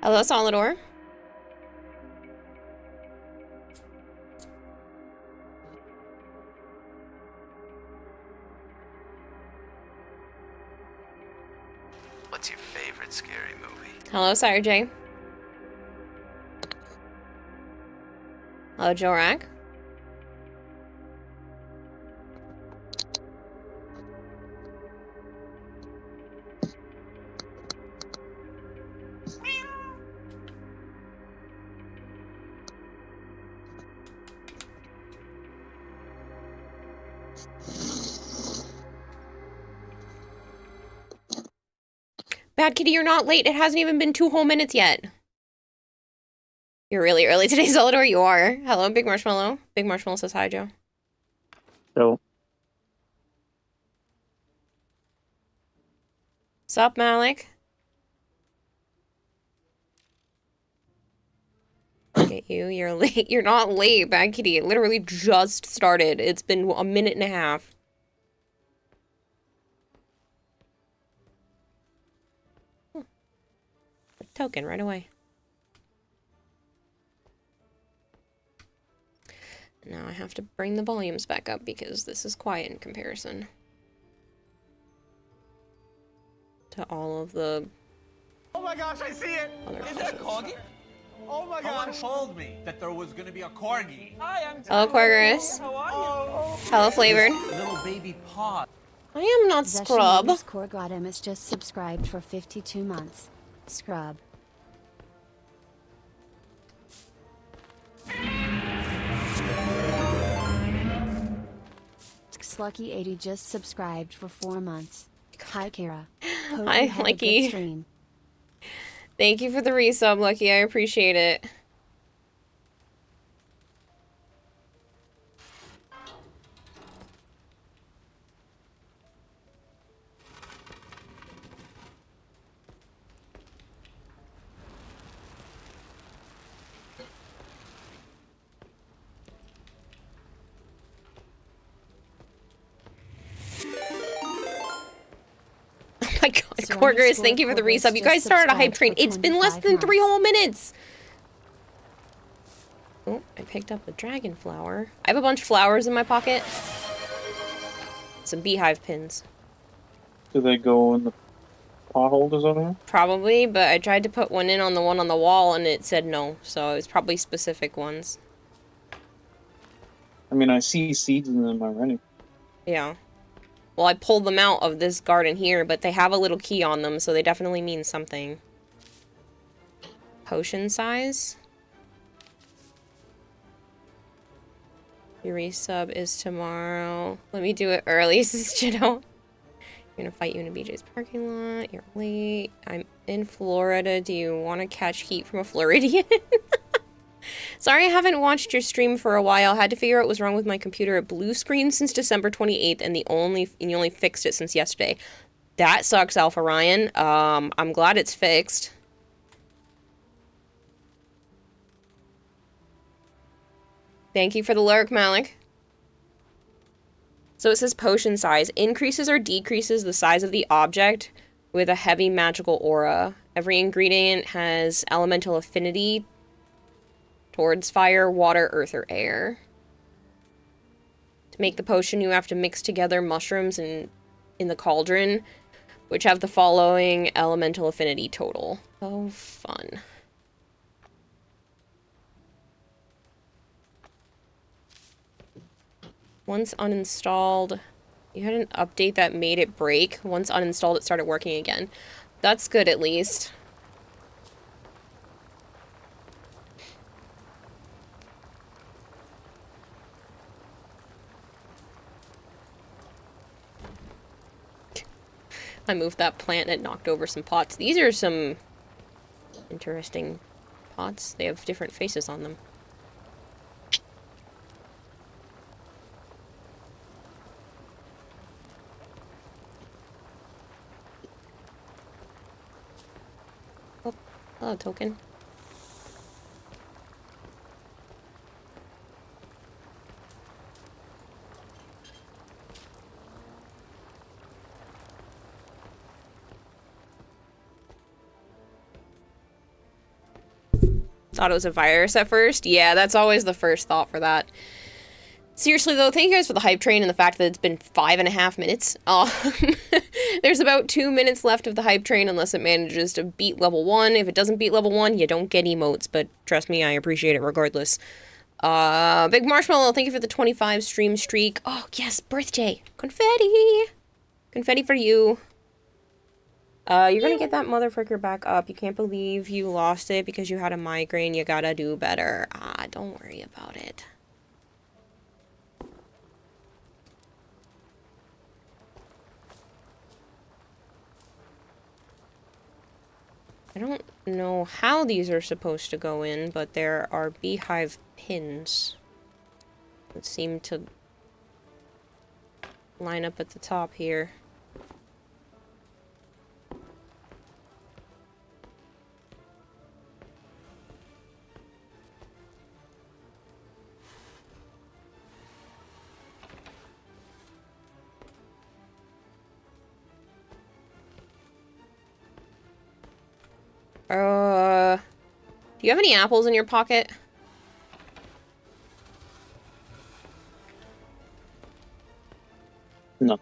Hello, Solidor. What's your favorite scary movie? Hello, Sire J. Hello, Jorak. Bad Kitty, you're not late. It hasn't even been 2 whole minutes yet. You're really early today, Solidor. You are. Hello, Big Marshmallow. Big Marshmallow says hi, Joe. So, Sup, Malik? Look at you. You're late. You're not late, Bad Kitty. It literally just started. It's been a minute and a half. Token right away. Now I have to bring the volumes back up because this is quiet in comparison to all of the. Oh my gosh, I see it! Is that a corgi? Oh my Someone gosh! told me that there was gonna be a corgi. Hi, I'm Hello, Quaggerus. How are you? Hello, Flavored. Little baby paw. I am not Scrub. Corgotum is just subscribed for 52 months. Scrub. Slucky80 just subscribed for 4 months. Hi, Kara. Hope Hi, you had a good Lucky. stream. Thank you for the resub, Lucky. I appreciate it. Oh my god, Corgers, thank you for the resub. You guys started a hype train. It's been less than 3 whole minutes. Oh, I picked up a dragon flower. I have a bunch of flowers in my pocket. Some beehive pins. do they go in the pot holders over here? Probably, but I tried to put one in on the one on the wall and it said no. So it's probably specific ones. I mean, I see seeds in them already. Yeah. Well, I pulled them out of this garden here, but they have a little key on them, so they definitely mean something. Potion size? Your resub is tomorrow. Let me do it early, says Jino. You're gonna fight you in a BJ's parking lot. You're late. I'm in Florida. Do you want to catch heat from a Floridian? Sorry I haven't watched your stream for a while. Had to figure out what was wrong with my computer. It blue screen since December 28th, and you only fixed it since yesterday. That sucks, Alpha Ryan. I'm glad it's fixed. Thank you for the lurk, Malik. So it says potion size. Increases or decreases the size of the object with a heavy magical aura. Every ingredient has elemental affinity towards fire, water, earth, or air. To make the potion, you have to mix together mushrooms in the cauldron, which have the following elemental affinity total. Oh, fun. Once uninstalled, you had an update that made it break. Once uninstalled, it started working again. That's good, at least. I moved that plant and it knocked over some pots. These are some interesting pots. They have different faces on them. Oh, hello, token. Thought it was a virus at first. Yeah, that's always the first thought for that. Seriously though, thank you guys for the hype train and the fact that it's been 5.5 minutes. There's about 2 minutes left of the hype train unless it manages to beat level 1. If it doesn't beat level 1, you don't get emotes, but trust me, I appreciate it regardless. Big Marshmallow, thank you for the 25 stream streak. Oh, yes, birthday. Confetti. Confetti for you. You're gonna get that motherfucker back up. You can't believe you lost it because you had a migraine. You gotta do better. Don't worry about it. I don't know how these are supposed to go in, but there are beehive pins that seem to line up at the top here. Do you have any apples in your pocket? No.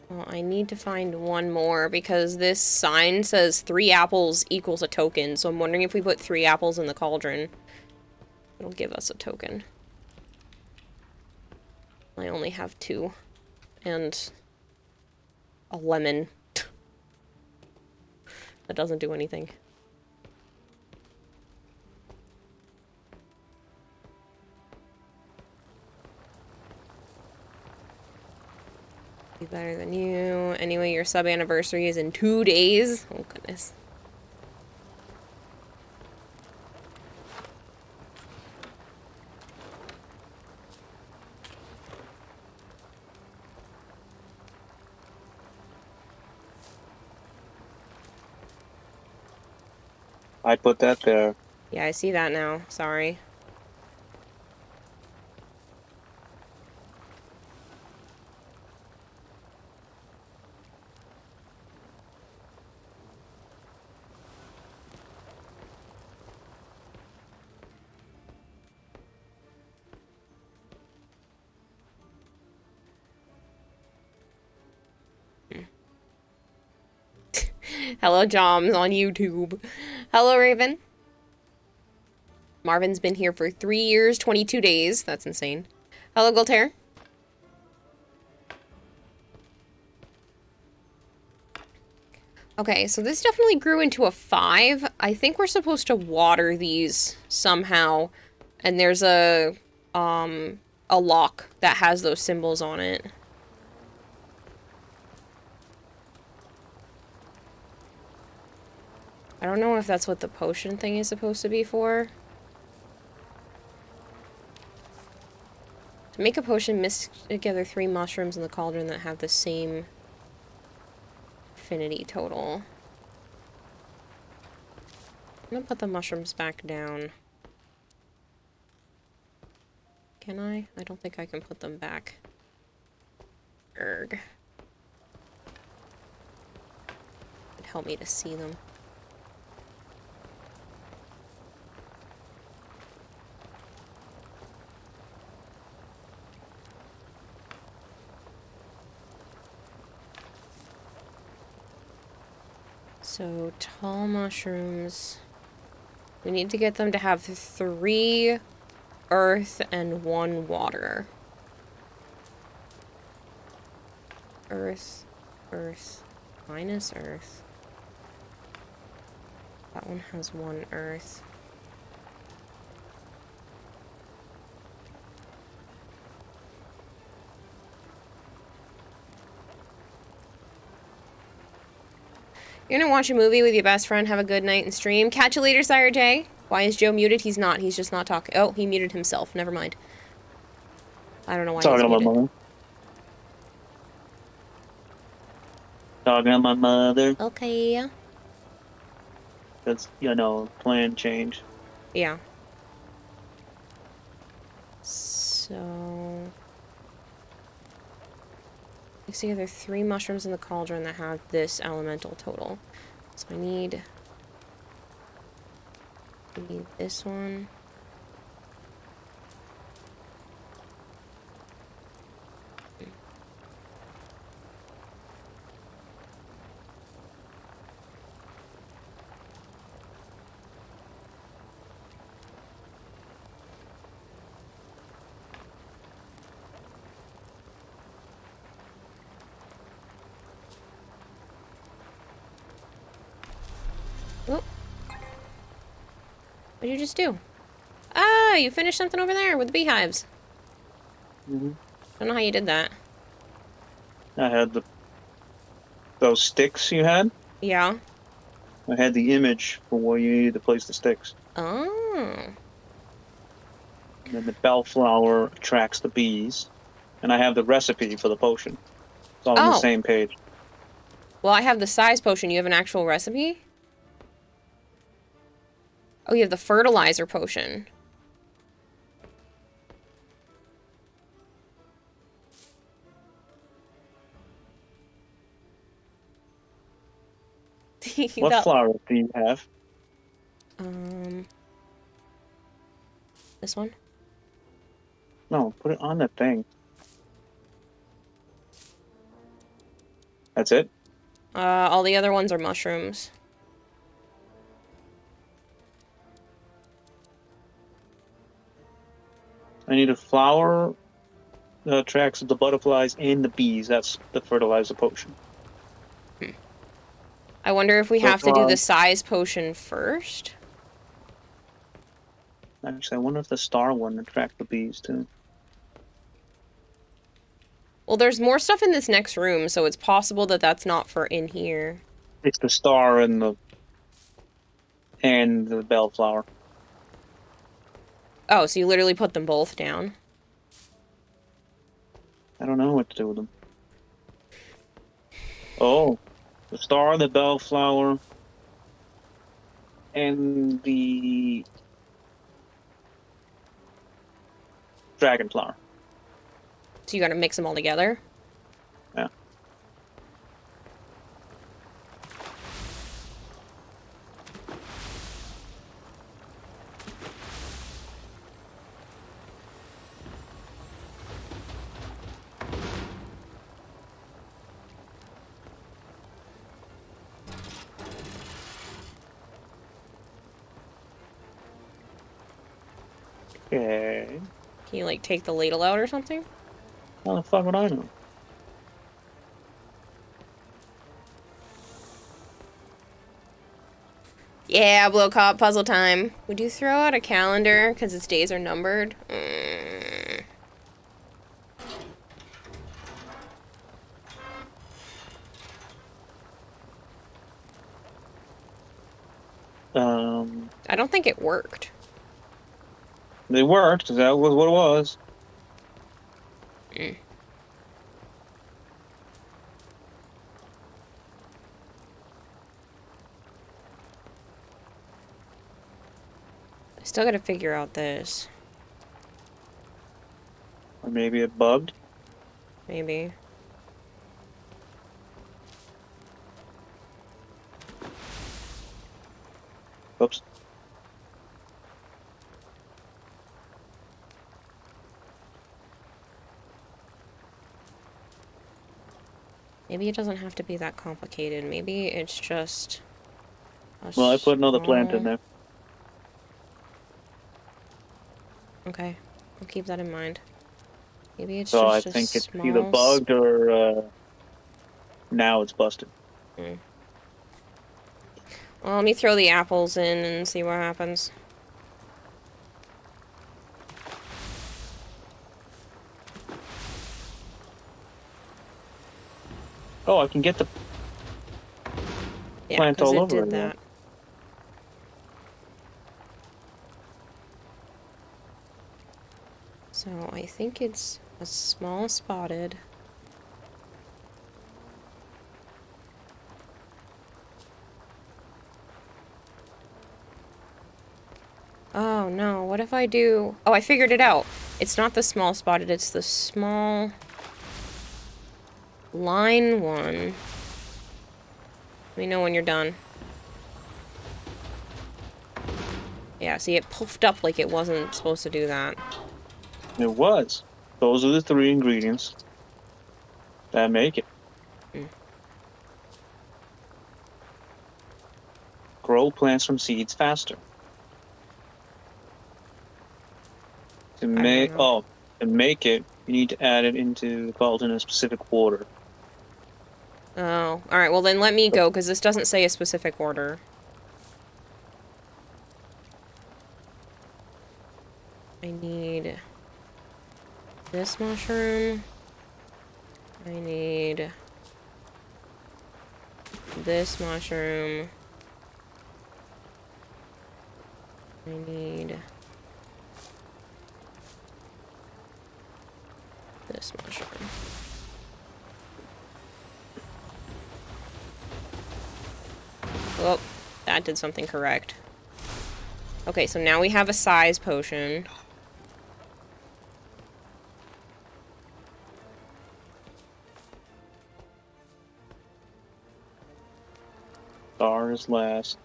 Well, I need to find one more because this sign says 3 apples equals a token, so I'm wondering if we put 3 apples in the cauldron, it'll give us a token. I only have 2. And a lemon. That doesn't do anything. Be better than you. Anyway, your sub anniversary is in 2 days. Oh, goodness. I put that there. Yeah, I see that now. Sorry. Hello, Joms on YouTube. Hello, Raven. Marvin's been here for 3 years, 22 days. That's insane. Hello, Goltaire. Okay, so this definitely grew into a 5. I think we're supposed to water these somehow. And there's a lock that has those symbols on it. I don't know if that's what the potion thing is supposed to be for. To make a potion, mix together 3 mushrooms in the cauldron that have the same affinity total. I'm gonna put the mushrooms back down. Can I? I don't think I can put them back. Erg. It'd help me to see them. So, tall mushrooms. We need to get them to have 3 earth and 1 water. Earth, earth, minus earth. That one has 1 earth. You're gonna watch a movie with your best friend, have a good night and stream. Catch you later, Sire J. Why is Joe muted? He's not. He's just not talking. Oh, he muted himself. Never mind. I don't know why Talking he's about muted. mother. Talking about my mother. Okay. That's, you know, plan change. Yeah. So... mix together 3 mushrooms in the cauldron that have this elemental total. So I need We need this one. Oh. What'd you just do? Ah, you finished something over there with the beehives. Mm-hmm. Don't know how you did that. I had those sticks you had. Yeah. I had the image for where you needed to place the sticks. Oh. And then the bellflower attracts the bees. And I have the recipe for the potion. It's all on the Oh. same page. Well, I have the size potion. You have an actual recipe? Oh, you have the fertilizer potion. What That- flower do you have? This one? No, put it on the thing. That's it? All the other ones are mushrooms. I need a flower that attracts the butterflies and the bees. That's the fertilizer potion. I wonder if we So have to do far- the size potion first. Actually, I wonder if the star one attracts the bees too. Well, there's more stuff in this next room, so it's possible that that's not for in here. It's the star and the bellflower. Oh, so you literally put them both down? I don't know what to do with them. Oh, the star, the bellflower, and the dragonflower. So you gotta mix them all together? Yeah. Okay. Can you, like, take the ladle out or something? How the fuck would I know? Yeah, blow cop puzzle time. Would you throw out a calendar because its days are numbered? I don't think it worked. It worked. That was what it was. I still gotta figure out this. Or maybe it bugged. Maybe. Oops. Maybe it doesn't have to be that complicated. Maybe it's just... Well, I put another plant in there. Okay. I'll keep that in mind. Maybe it's So I just think a it's small... either bugged or now it's busted. Well, let me throw the apples in and see what happens. Oh, I can get the Yeah, plant because all it over did it, yeah. that. So I think it's a small spotted. Oh no, what if I do... Oh, I figured it out. It's not the small spotted, it's the small... line one. Let me know when you're done. Yeah, see, it puffed up like it wasn't supposed to do that. It was. Those are the 3 ingredients that make it. Mm. Grow plants from seeds faster. To I don't make know. to make it, you need to add it into the cauldron in a specific order. Oh, alright, well then let me go, because this doesn't say a specific order. I need this mushroom. I need this mushroom. I need this mushroom. Oh, that did something correct. Okay, so now we have a size potion. Star is last.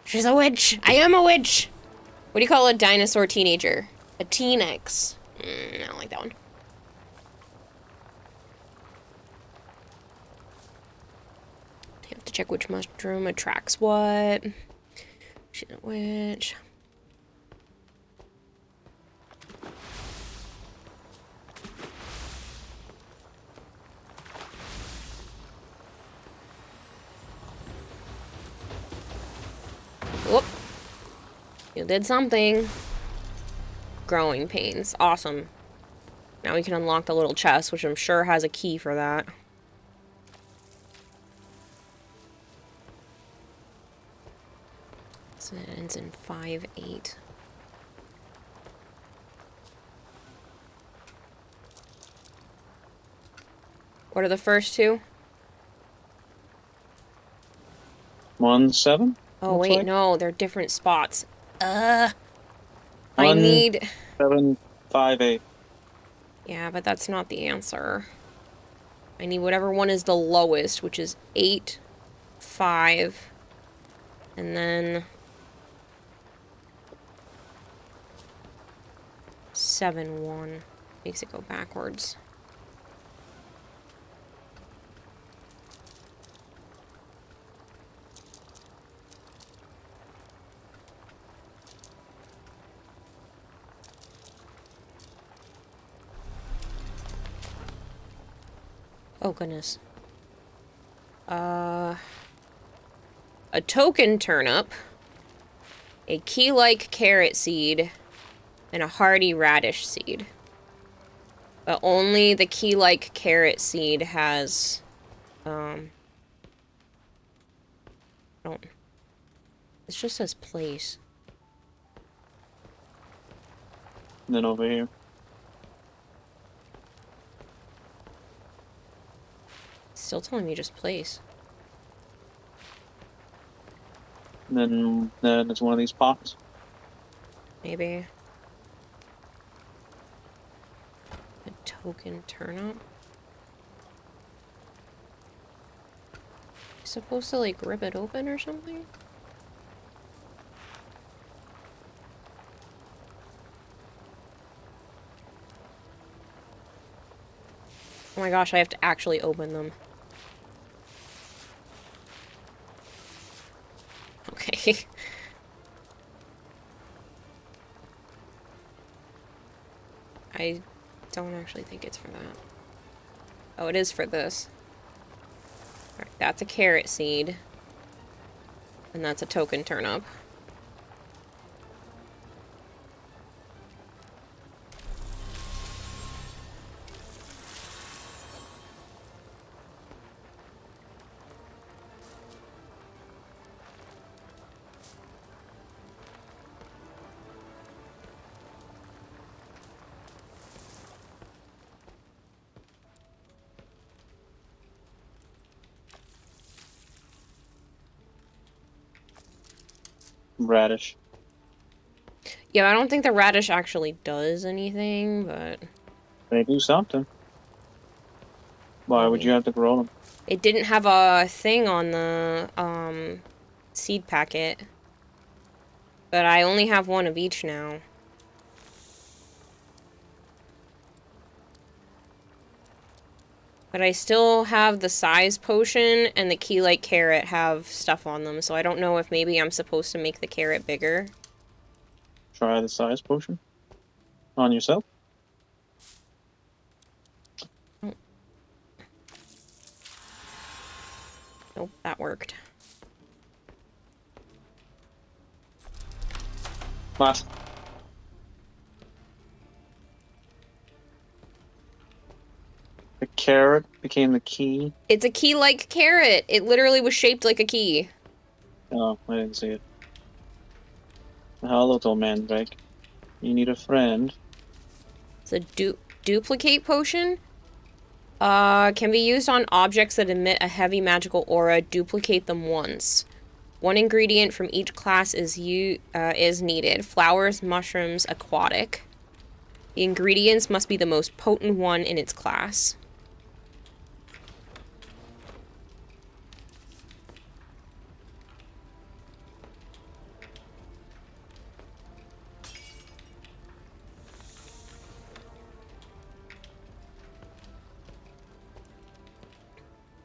She's a witch! I am a witch! What do you call a dinosaur teenager? A teen X. I don't like that one. I have to check which mushroom attracts what. She's a witch. Whoop. You did something. Growing pains. Awesome. Now we can unlock the little chest, which I'm sure has a key for that. So it ends in 5-8. What are the first two? 1-7. Oh, looks wait, like. no, they're different spots. I 1, need... 7, 5, 8. Yeah, but that's not the answer. I need whatever one is the lowest, which is 8, 5, and then 7, 1. Makes it go backwards. Oh, goodness. A token turnip, a key-like carrot seed, and a hardy radish seed. But only the key-like carrot seed has, don't... It just says place. And then over here. Still telling me just place. And then it's one of these pots. Maybe. A token turnip? You supposed to, like, rip it open or something? Oh my gosh, I have to actually open them. Okay. I don't actually think it's for that. Oh, it is for this. Alright, that's a carrot seed. And that's a token turnip. Radish. Yeah, I don't think the radish actually does anything, but... They do something. Why would Maybe. you have to grow them? It didn't have a thing on the, seed packet. But I only have one of each now. But I still have the size potion and the key light carrot have stuff on them, so I don't know if maybe I'm supposed to make the carrot bigger. Try the size potion on yourself. Nope, that worked. What? The carrot became the key. It's a key-like carrot. It literally was shaped like a key. Oh, I didn't see it. Hello, little man, Drake. You need a friend. It's a duplicate potion. Can be used on objects that emit a heavy magical aura. Duplicate them once. One ingredient from each class is needed. Flowers, mushrooms, aquatic. The ingredients must be the most potent one in its class.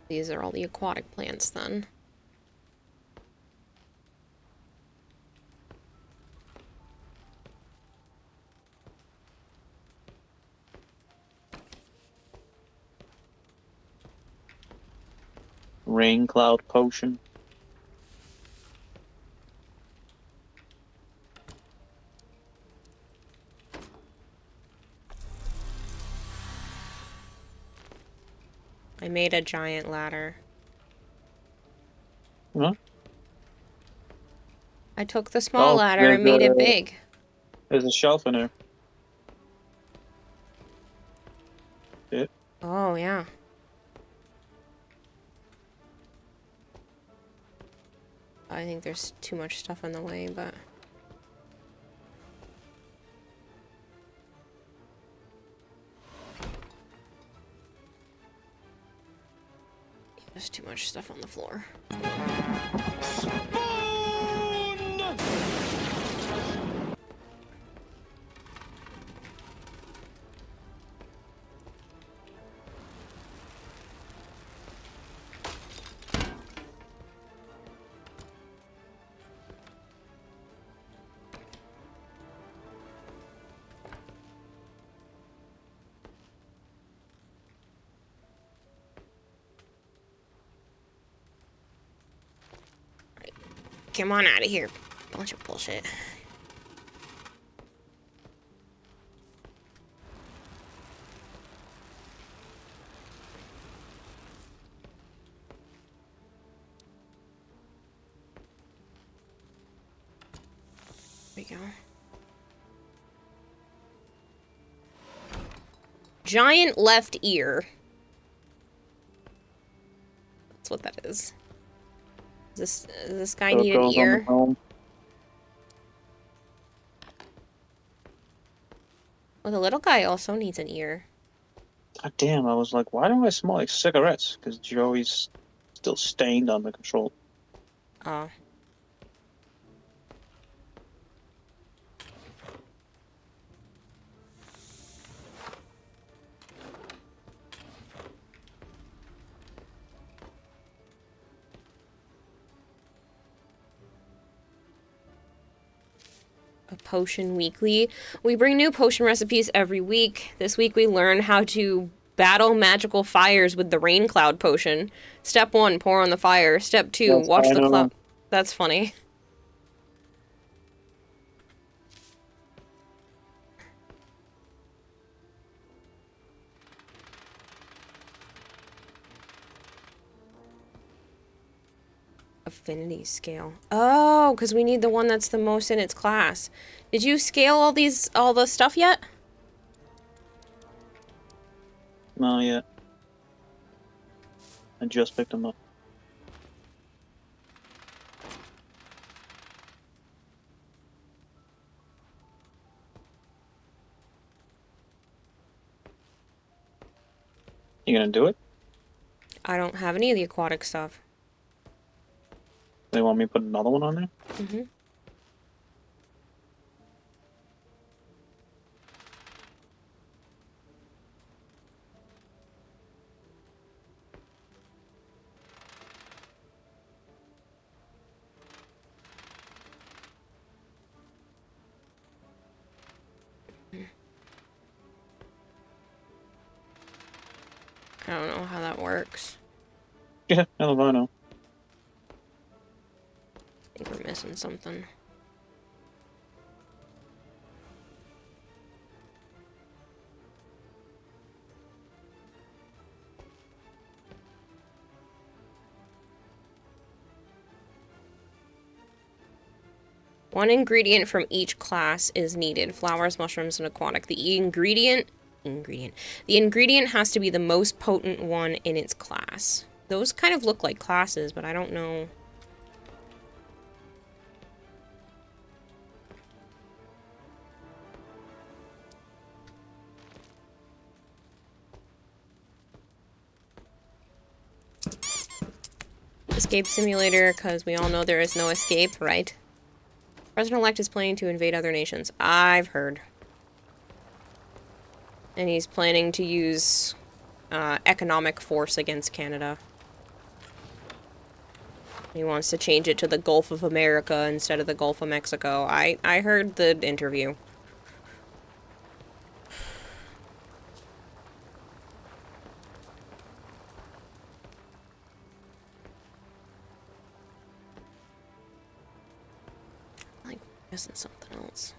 These are all the aquatic plants then. Rain cloud potion. I made a giant ladder. Huh? I took the small ladder and there's made it a- big. There's a shelf in there. Oh, yeah. I think there's too much stuff in the way, but... There's too much stuff on the floor. Come on out of here. Bunch of bullshit. There we go. Giant left ear. That's what that is. Does this guy need an Goes on the ear? helm. Well, the little guy also needs an ear. God damn, I was like, why do I smell like cigarettes? Because Joey's still stained on the control. Oh. A potion weekly. We bring new potion recipes every week. This week we learn how to battle magical fires with the rain cloud potion. Step 1, pour on the fire. Step 2, That's watch the fine, cloud. That's funny. Affinity scale. Oh, because we need the one that's the most in its class. Did you scale all the stuff yet? Not yet. I just picked them up. You gonna do it? I don't have any of the aquatic stuff. They want me to put another one on there? Mm-hmm. I don't know how that works. Yeah, hell if I know. I think we're missing something. One ingredient from each class is needed. Flowers, mushrooms, and aquatic. The ingredient has to be the most potent one in its class. Those kind of look like classes, but I don't know. Escape simulator, because we all know there is no escape, right? President-elect is planning to invade other nations. I've heard. And he's planning to use economic force against Canada. He wants to change it to the Gulf of America instead of the Gulf of Mexico. I heard the interview. Like, missing something else.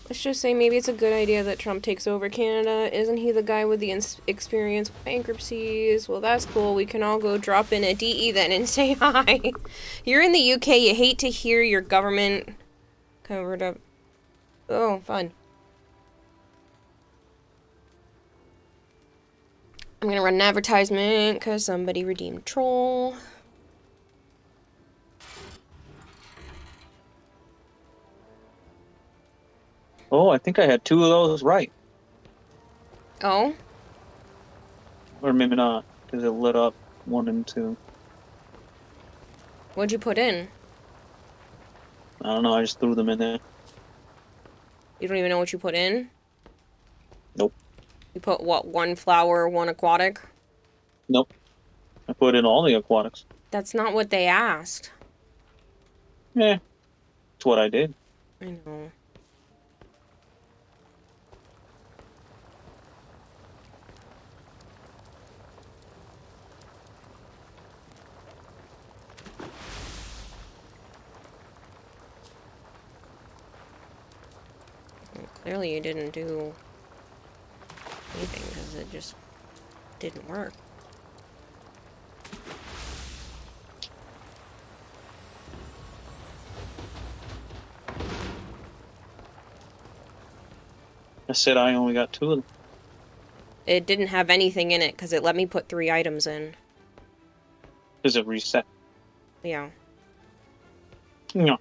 Let's just say maybe it's a good idea that Trump takes over Canada. Isn't he the guy with the experience with bankruptcies? Well, that's cool. We can all go drop in a DE then and say hi. You're in the UK. You hate to hear your government covered up. Oh, fun. I'm gonna run an advertisement because somebody redeemed Troll. Oh, I think I had 2 of those right. Oh? Or maybe not, because it lit up 1 and 2. What'd you put in? I don't know, I just threw them in there. You don't even know what you put in? Nope. You put, what, 1 flower, 1 aquatic? Nope. I put in all the aquatics. That's not what they asked. Yeah. That's what I did. I know. Well, clearly you didn't do anything because it just didn't work. I said I only got 2 of them. It didn't have anything in it because it let me put 3 items in. Does it reset? Yeah. No.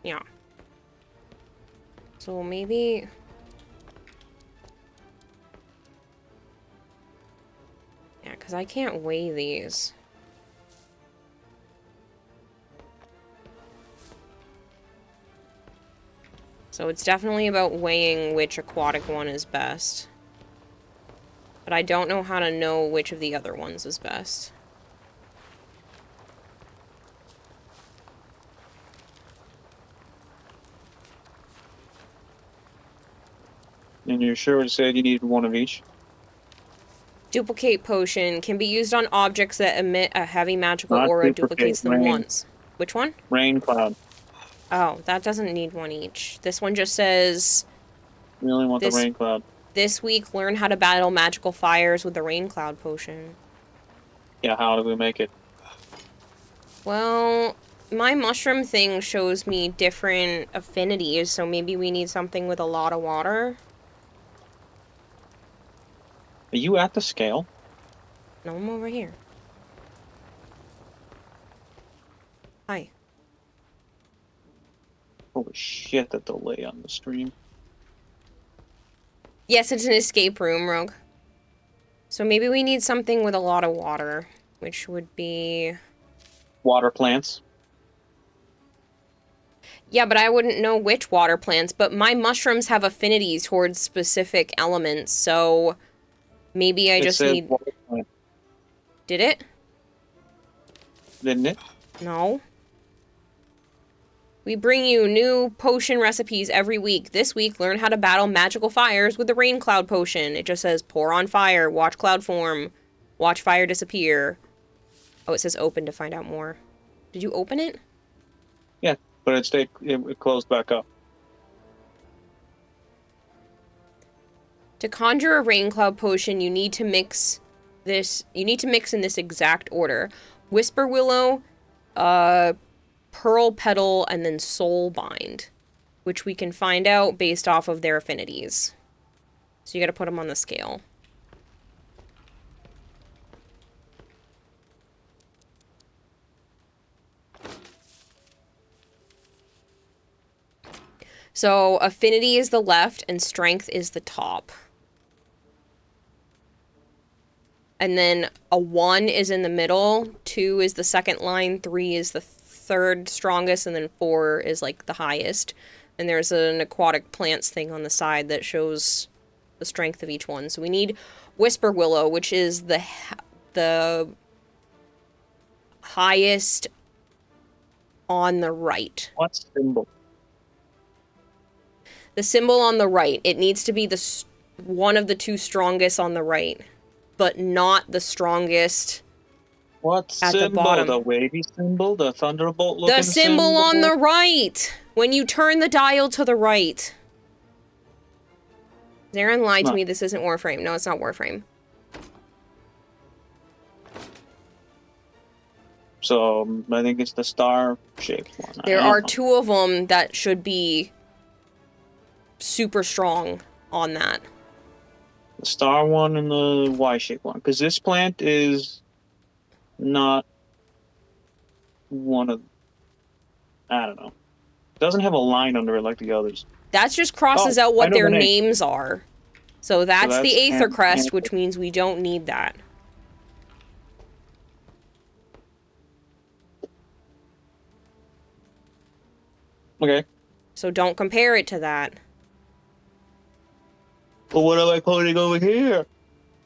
Yeah. So maybe... Yeah, because I can't weigh these. So it's definitely about weighing which aquatic one is best. But I don't know how to know which of the other ones is best. And you're sure it said you needed 1 of each? Duplicate potion can be used on objects that emit a heavy magical Not aura, duplicate, duplicates them rain. once. Which one? Rain cloud. Oh, that doesn't need 1 each. This one just says, We only want This- the rain cloud. this week learn how to battle magical fires with the rain cloud potion. Yeah, how do we make it? Well, my mushroom thing shows me different affinities, so maybe we need something with a lot of water. Are you at the scale? No, I'm over here. Hi. Holy shit, the delay on the stream. Yes, it's an escape room, Rogue. So maybe we need something with a lot of water, which would be... Water plants. Yeah, but I wouldn't know which water plants, but my mushrooms have affinities towards specific elements, so maybe I It just says need... water plant, Did it? didn't it? No. We bring you new potion recipes every week. This week, learn how to battle magical fires with the rain cloud potion. It just says pour on fire, watch cloud form, watch fire disappear. Oh, it says open to find out more. Did you open it? Yeah, but it closed back up. To conjure a rain cloud potion, you need to mix in this exact order. Whisper Willow, Pearl Petal, and then Soul Bind, which we can find out based off of their affinities. So you gotta put them on the scale. So affinity is the left and strength is the top. And then a 1 is in the middle, 2 is the second line, 3 is the third strongest, and then 4 is like the highest. And there's an aquatic plants thing on the side that shows the strength of each one. So we need Whisper Willow, which is the highest on the right. What symbol? The symbol on the right. It needs to be one of the 2 strongest on the right, but not the strongest. What at symbol? the bottom. The wavy symbol? The thunderbolt looking The symbol on the right! When you turn the dial to the right. Zarin lied to me, this isn't Warframe. No, it's not Warframe. So, I think it's the star-shaped one. There are 2 of them that should be super strong on that. The star one and the Y-shaped one. Because this plant is not one of... I don't know. It doesn't have a line under it like the others. That just crosses out I what know their the name. names are. So that's the Aether Crest, An- which means we don't need that. Okay. So don't compare it to that. But what am I putting over here?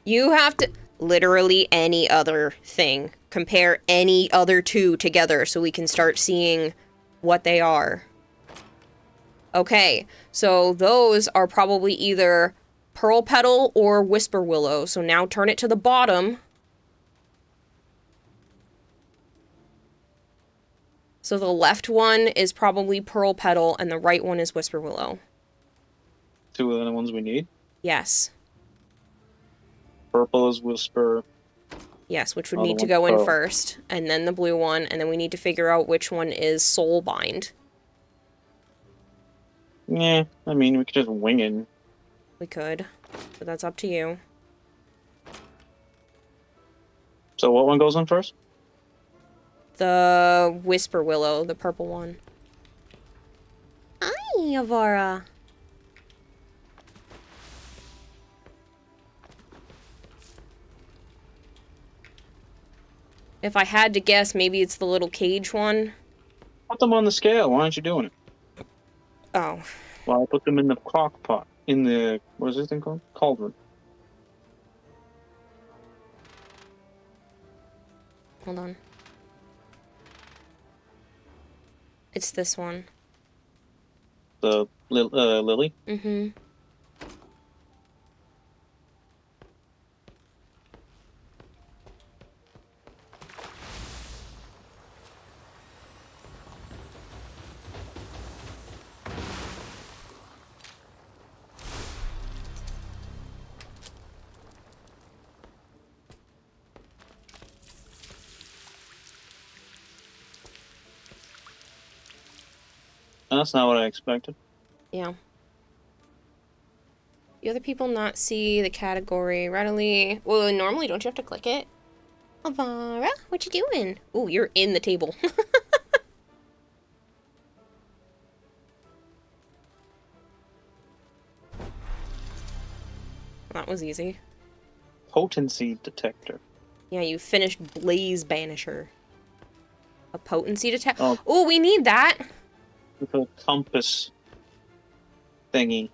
You have to... Literally any other thing. Compare any other 2 together so we can start seeing what they are. Okay, so those are probably either Pearl Petal or Whisper Willow. So now turn it to the bottom. So the left one is probably Pearl Petal and the right one is Whisper Willow. 2 of the ones we need. Yes. Purple is Whisper. Yes, which would Other need to one's go in Pearl. first. And then the blue one. And then we need to figure out which one is Soul Bind. Yeah, I mean, we could just wing it. We could. But that's up to you. So what one goes on first? The Whisper Willow, the purple one. Hi, Avara. If I had to guess, maybe it's the little cage one. Put them on the scale. Why aren't you doing it? Oh. Well, I put them in the crock pot. In the... What is this thing called? Cauldron. Hold on. It's this one. The lily. Mm-hmm. That's not what I expected. Yeah. The other people not see the category readily. Well, normally don't you have to click it? Avara, what you doing? Ooh, you're in the table. That was easy. potency detector. Yeah, you finished Blaze Banisher. A potency detector. Oh. Oh, we need that. With a compass thingy.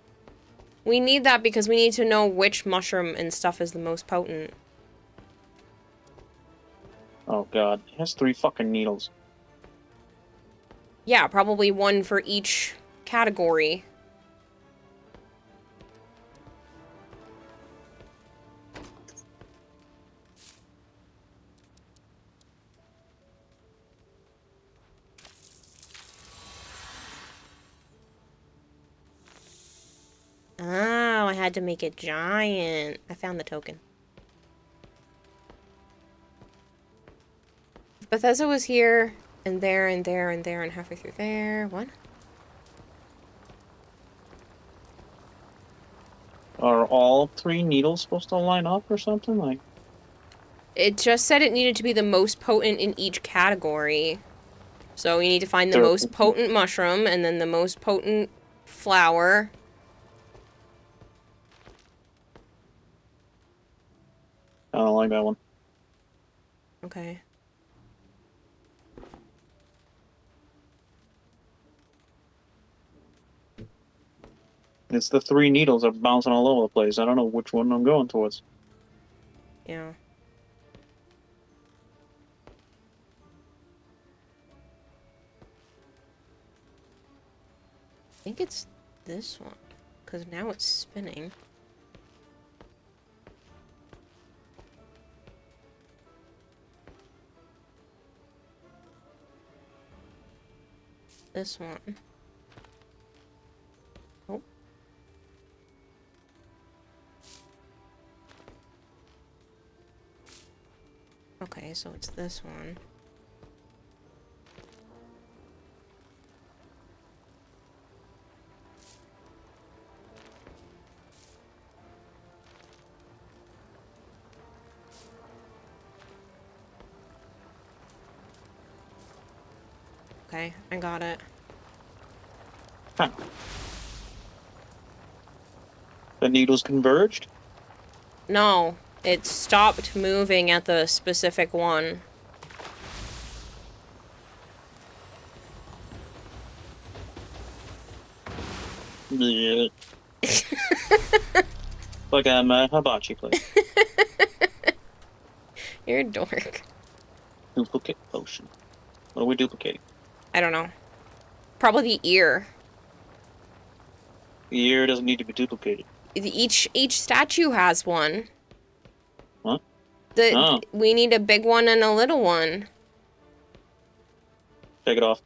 We need that because we need to know which mushroom and stuff is the most potent. Oh god, it has 3 fucking needles. Yeah, probably one for each category. Oh, I had to make it giant. I found the token. If Bethesda was here, and there, and there, and there, and halfway through there. What? Are all 3 needles supposed to line up or something? Like, It just said it needed to be the most potent in each category. So we need to find the Sure. most potent mushroom, and then the most potent flower. I don't like that one. Okay. It's the 3 needles are bouncing all over the place. I don't know which one I'm going towards. Yeah. I think it's this one, because now it's spinning. This one. Oh. Okay, so it's this one. Okay, I got it. Huh. The needles converged? No, it stopped moving at the specific one. Yeah. Like I'm a hibachi place. You're a dork. Duplicate potion. What are we duplicating? I don't know. Probably the ear. The ear doesn't need to be duplicated. Each statue has one. What? Oh. We need a big one and a little one. Take it off.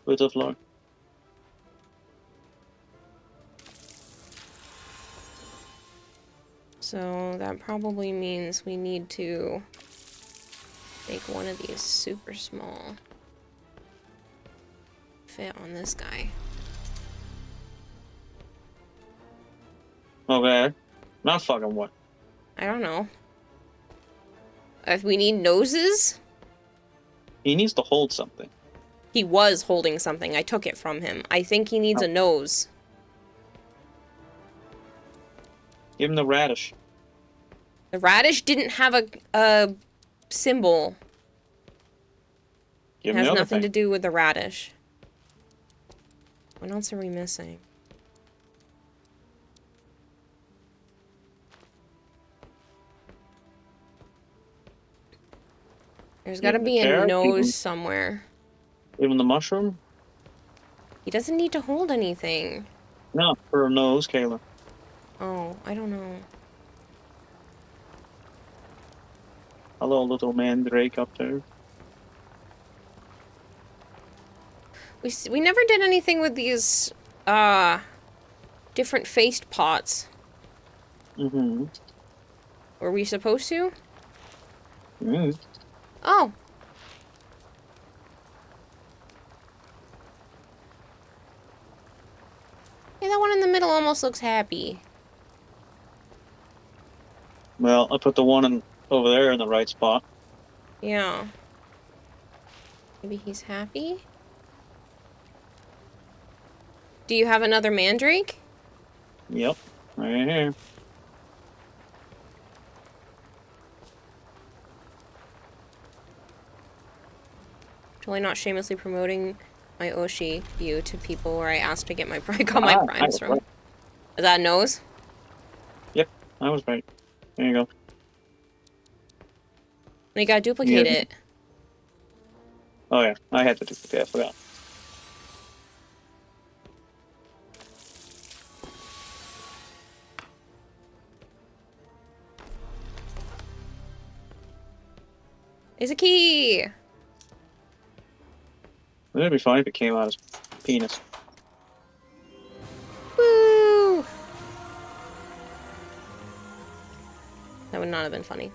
Put it to the floor. So that probably means we need to make one of these super small. Fit on this guy. Okay. Not fucking what? I don't know. If we need noses? He needs to hold something. He was holding something. I took it from him. I think he needs a nose. Give him the radish. The radish didn't have a symbol. Give It him has the other nothing thing. to do with the radish. What else are we missing? There's Give gotta him the be a carrot, give him- nose somewhere. Give him the mushroom? He doesn't need to hold anything. No, for a nose, Kayla. Oh, I don't know. Hello, little mandrake up there. We never did anything with these, different faced pots. Mm-hmm. Were we supposed to? Mm. Oh. Yeah, that one in the middle almost looks happy. Well, I put the one over there in the right spot. Yeah. Maybe he's happy? Do you have another mandrake? Yep, right here. Totally not shamelessly promoting my Oshi view to people where I asked to get my I got my primes from. Is that a nose? Yep, I was right. There you go. You gotta duplicate Yeah. it. Oh yeah, I had to duplicate. I forgot. It's a key! It'd be funny if it came out as penis. Woo! That would not have been funny.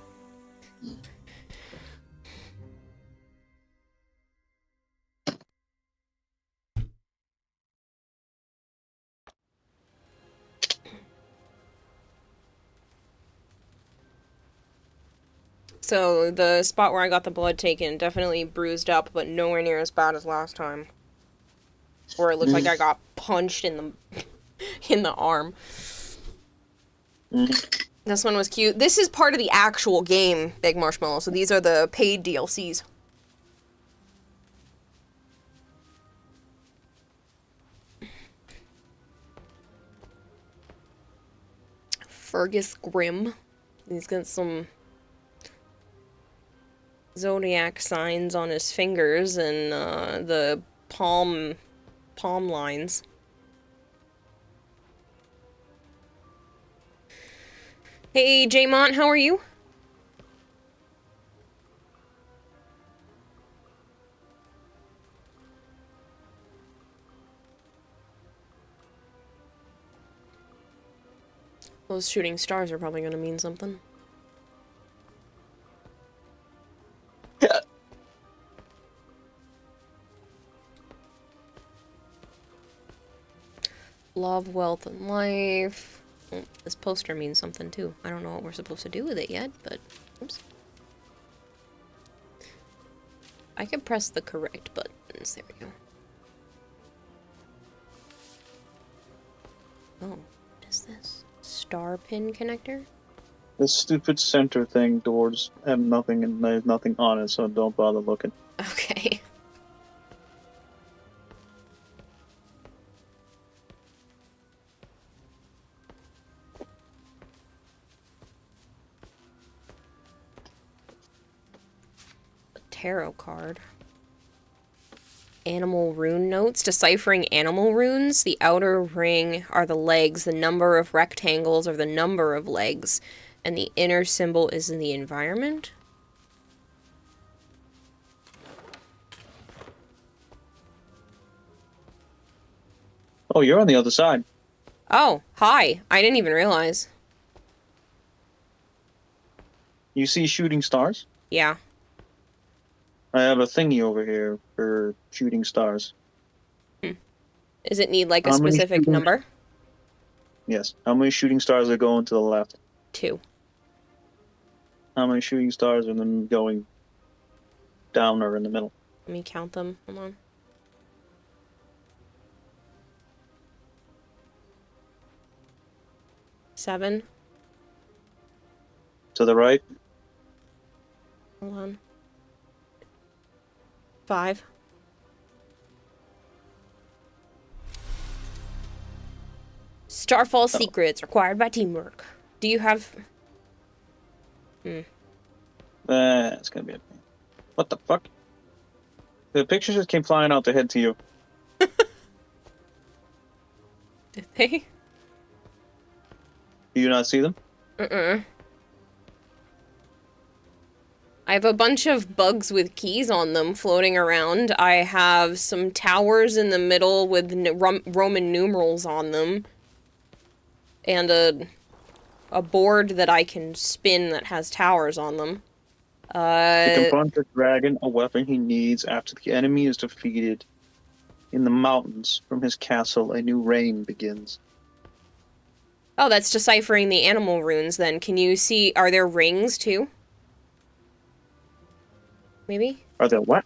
So, the spot where I got the blood taken, definitely bruised up, but nowhere near as bad as last time. Where it looked like I got punched in the in the arm. This one was cute. This is part of the actual game, Big Marshmallow, so these are the paid DLCs. Fergus Grimm. He's got some zodiac signs on his fingers and the palm lines. Hey, Jaymont, how are you? Those shooting stars are probably gonna mean something. Love, wealth, and life. Well, this poster means something too. I don't know what we're supposed to do with it yet, but oops. I can press the correct buttons. There we go. Oh, what is this? Star pin connector? This stupid center thing doors have nothing and there's nothing on it, so don't bother looking. Okay. Tarot card. Animal rune notes. Deciphering animal runes. The outer ring are the legs. The number of rectangles are the number of legs. And the inner symbol is in the environment. Oh, you're on the other side. Oh, hi. I didn't even realize. You see shooting stars? Yeah. I have a thingy over here for shooting stars. Does it need like a How many specific shooting- number? Yes. How many shooting stars are going to the left? 2. How many shooting stars are then going down or in the middle? Let me count them. Hold on. Seven. To the right? Hold on. 5. Starfall secrets required by teamwork. Do you have... That's gonna be a pain. What the fuck? The pictures just came flying out the head to you. Did they? Do you not see them? I have a bunch of bugs with keys on them floating around. I have some towers in the middle with Roman numerals on them. And a board that I can spin that has towers on them. To confront the dragon, a weapon he needs after the enemy is defeated. In the mountains, from his castle, a new reign begins. Oh, that's deciphering the animal runes then. Can you see, are there rings too? Maybe? Are there what?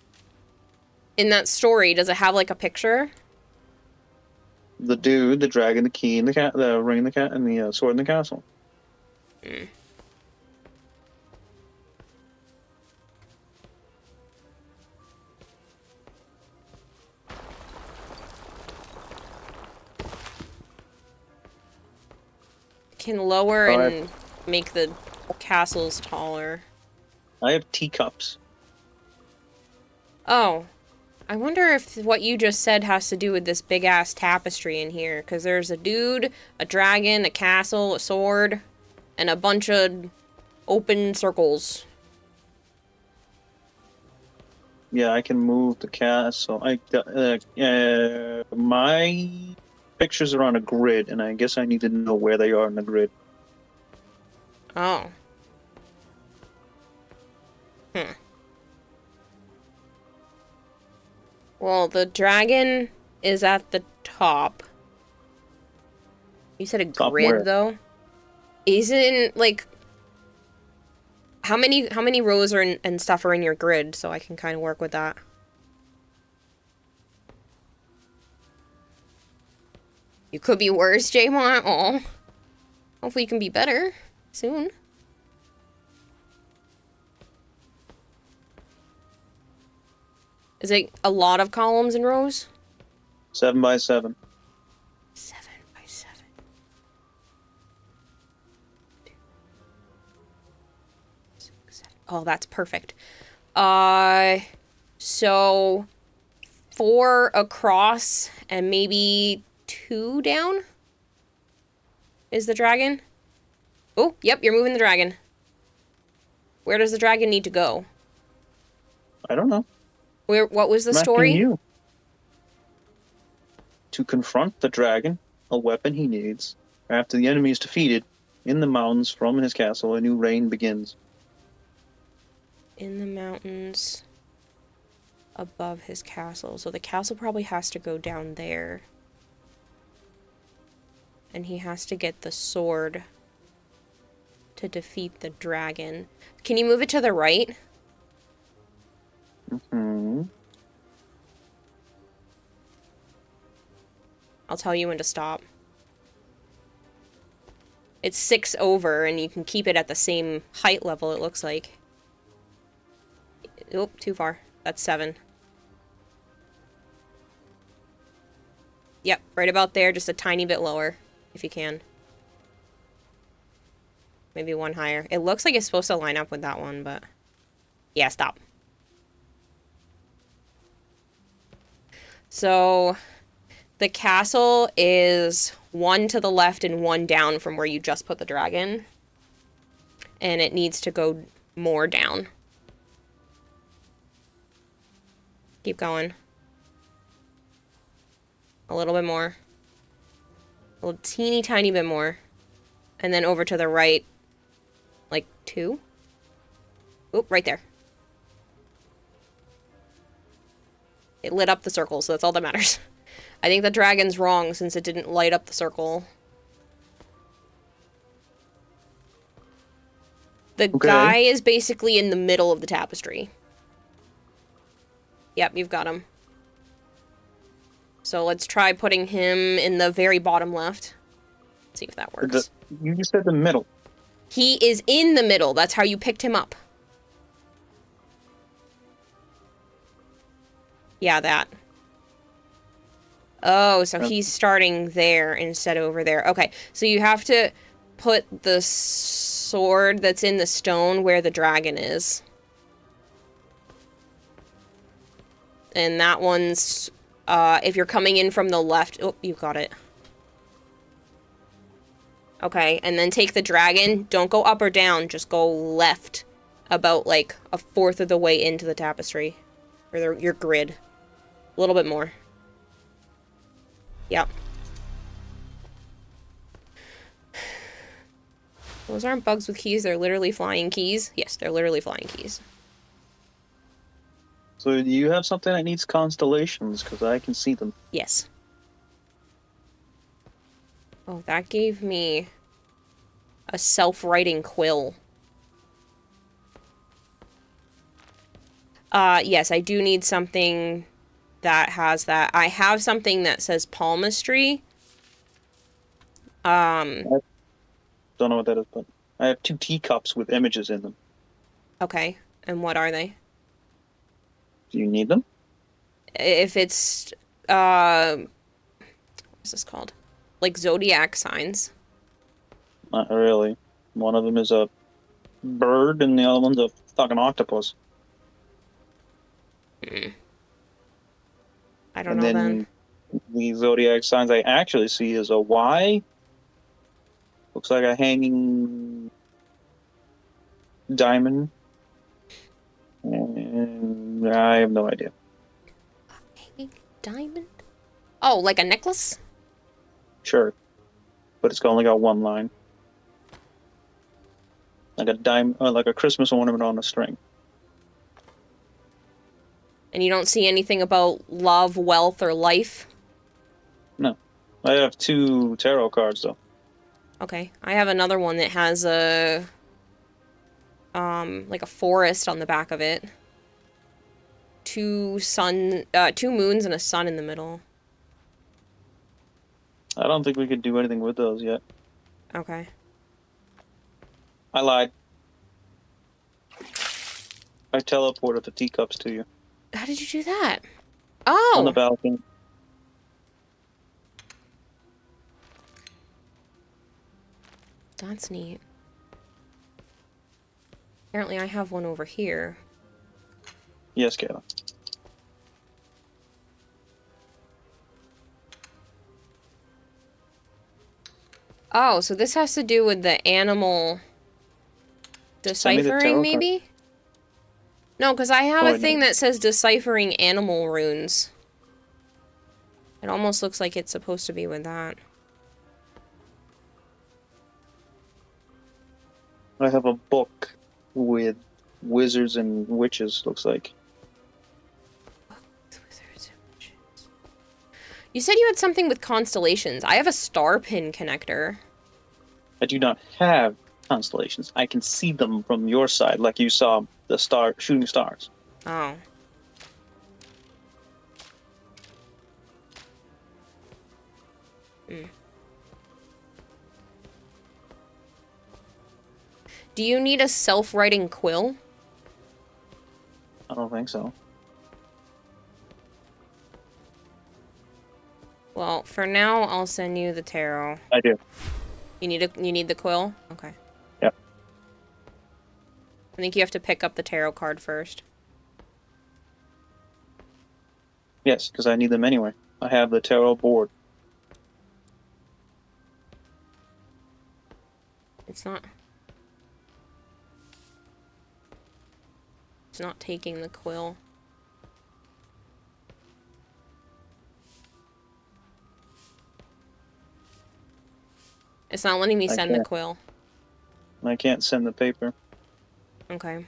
In that story, does it have like a picture? The dude, the dragon, the key, and the cat, the ring, the cat, and the sword in the castle. can lower Oh, and make the castles taller. I have teacups. Oh. I wonder if what you just said has to do with this big-ass tapestry in here. Because there's a dude, a dragon, a castle, a sword, and a bunch of open circles. Yeah, I can move the castle. My pictures are on a grid, and I guess I need to know where they are on the grid. Oh. Well, the dragon is at the top. You said a Top grid, where? though? Isn't, like... How many rows are and stuff are in your grid, so I can kind of work with that? You could be worse, Jaymon. Oh. Hopefully you can be better soon. Is it a lot of columns and rows? 7 by 7. 7 by 7. Oh, that's perfect. So 4 across and maybe 2 down? Is the dragon? Oh, yep, you're moving the dragon. Where does the dragon need to go? I don't know. What was the I'm asking story? you. To confront the dragon, a weapon he needs. After the enemy is defeated, in the mountains from his castle, a new reign begins. In the mountains above his castle. So the castle probably has to go down there. And he has to get the sword to defeat the dragon. Can you move it to the right? Hmm. I'll tell you when to stop. It's 6 over, and you can keep it at the same height level, it looks like. Oh, too far. That's 7. Yep, right about there, just a tiny bit lower, if you can. Maybe 1 higher. It looks like it's supposed to line up with that one, but... Yeah, stop. So... The castle is 1 to the left and 1 down from where you just put the dragon. And it needs to go more down. Keep going. A little bit more. A little teeny tiny bit more. And then over to the right. Like 2. Oop, right there. It lit up the circle, so that's all that matters. I think the dragon's wrong since it didn't light up the circle. The guy is basically in the middle of the tapestry. Yep, you've got him. So let's try putting him in the very bottom left. See if that works. You just said the middle. He is in the middle. That's how you picked him up. Yeah, that. Oh, so he's starting there instead of over there. Okay, so you have to put the sword that's in the stone where the dragon is. And that one's, if you're coming in from the left... Oh, you got it. Okay, and then take the dragon. Don't go up or down, just go left. About, like, 1/4 of the way into the tapestry. Or your grid. A little bit more. Yep. Those aren't bugs with keys, they're literally flying keys. Yes, they're literally flying keys. So do you have something that needs constellations? Because I can see them. Yes. Oh, that gave me a self-writing quill. Yes, I do need something that has that. I have something that says palmistry. Don't know what that is, but I have 2 teacups with images in them. Okay, and what are they? Do you need them? If it's, what's this called? Like zodiac signs. Not really. One of them is a bird, and the other one's a fucking octopus. I don't And know then then. the zodiac signs I actually see is a Y. Looks like a hanging diamond. And I have no idea. Hanging diamond? Oh, like a necklace? Sure. But it's only got one line. Like a dime, like a Christmas ornament on a string. And you don't see anything about love, wealth, or life? No. I have 2 tarot cards, though. Okay. I have another one that has a... like a forest on the back of it. 2 moons and a sun in the middle. I don't think we could do anything with those yet. Okay. I lied. I teleported the teacups to you. How did you do that? On the Oh! balcony. That's neat. Apparently I have one over here. Yes, Kayla. Oh, so this has to do with the animal Send me the deciphering, tarot maybe? No, because I have Oh, a I thing know. that says deciphering animal runes. It almost looks like it's supposed to be with that. I have a book with wizards and witches, looks like. You said you had something with constellations. I have a star pin connector. I do not have constellations. I can see them from your side, like you saw the shooting stars. Oh. Hmm. Do you need a self-writing quill? I don't think so. Well, for now, I'll send you the tarot. I do. You need the quill? Okay. Yep. I think you have to pick up the tarot card first. Yes, because I need them anyway. I have the tarot board. It's not taking the quill. It's not letting me send the quill. I can't send the paper. Okay.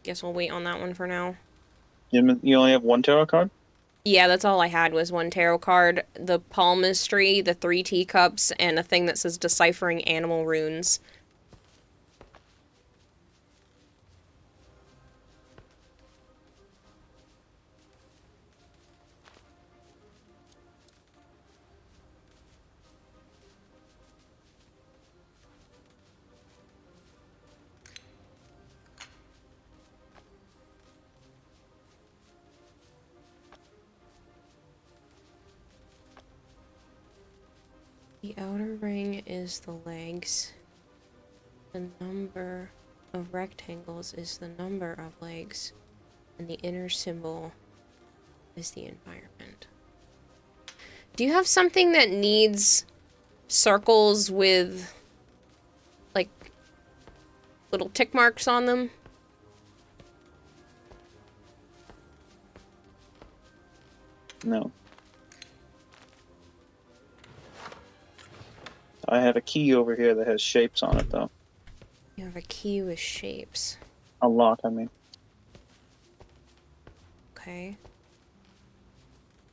Guess we'll wait on that one for now. You only have one tarot card? Yeah, that's all I had was one tarot card, the palmistry, the 3 teacups, and a thing that says deciphering animal runes. The outer ring is the legs. The number of rectangles is the number of legs. And the inner symbol is the environment. Do you have something that needs circles with, like, little tick marks on them? No. I have a key over here that has shapes on it, though. You have a key with shapes. A lock, I mean. Okay.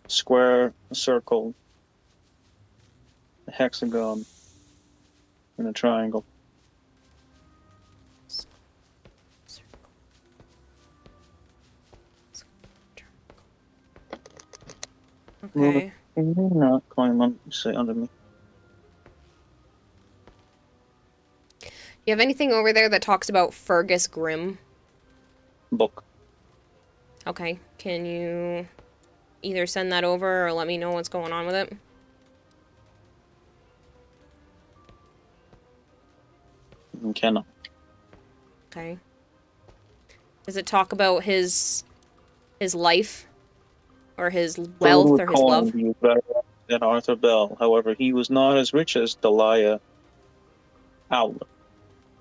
Square, a circle, a hexagon, and a triangle. Okay. Not climb on, say under me. You have anything over there that talks about Fergus Grimm? Book. Okay. Can you either send that over or let me know what's going on with it? and cannot. Okay. Does it talk about his life? Or his Filled wealth with or his love? coin, he was better off than Arthur Bell. However, he was not as rich as Delia Howland.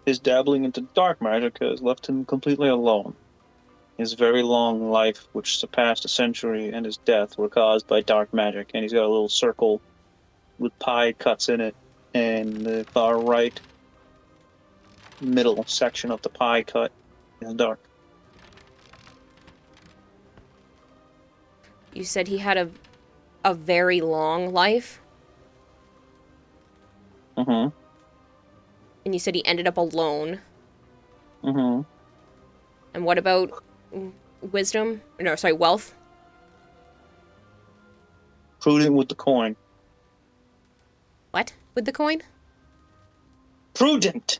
His dabbling into dark magic has left him completely alone. His very long life, which surpassed a century, and his death were caused by dark magic. And he's got a little circle with pie cuts in it, and the far right middle section of the pie cut is dark. You said he had a very long life? Mm-hmm. And you said he ended up alone. Mm-hmm. And what about wisdom? No, sorry, wealth? Prudent with the coin. What? With the coin? Prudent!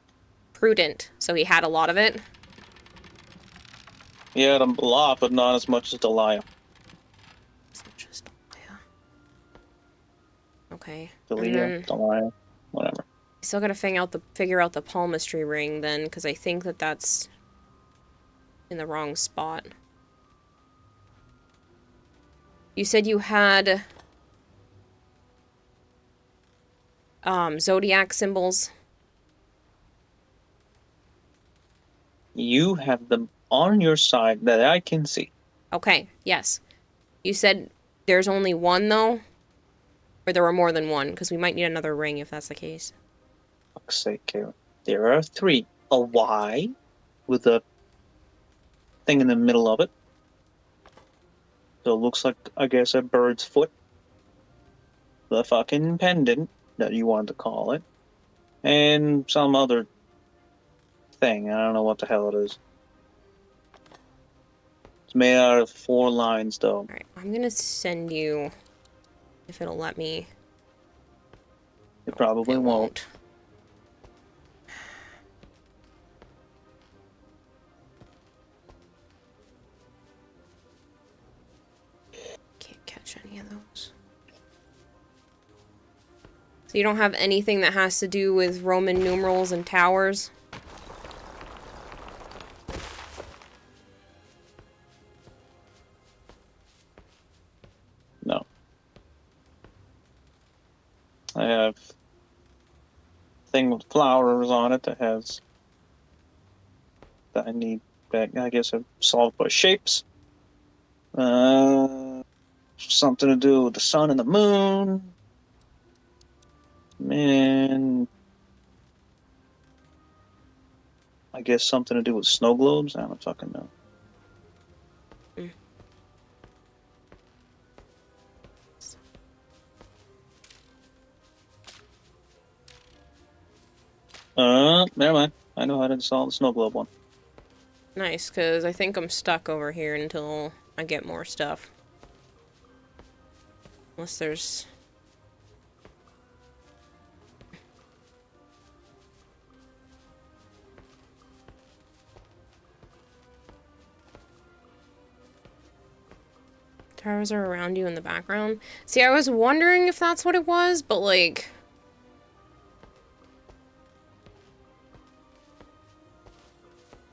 Prudent. So he had a lot of it? He had a lot, but not as much as Delia. It's not just yeah. Okay. Delia, whatever. Still gotta figure out the palmistry ring then, because I think that's in the wrong spot. You said you had zodiac symbols. You have them on your side that I can see. Okay, yes. You said there's only one though? Or there were more than one, because we might need another ring if that's the case. Fuck's sake, Karen. There are 3. A Y with a thing in the middle of it. So it looks like, I guess, a bird's foot. The fucking pendant that you wanted to call it. And some other thing. I don't know what the hell it is. It's made out of 4 lines, though. Alright, I'm gonna send you, if it'll let me. It probably It won't. Can't catch any of those. So you don't have anything that has to do with Roman numerals and towers? No. I have a thing with flowers on it that has... that I need... that I guess are solved by shapes. Something to do with the sun and the moon. And I guess something to do with snow globes. I don't fucking know. Never mind. I know how to install the snow globe one. Nice, because I think I'm stuck over here until I get more stuff. Unless there's... Towers are around you in the background. See, I was wondering if that's what it was, but like...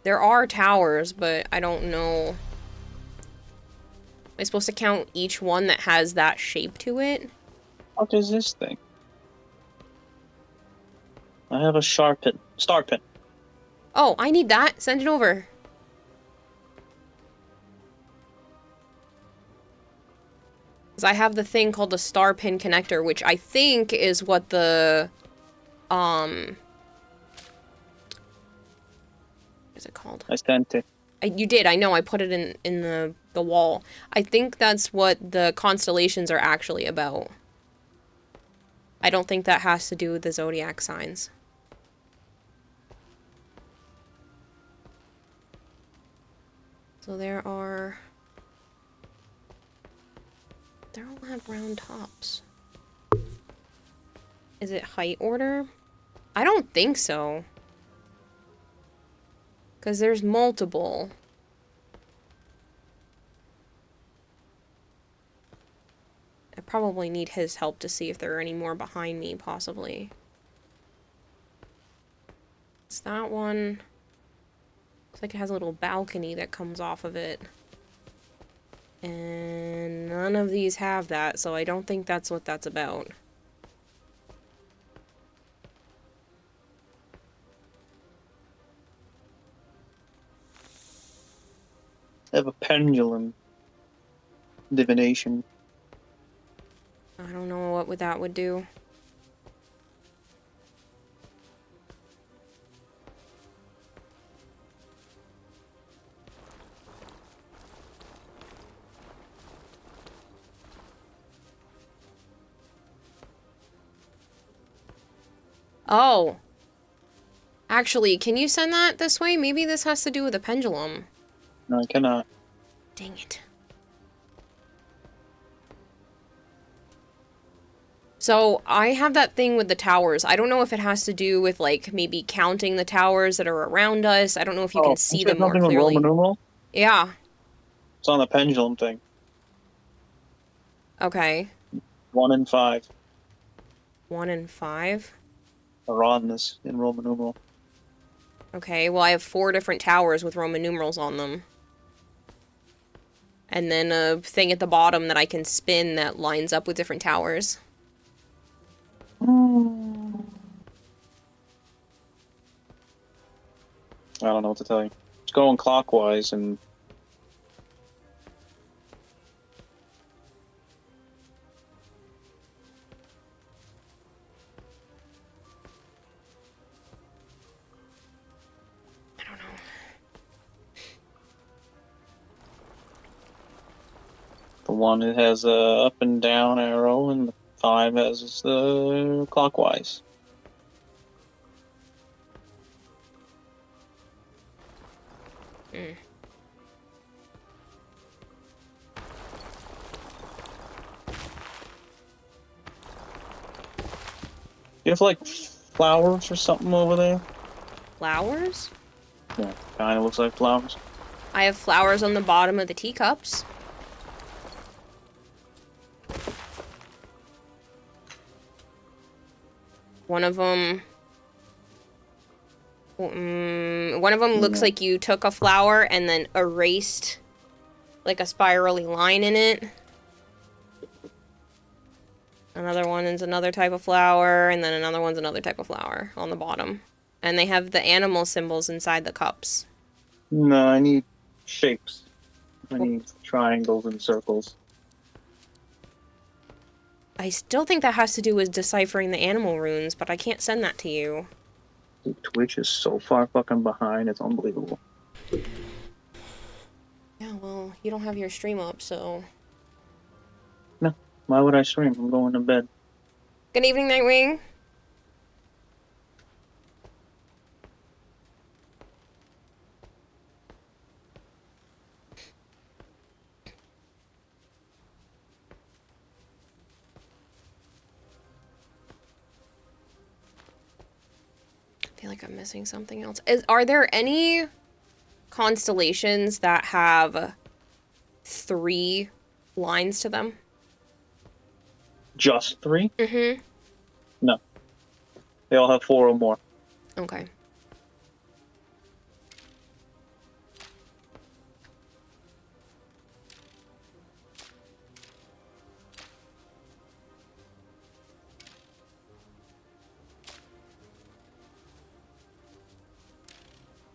There are towers, but I don't know. Am I supposed to count each one that has that shape to it? What is this thing? I have a star pin. Oh, I need that. Send it over. Because I have the thing called the star pin connector, which I think is what the... What is it called? I sent it. You did, I know. I put it in the wall. I think that's what the constellations are actually about. I don't think that has to do with the zodiac signs. So there are... They all have round tops. Is it height order? I don't think so. Because there's multiple. I probably need his help to see if there are any more behind me, possibly. Because that one looks like it has a little balcony that comes off of it. And none of these have that, so I don't think that's what that's about. They have a pendulum divination. I don't know what that would do. Oh. Actually, can you send that this way? Maybe this has to do with a pendulum. No, I cannot. Dang it. So, I have that thing with the towers. I don't know if it has to do with, like, maybe counting the towers that are around us. I don't know if you can see them more something with Roman clearly. numeral? Yeah. It's on the pendulum thing. Okay. 1 and 5 1 and 5. are on this in Roman numeral. Okay, well, I have 4 different towers with Roman numerals on them. And then a thing at the bottom that I can spin that lines up with different towers. I don't know what to tell you. It's going clockwise, and I don't know. the 1 it has a up and down arrow, and the 5 has clockwise. Mm. You have like flowers or something over there? Flowers? Yeah, kind of looks like flowers. I have flowers on the bottom of the teacups. One of them looks like you took a flower and then erased like a spirally line in it. Another one is another type of flower, and then another one's another type of flower on the bottom. And they have the animal symbols inside the cups. No, I need shapes. I need triangles and circles. I still think that has to do with deciphering the animal runes, but I can't send that to you. Dude, Twitch is so far fucking behind, it's unbelievable. Yeah, well, you don't have your stream up, so... No, why would I stream? I'm going to bed. Good evening, Nightwing. I feel like I'm missing something else. Are there any constellations that have 3 lines to them? Just 3? Mm-hmm. No. They all have 4 or more. Okay.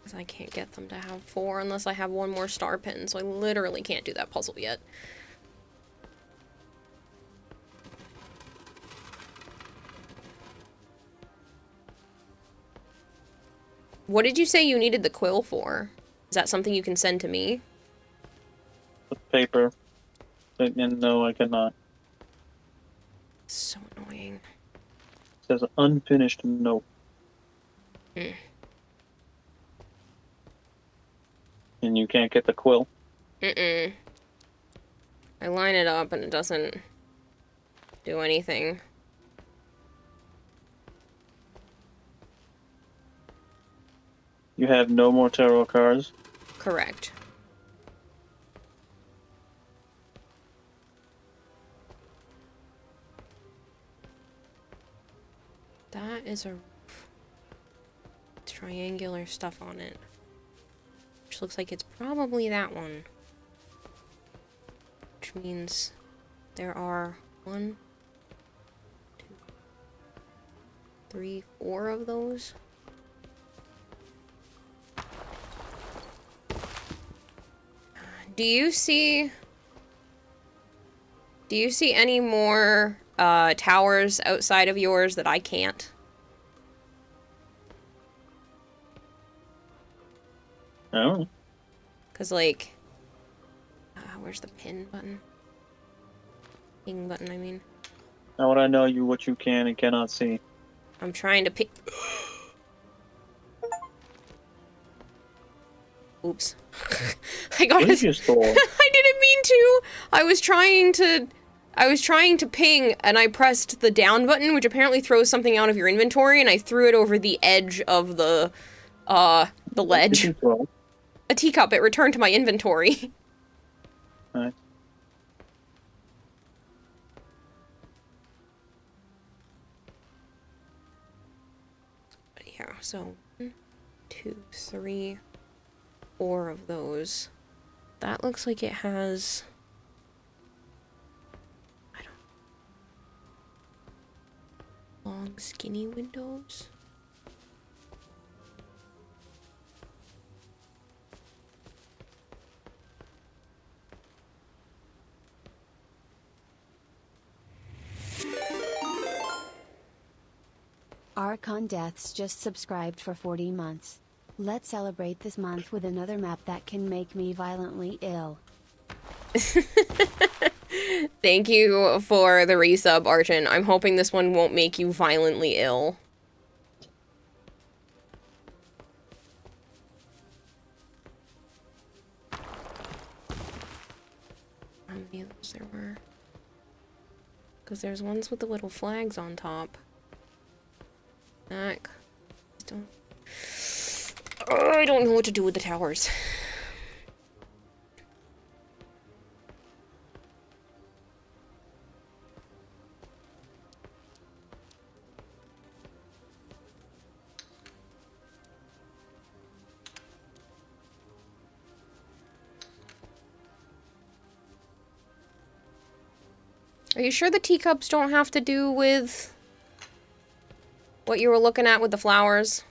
Because I can't get them to have 4 unless I have 1 more star pin, so I literally can't do that puzzle yet. What did you say you needed the quill for? Is that something you can send to me? The paper. And no, I cannot. So annoying. It says unfinished note. Mm. And you can't get the quill. Mm-mm. I line it up and it doesn't do anything. You have no more tarot cards. Correct. That is a... triangular stuff on it. Which looks like it's probably that one. Which means there are 1, 2, 3, 4 of those. Do you see any more towers outside of yours that I can't? I don't know. Cause like, where's the pin button? Ping button, I mean. How would I know you what you can and cannot see? I'm trying to ping. Oops. I got What it. did you stole? I didn't mean to. I was trying to ping and I pressed the down button, which apparently throws something out of your inventory, and I threw it over the edge of the ledge. A teacup, it returned to my inventory. Alright. Yeah, so 1, 2, 3, 4 of those. That looks like it has... I don't... long, skinny windows? Archon Deaths just subscribed for 40 months. Let's celebrate this month with another map that can make me violently ill. Thank you for the resub, Archon. I'm hoping this one won't make you violently ill. How many of those there were? Because there's ones with the little flags on top. Back. I don't know what to do with the towers. Are you sure the teacups don't have to do with what you were looking at with the flowers?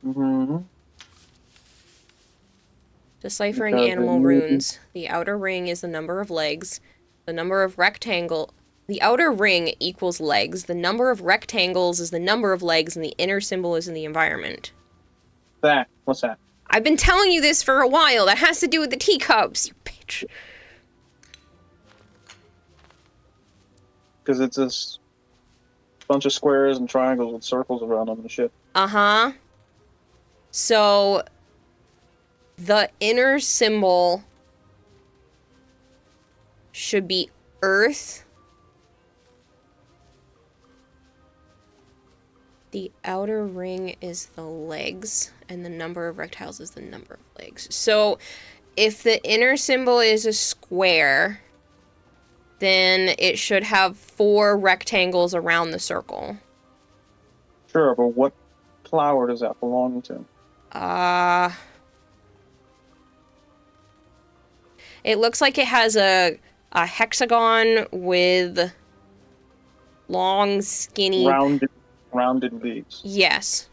Mm-hmm. Deciphering Because animal it- runes. The outer ring is the number of legs. The number of rectangle... The outer ring equals legs. The number of rectangles is the number of legs, and the inner symbol is in the environment. That. What's that? I've been telling you this for a while. That has to do with the teacups, you bitch. Because it's this bunch of squares and triangles with circles around them and shit. Uh-huh. So, the inner symbol should be Earth. The outer ring is the legs, and the number of rectiles is the number of legs. So, if the inner symbol is a square, then it should have 4 rectangles around the circle. Sure, but what flower does that belong to? It looks like it has a hexagon with long, skinny... Rounded leaves. Yes.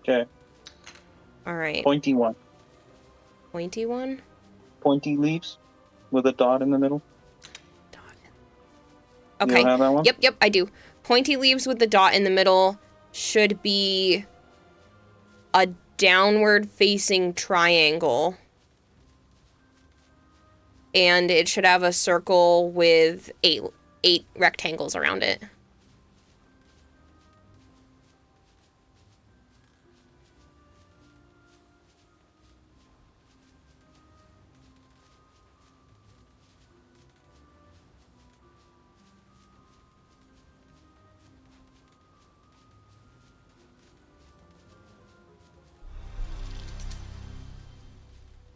Okay. Alright. Pointy one. Pointy one? Pointy leaves with a dot in the middle. You Okay. don't have that one? Yep, I do. Pointy leaves with the dot in the middle should be a downward facing triangle. And it should have a circle with eight rectangles around it.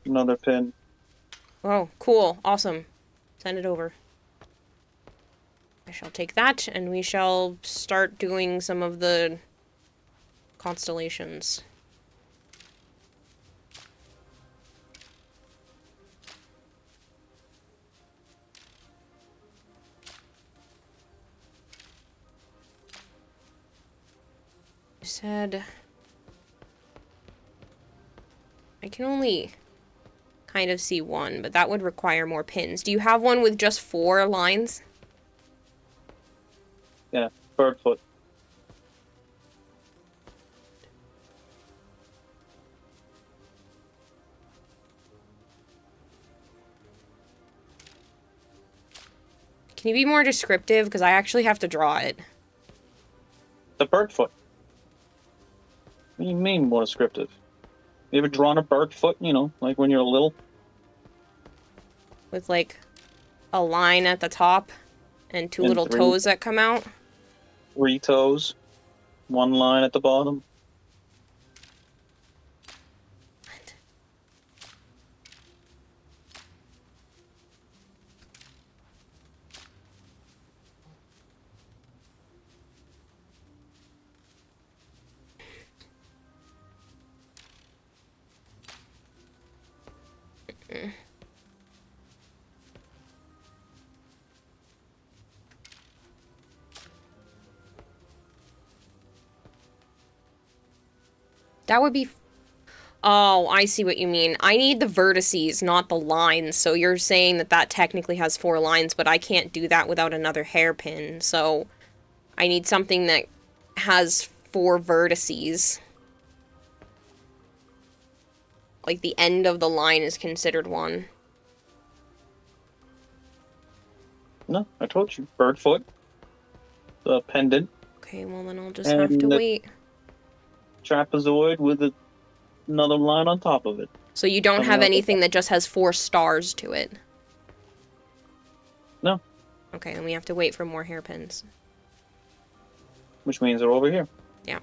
Another pin. Oh, cool. Awesome. Send it over. shall take that, and we shall start doing some of the constellations. You said... I can only kind of see one, but that would require more pins. Do you have one with just 4 lines? Yeah, bird foot. Can you be more descriptive? Because I actually have to draw it. The bird foot. What do you mean more descriptive? You ever drawn a bird foot, you know, like when you're little? With, like, a line at the top and 2 And little 3 toes that come out. 3 toes, 1 line at the bottom. That would be... Oh, I see what you mean. I need the vertices, not the lines. So you're saying that that technically has 4 lines, but I can't do that without another hairpin. So I need something that has 4 vertices. Like the end of the line is considered one. No, I told you. Bird foot. The pendant. Okay, well then I'll just have to wait. Trapezoid with another line on top of it. So you don't Coming have out anything that just has 4 stars to it? No. Okay, then we have to wait for more hairpins. Which means they're over here. Yeah.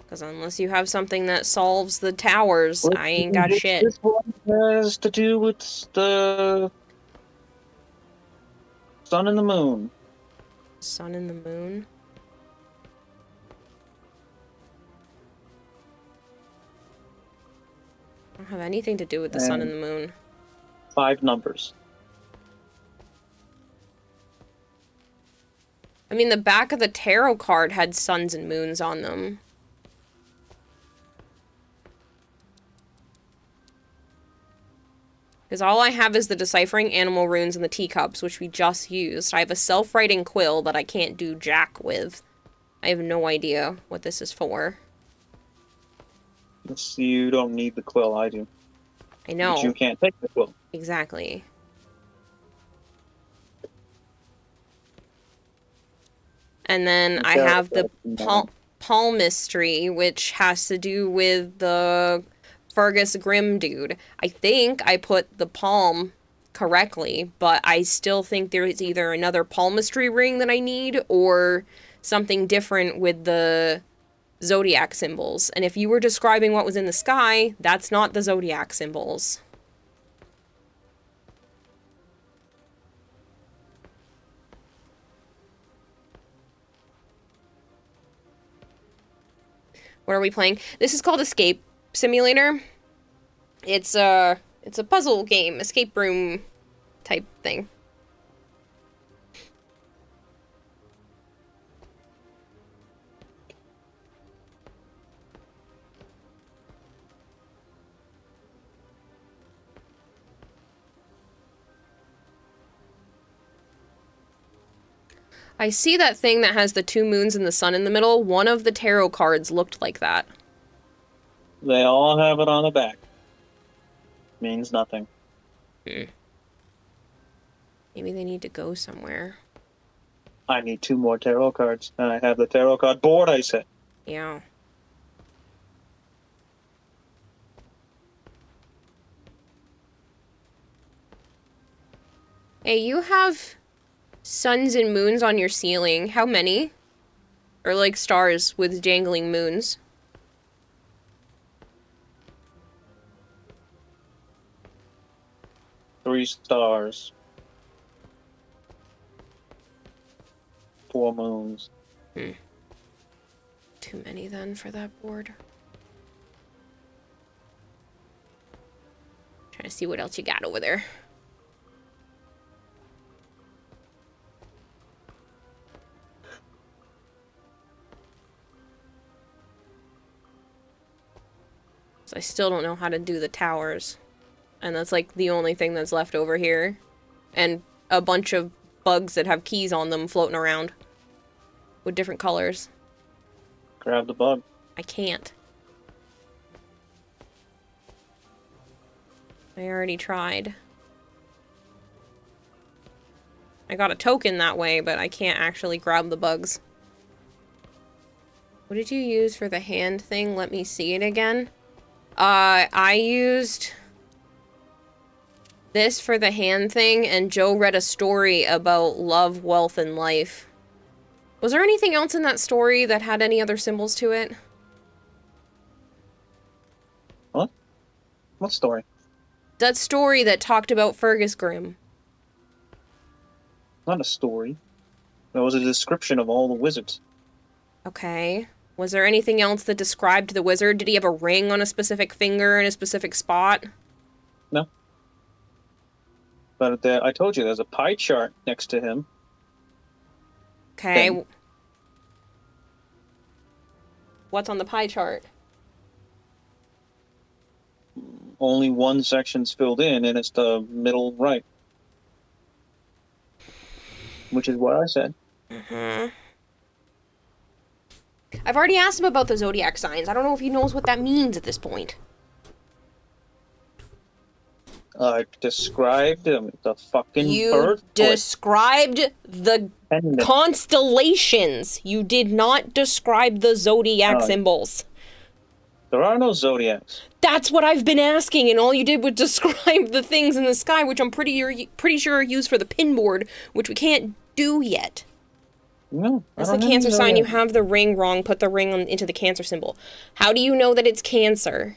Because unless you have something that solves the towers, I ain't got shit. This one has to do with the sun and the moon. Sun and the moon? I don't have anything to do with the sun and the moon. 5 numbers. I mean, the back of the tarot card had suns and moons on them. Because all I have is the deciphering animal runes and the teacups, which we just used. I have a self-writing quill that I can't do jack with. I have no idea what this is for. You don't need the quill, I do. I know. But you can't take the quill. Exactly. And then I have the palmistry, which has to do with the Fergus Grimm dude. I think I put the palm correctly, but I still think there is either another palmistry ring that I need or something different with the zodiac symbols. And if you were describing what was in the sky, that's not the zodiac symbols. What are we playing? This is called Escape Simulator. It's a puzzle game, escape room type thing. I see that thing that has the 2 moons and the sun in the middle. One of the tarot cards looked like that. They all have it on the back. Means nothing. Maybe they need to go somewhere. I need 2 more tarot cards, and I have the tarot card board I said. Yeah. Hey, you have suns and moons on your ceiling. How many? Or like stars with jangling moons. Three stars. Four moons. Too many then for that board. Trying to see what else you got over there. So I still don't know how to do the towers. And that's like the only thing that's left over here. And a bunch of bugs that have keys on them floating around. With different colors. Grab the bug. I can't. I already tried. I got a token that way, but I can't actually grab the bugs. What did you use for the hand thing? Let me see it again. I used this for the hand thing, and Joe read a story about love, wealth, and life. Was there anything else in that story that had any other symbols to it? What? What story? That story that talked about Fergus Grimm. Not a story. That was a description of all the wizards. Okay. Was there anything else that described the wizard? Did he have a ring on a specific finger in a specific spot? No. But I told you, there's a pie chart next to him. Okay. Thing. What's on the pie chart? Only one section's filled in, and it's the middle right. Which is what I said. Mm-hmm. I've already asked him about the zodiac signs. I don't know if he knows what that means at this point. I described the fucking You bird. described the constellations. You did not describe the zodiac symbols. There are no zodiacs. That's what I've been asking, and all you did was describe the things in the sky, which I'm pretty sure are used for the pinboard, which we can't do yet. No. That's the Cancer sign. You have the ring wrong. Put the ring into the Cancer symbol. How do you know that it's Cancer?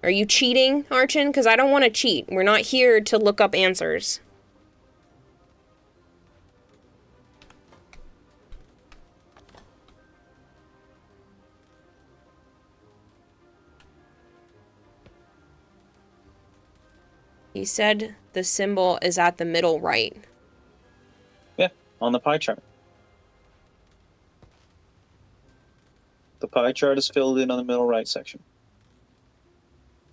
Are you cheating, Archon? Because I don't want to cheat. We're not here to look up answers. He said the symbol is at the middle right. Yeah, on the pie chart. The pie chart is filled in on the middle right section.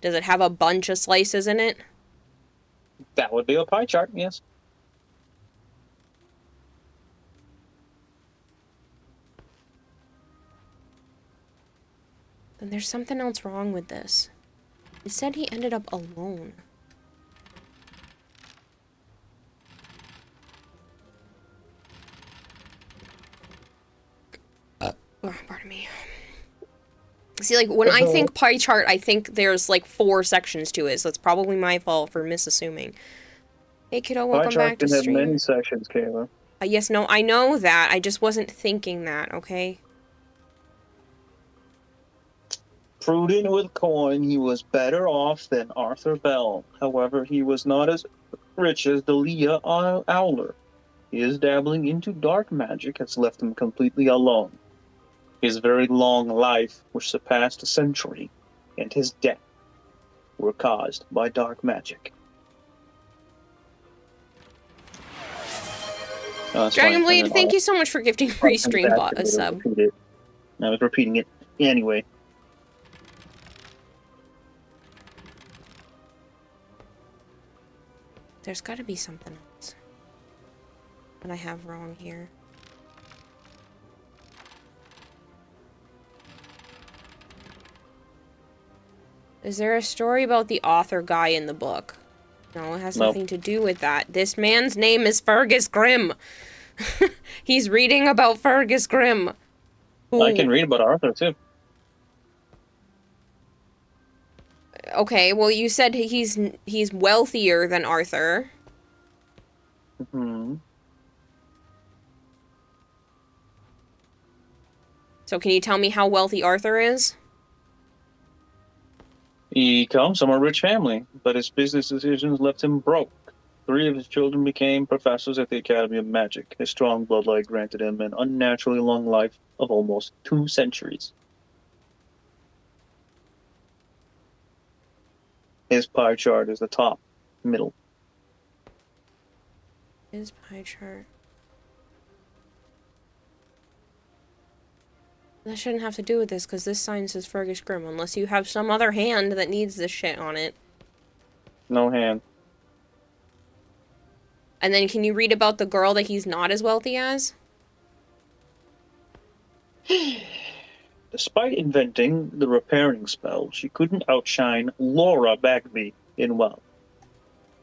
Does it have a bunch of slices in it? That would be a pie chart, yes. Then there's something else wrong with this. It said he ended up alone. Oh, pardon me. See, like, when I think pie chart, I think there's, like, 4 sections to it, so it's probably my fault for misassuming. Hey, kiddo, welcome back to stream. Pie chart can stream. have many sections, Kayla. Yes, no, I know that. I just wasn't thinking that, okay? Prudent with coin, he was better off than Arthur Bell. However, he was not as rich as Delia Owler. His dabbling into dark magic has left him completely alone. His very long life, which surpassed a century, and his death were caused by dark magic. Dragonblade, thank you so much for gifting Restream bot a sub. I was repeating it anyway. There's got to be something else that I have wrong here. Is there a story about the author guy in the book? No, it has nothing to do with that. This man's name is Fergus Grimm. He's reading about Fergus Grimm. Who... I can read about Arthur, too. Okay, well, you said he's wealthier than Arthur. Mm-hmm. So can you tell me how wealthy Arthur is? He comes from a rich family, but his business decisions left him broke. 3 of his children became professors at the Academy of Magic. His strong bloodline granted him an unnaturally long life of almost 2 centuries. His pie chart is the top, middle. His pie chart. That shouldn't have to do with this, because this sign says Fergus Grimm, unless you have some other hand that needs this shit on it. No hand. And then can you read about the girl that he's not as wealthy as? Despite inventing the repairing spell, she couldn't outshine Laura Bagby in wealth.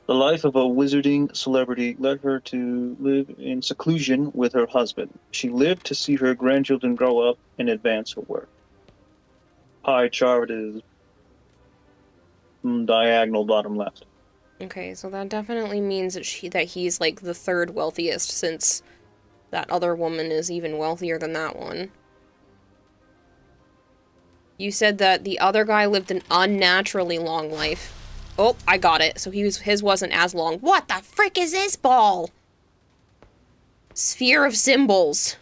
The life of a wizarding celebrity led her to live in seclusion with her husband. She lived to see her grandchildren grow up and advance her work. Pie chart is diagonal bottom left. Okay, so that definitely means that he's like the third wealthiest, since that other woman is even wealthier than that one. You said that the other guy lived an unnaturally long life. Oh, I got it. So his wasn't as long. What the frick is this ball? Sphere of symbols.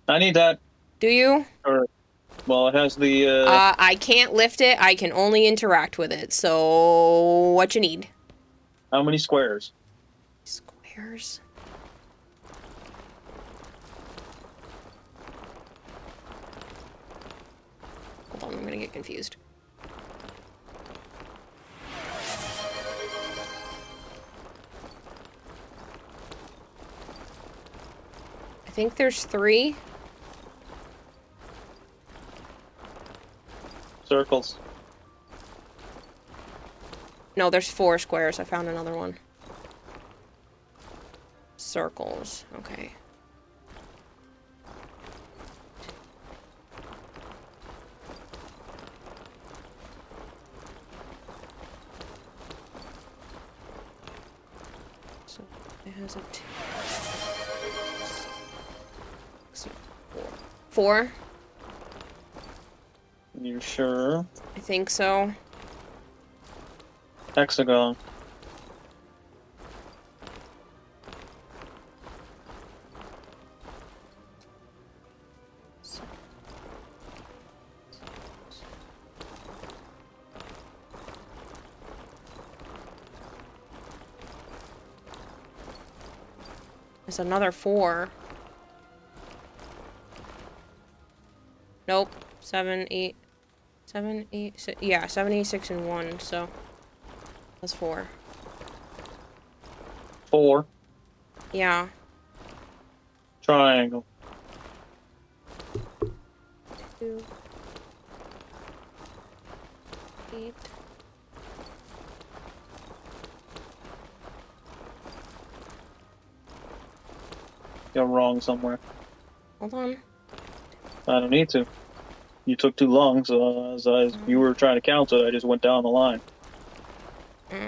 I need that. Do you? Well, it has the, I can't lift it. I can only interact with it. So, what you need? how many squares? Squares? Hold on, I'm gonna get confused. I think there's 3. Circles. No, there's 4 squares. I found another one. Circles. Okay. So it has a 2. 4. You sure? I think so. Hexagon. There's another 4. Nope. 7, 8. 7, 8, 6. Yeah, 7, 8, 6, and 1, so that's 4. 4. Yeah. Triangle. 2, 8. You're wrong somewhere. Hold on. I don't need to. You took too long, so as you were trying to count it, I just went down the line.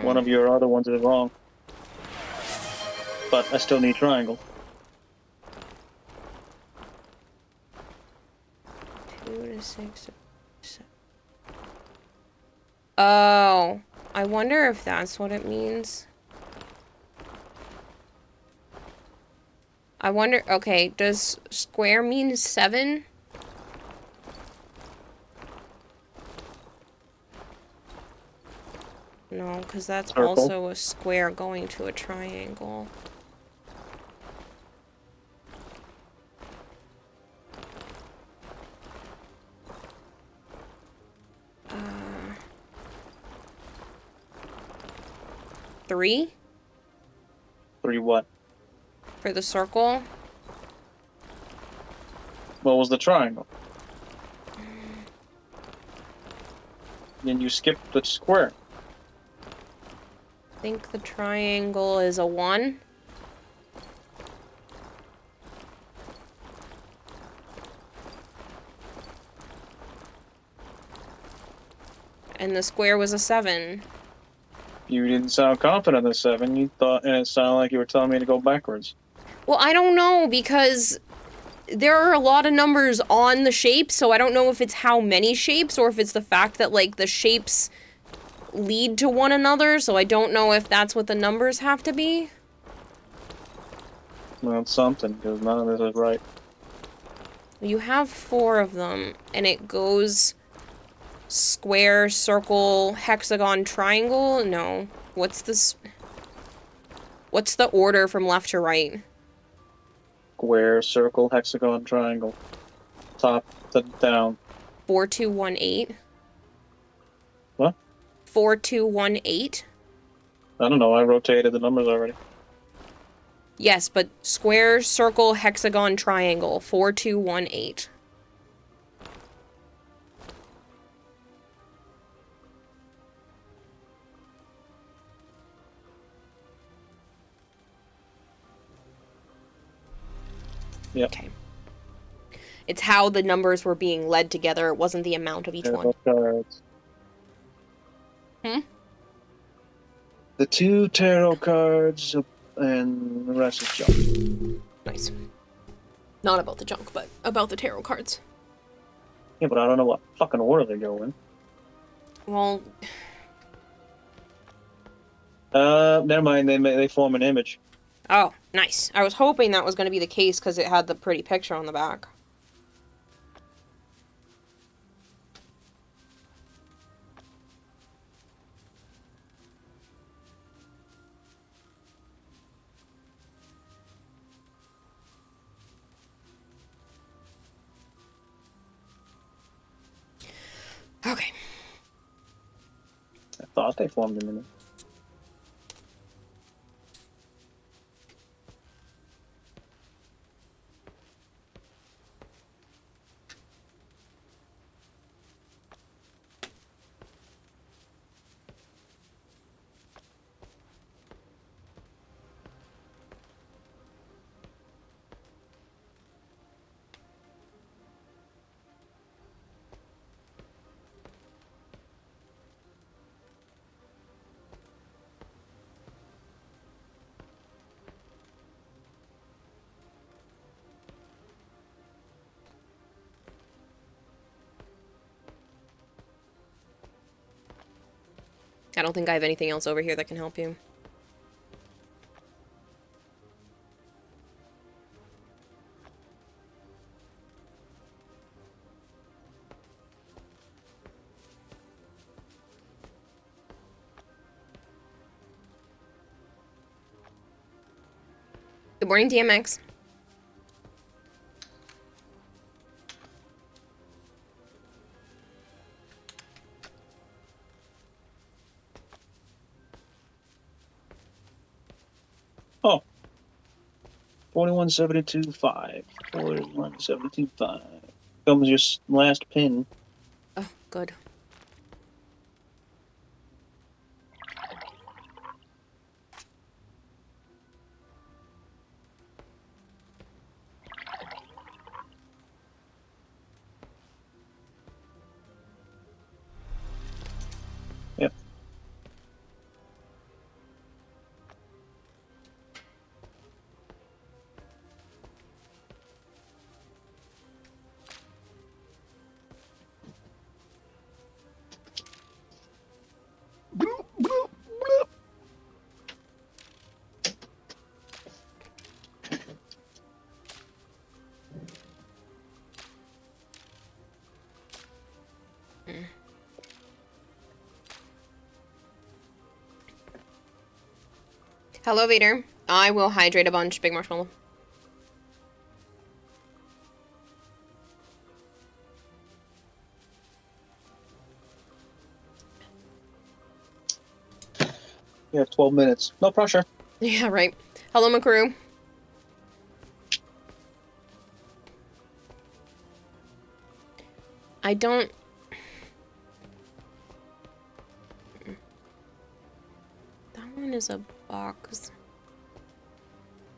One of your other ones is wrong. But I still need triangle. 2 to 6 to 7. Oh. I wonder if that's what it means. I wonder, okay, does square mean 7? No, because that's Circle. also a square going to a triangle. Uh, 3 3 what? for the circle. What was the triangle? Then you skipped the square. I think the triangle is a 1. And the square was a 7. You didn't sound confident in 7. You thought, and it sounded like you were telling me to go backwards. Well, I don't know, because there are a lot of numbers on the shapes, so I don't know if it's how many shapes or if it's the fact that, like, the shapes, lead to one another, so I don't know if that's what the numbers have to be. Well, it's something, because none of this is right. You have 4 of them, and it goes square, circle, hexagon, triangle? No. What's this? What's the order from left to right? Square, circle, hexagon, triangle. Top to down. 4218. What? 4218? I don't know, I rotated the numbers already. Yes, but square, circle, hexagon, triangle. 4218. Yep. Okay. It's how the numbers were being led together. It wasn't the amount of each one. Cards. Hmm? The 2 tarot cards and the rest is junk. Nice. Not about the junk, but about the tarot cards. Yeah, but I don't know what fucking order they go in. Well, Never mind. They form an image. oh, nice. I was hoping that was going to be the case because it had the pretty picture on the back. Okay. I thought they formed an image. I don't think I have anything else over here that can help you. Good morning, DMX. Oh. 4172.5. 4172.5. Comes your last pin. Oh, good. Yep. Hello, Vader. I will hydrate a bunch. Big marshmallow. You have 12 minutes. No pressure. Yeah, right. Hello, Makaru. I don't... That one is a box.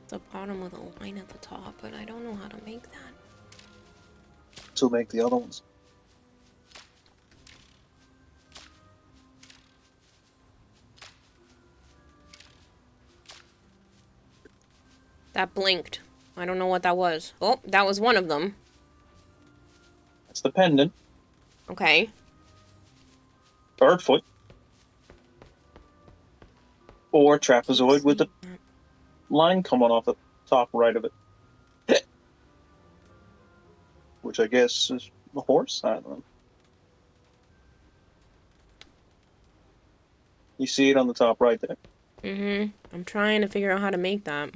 It's a bottom with a line at the top, but I don't know how to make that. To make the other ones. That blinked. I don't know what that was. Oh, that was one of them. That's the pendant. Okay. Bird foot. Or trapezoid with the line coming off the top right of it. Which I guess is a horse? I don't know. You see it on the top right there. Mm-hmm. I'm trying to figure out how to make that.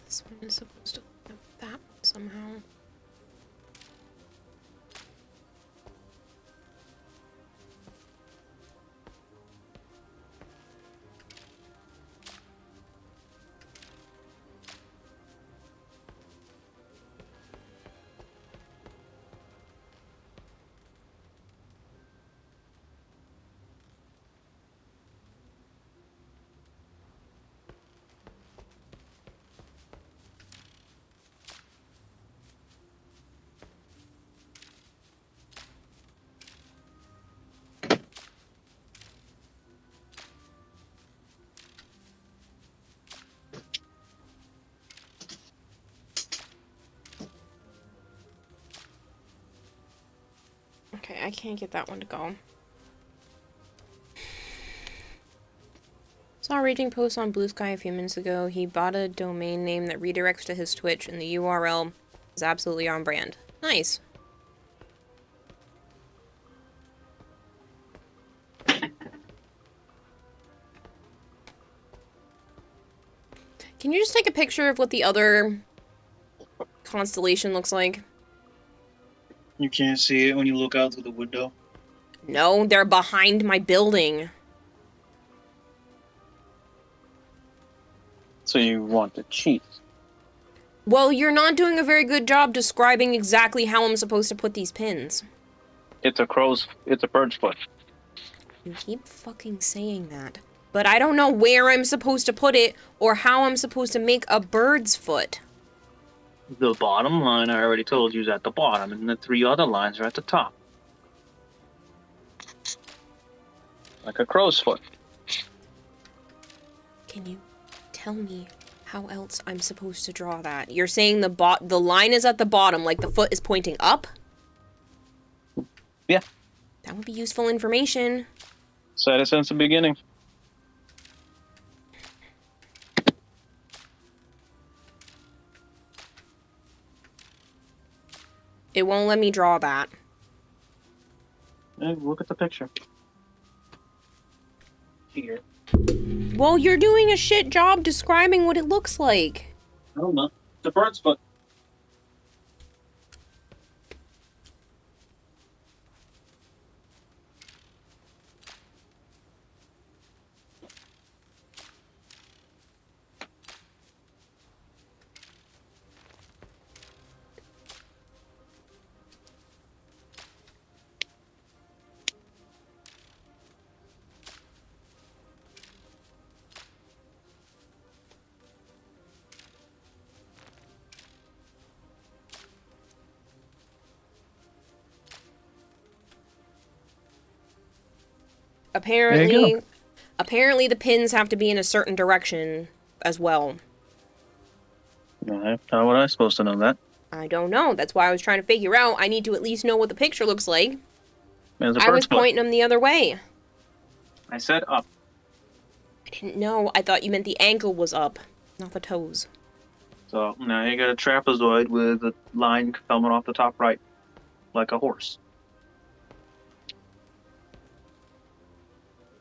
This one is supposed to have that one somehow. Okay, I can't get that one to go. Saw a raging post on Blue Sky a few minutes ago. He bought a domain name that redirects to his Twitch, and the URL is absolutely on brand. Nice. Can you just take a picture of what the other constellation looks like? You can't see it when you look out through the window. No, they're behind my building. So you want to cheat. Well, you're not doing a very good job describing exactly how I'm supposed to put these pins. It's a bird's foot. You keep fucking saying that. But I don't know where I'm supposed to put it, or how I'm supposed to make a bird's foot. The bottom line, I already told you, is at the bottom, and the 3 other lines are at the top. Like a crow's foot. Can you tell me how else I'm supposed to draw that? You're saying the line is at the bottom, like the foot is pointing up? Yeah. That would be useful information. Said it since the beginning. It won't let me draw that. Hey, look at the picture. Here. Well, you're doing a shit job describing what it looks like. I don't know. It's a bird's foot. Apparently the pins have to be in a certain direction as well. Okay. How was I supposed to know that? I don't know. That's why I was trying to figure out. I need to at least know what the picture looks like. There's a I bird's was foot. pointing them the other way. I said up. I didn't know. I thought you meant the ankle was up, not the toes. So now you got a trapezoid with a line coming off the top right, like a horse.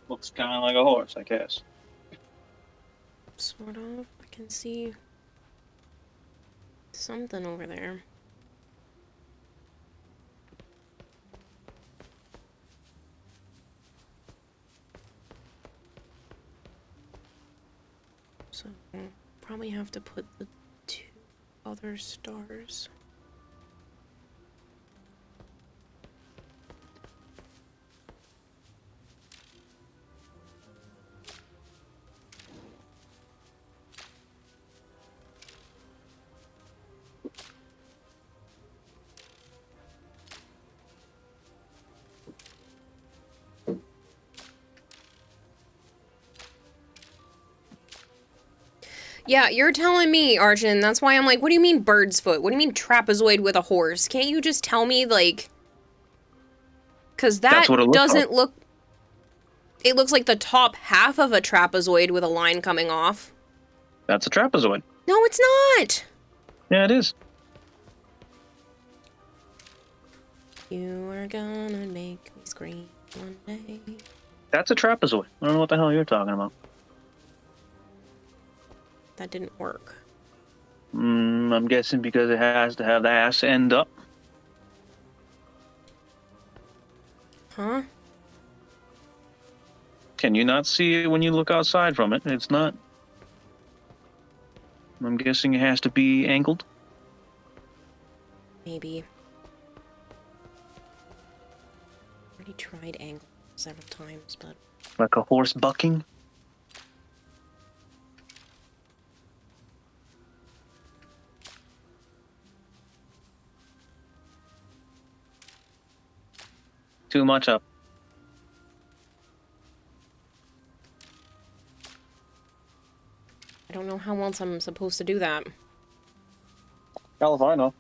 Looks kind of like a horse, I guess. Sort of. I can see something over there. So, probably have to put the two other stars. Yeah, you're telling me, Arjun. That's why I'm like, what do you mean bird's foot? What do you mean trapezoid with a horse? Can't you just tell me, like... Because that That's what it looks doesn't look... It looks like the top half of a trapezoid with a line coming off. That's a trapezoid. No, it's not! Yeah, it is. You are gonna make me scream one day. That's a trapezoid. I don't know what the hell you're talking about. That didn't work. I'm guessing because it has to have the ass end up. Huh? Can you not see it when you look outside from it? It's not. I'm guessing it has to be angled. Maybe. Already tried angle several times, but... Like a horse bucking. Too much up. I don't know how else I'm supposed to do that. Hell if I know.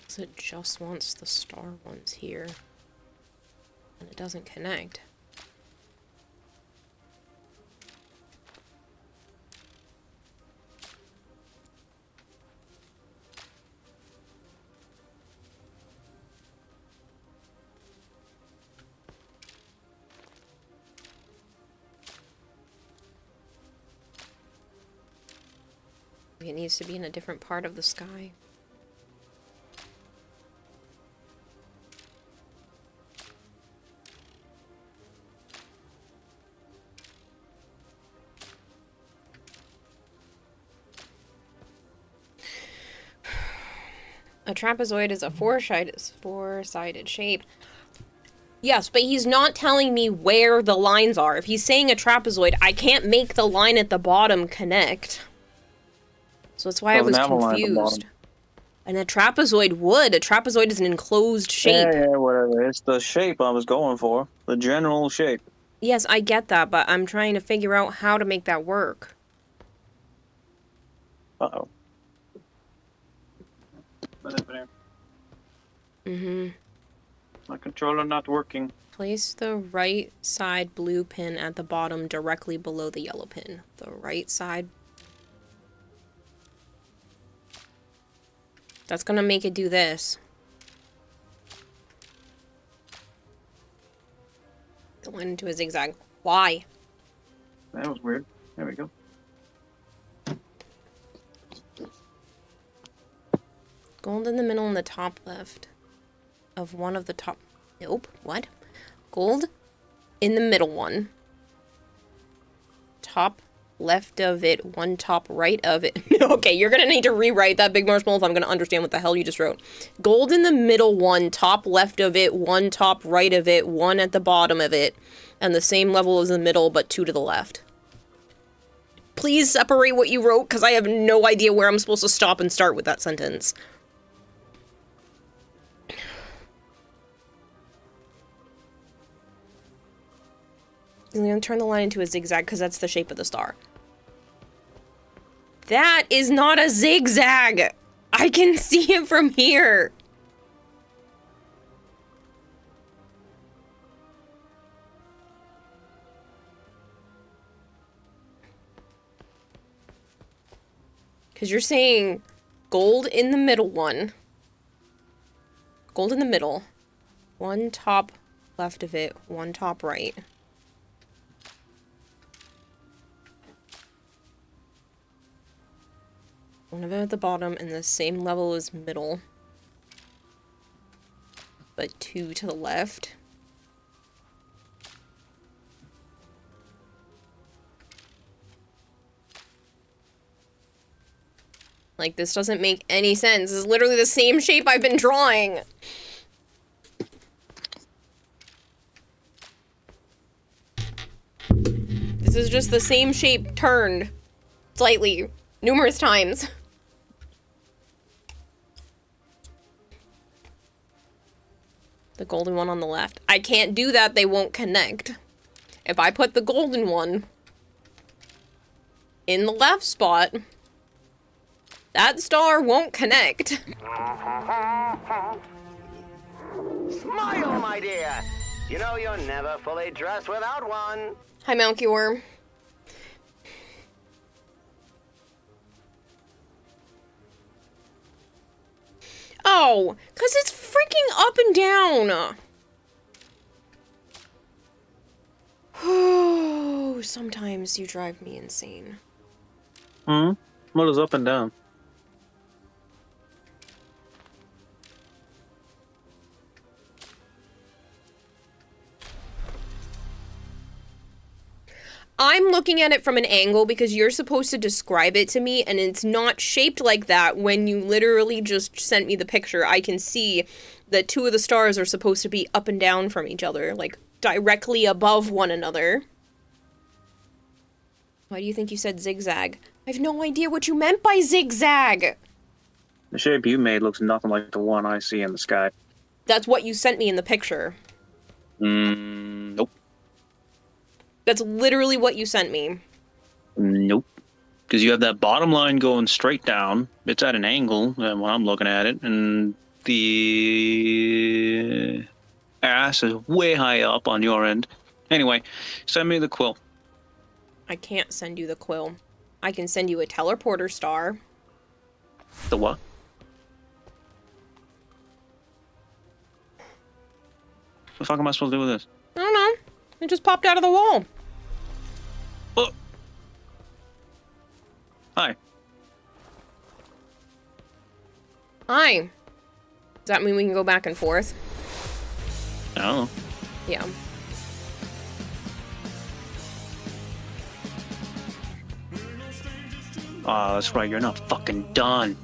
So it just wants the star ones here. And it doesn't connect. It needs to be in a different part of the sky. A trapezoid is a four-sided shape. Yes, but he's not telling me where the lines are. If he's saying a trapezoid, I can't make the line at the bottom connect. So that's why I was confused. And a trapezoid would. A trapezoid is an enclosed shape. Yeah, whatever. It's the shape I was going for. The general shape. Yes, I get that, but I'm trying to figure out how to make that work. Uh-oh. My controller not working. Place the right side blue pin at the bottom directly below the yellow pin. The right side. That's gonna make it do this. It went into a zigzag. Why? That was weird. There we go. Gold in the middle in the top left of one of the top... Nope. What? Gold in the middle one. Top left of it, one top right of it. Okay, you're gonna need to rewrite that, Big Marshmallow, if I'm gonna understand what the hell you just wrote. Gold in the middle one, top left of it, one top right of it, one at the bottom of it, and the same level as the middle, but two to the left. Please separate what you wrote, because I have no idea where I'm supposed to stop and start with that sentence. I'm going to turn the line into a zigzag because that's the shape of the star. That is not a zigzag! I can see it from here! Because you're saying gold in the middle one. Gold in the middle. One top left of it, one top right. One of them at the bottom and the same level as middle. But 2 to the left. Like, this doesn't make any sense. This is literally the same shape I've been drawing. This is just the same shape turned slightly, numerous times. The golden one on the left. I can't do that, they won't connect. If I put the golden one in the left spot, that star won't connect. Smile, my dear. You know you're never fully dressed without one. Hi, Melchior. Oh, 'cause it's freaking up and down. Oh, sometimes you drive me insane. Hmm? What is up and down? I'm looking at it from an angle because you're supposed to describe it to me, and it's not shaped like that when you literally just sent me the picture. I can see that 2 of the stars are supposed to be up and down from each other, like directly above one another. Why do you think you said zigzag? I have no idea what you meant by zigzag! The shape you made looks nothing like the one I see in the sky. That's what you sent me in the picture. Nope. That's literally what you sent me. Nope. Because you have that bottom line going straight down. It's at an angle when I'm looking at it, and the ass is way high up on your end. Anyway, send me the quill. I can't send you the quill. I can send you a teleporter star. The what? What the fuck am I supposed to do with this? I don't know. It just popped out of the wall. Oh. Hi. Hi. Does that mean we can go back and forth? I don't know. Yeah. Oh, that's right. You're not fucking done.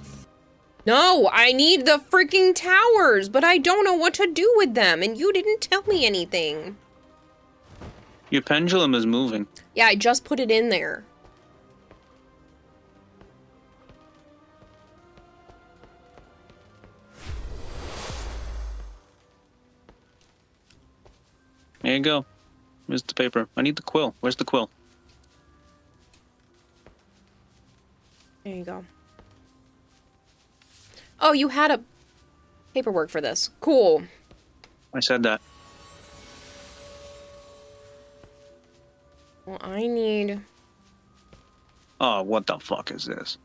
No, I need the freaking towers, but I don't know what to do with them, and you didn't tell me anything. Your pendulum is moving. Yeah, I just put it in there. There you go. Where's the paper? I need the quill. Where's the quill? There you go. Oh, you had a paperwork for this. Cool. I said that. Well, I need... Oh, what the fuck is this?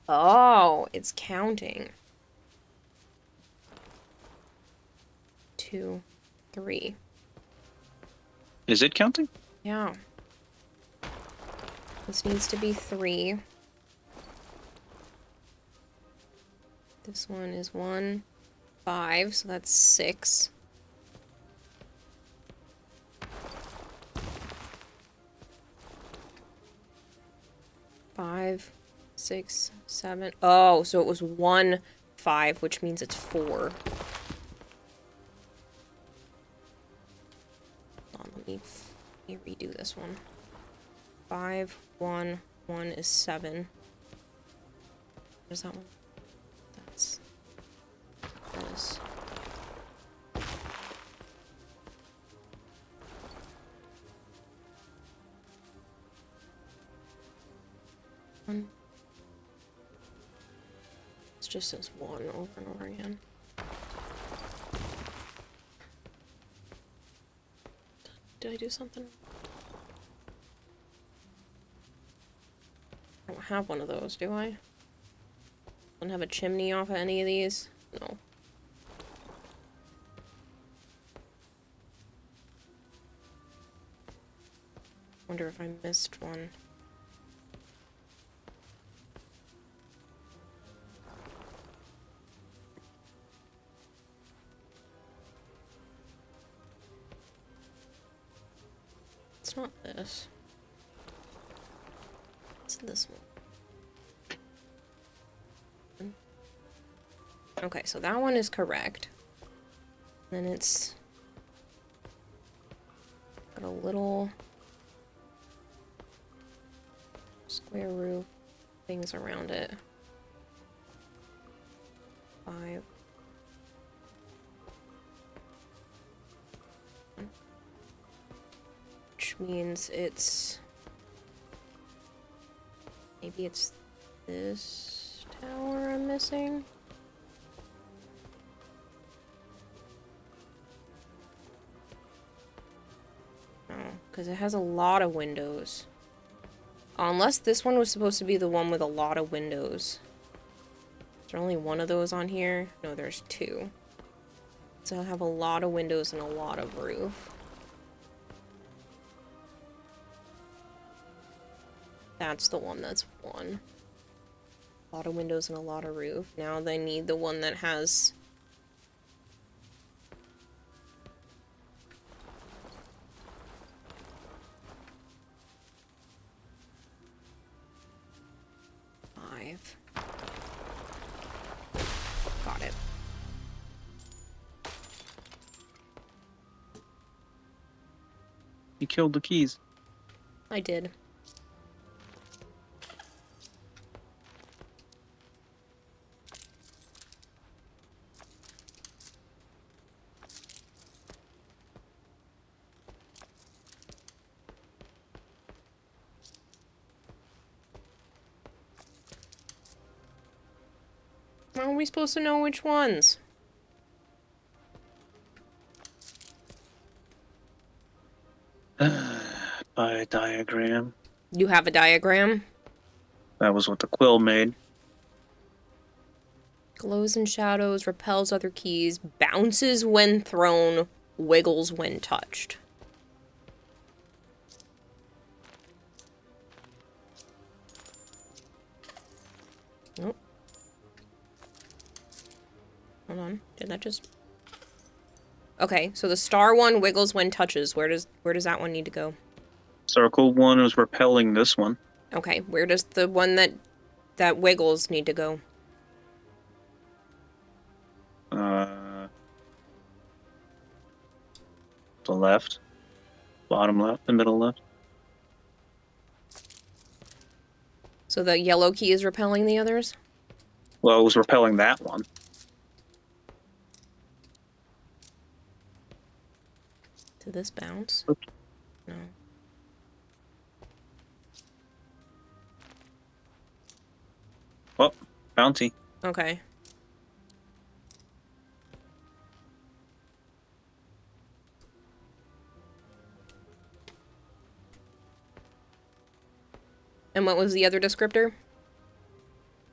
Oh, it's counting. 2, 3. Is it counting? Yeah. This needs to be 3. This one is 1, 5, so that's 6. Five, 6, 7. Oh, so it was 1, 5, which means it's 4. Hold on, let me redo this one. 5, 1, 1 is 7. Where's that one? That's this. One. It's just says 1 over and over again. Did I do something? I don't have one of those, do I? Don't have a chimney off of any of these? No. Wonder if I missed one. It's not this. It's this one. Okay, so that one is correct. Then it's got a little square roof, things around it. 5. Which means it's... maybe it's this tower I'm missing? No, because it has a lot of windows. Unless this one was supposed to be the one with a lot of windows. Is there only one of those on here? No, there's 2. So I have a lot of windows and a lot of roof. That's the one that's 1. A lot of windows and a lot of roof. Now they need the one that has... Got it. You killed the keys. I did. How are we supposed to know which ones? By a diagram. You have a diagram? That was what the quill made. Glows in shadows, repels other keys, bounces when thrown, wiggles when touched. Nope. Hold on. Did that just... Okay, so the star one wiggles when touches. Where does that one need to go? Circle one was repelling this one. Okay, where does the one that wiggles need to go? The left. Bottom left, the middle left. So the yellow key is repelling the others? Well, it was repelling that one. Did this bounce? Oops. No. Oh, bounty. Okay. And what was the other descriptor?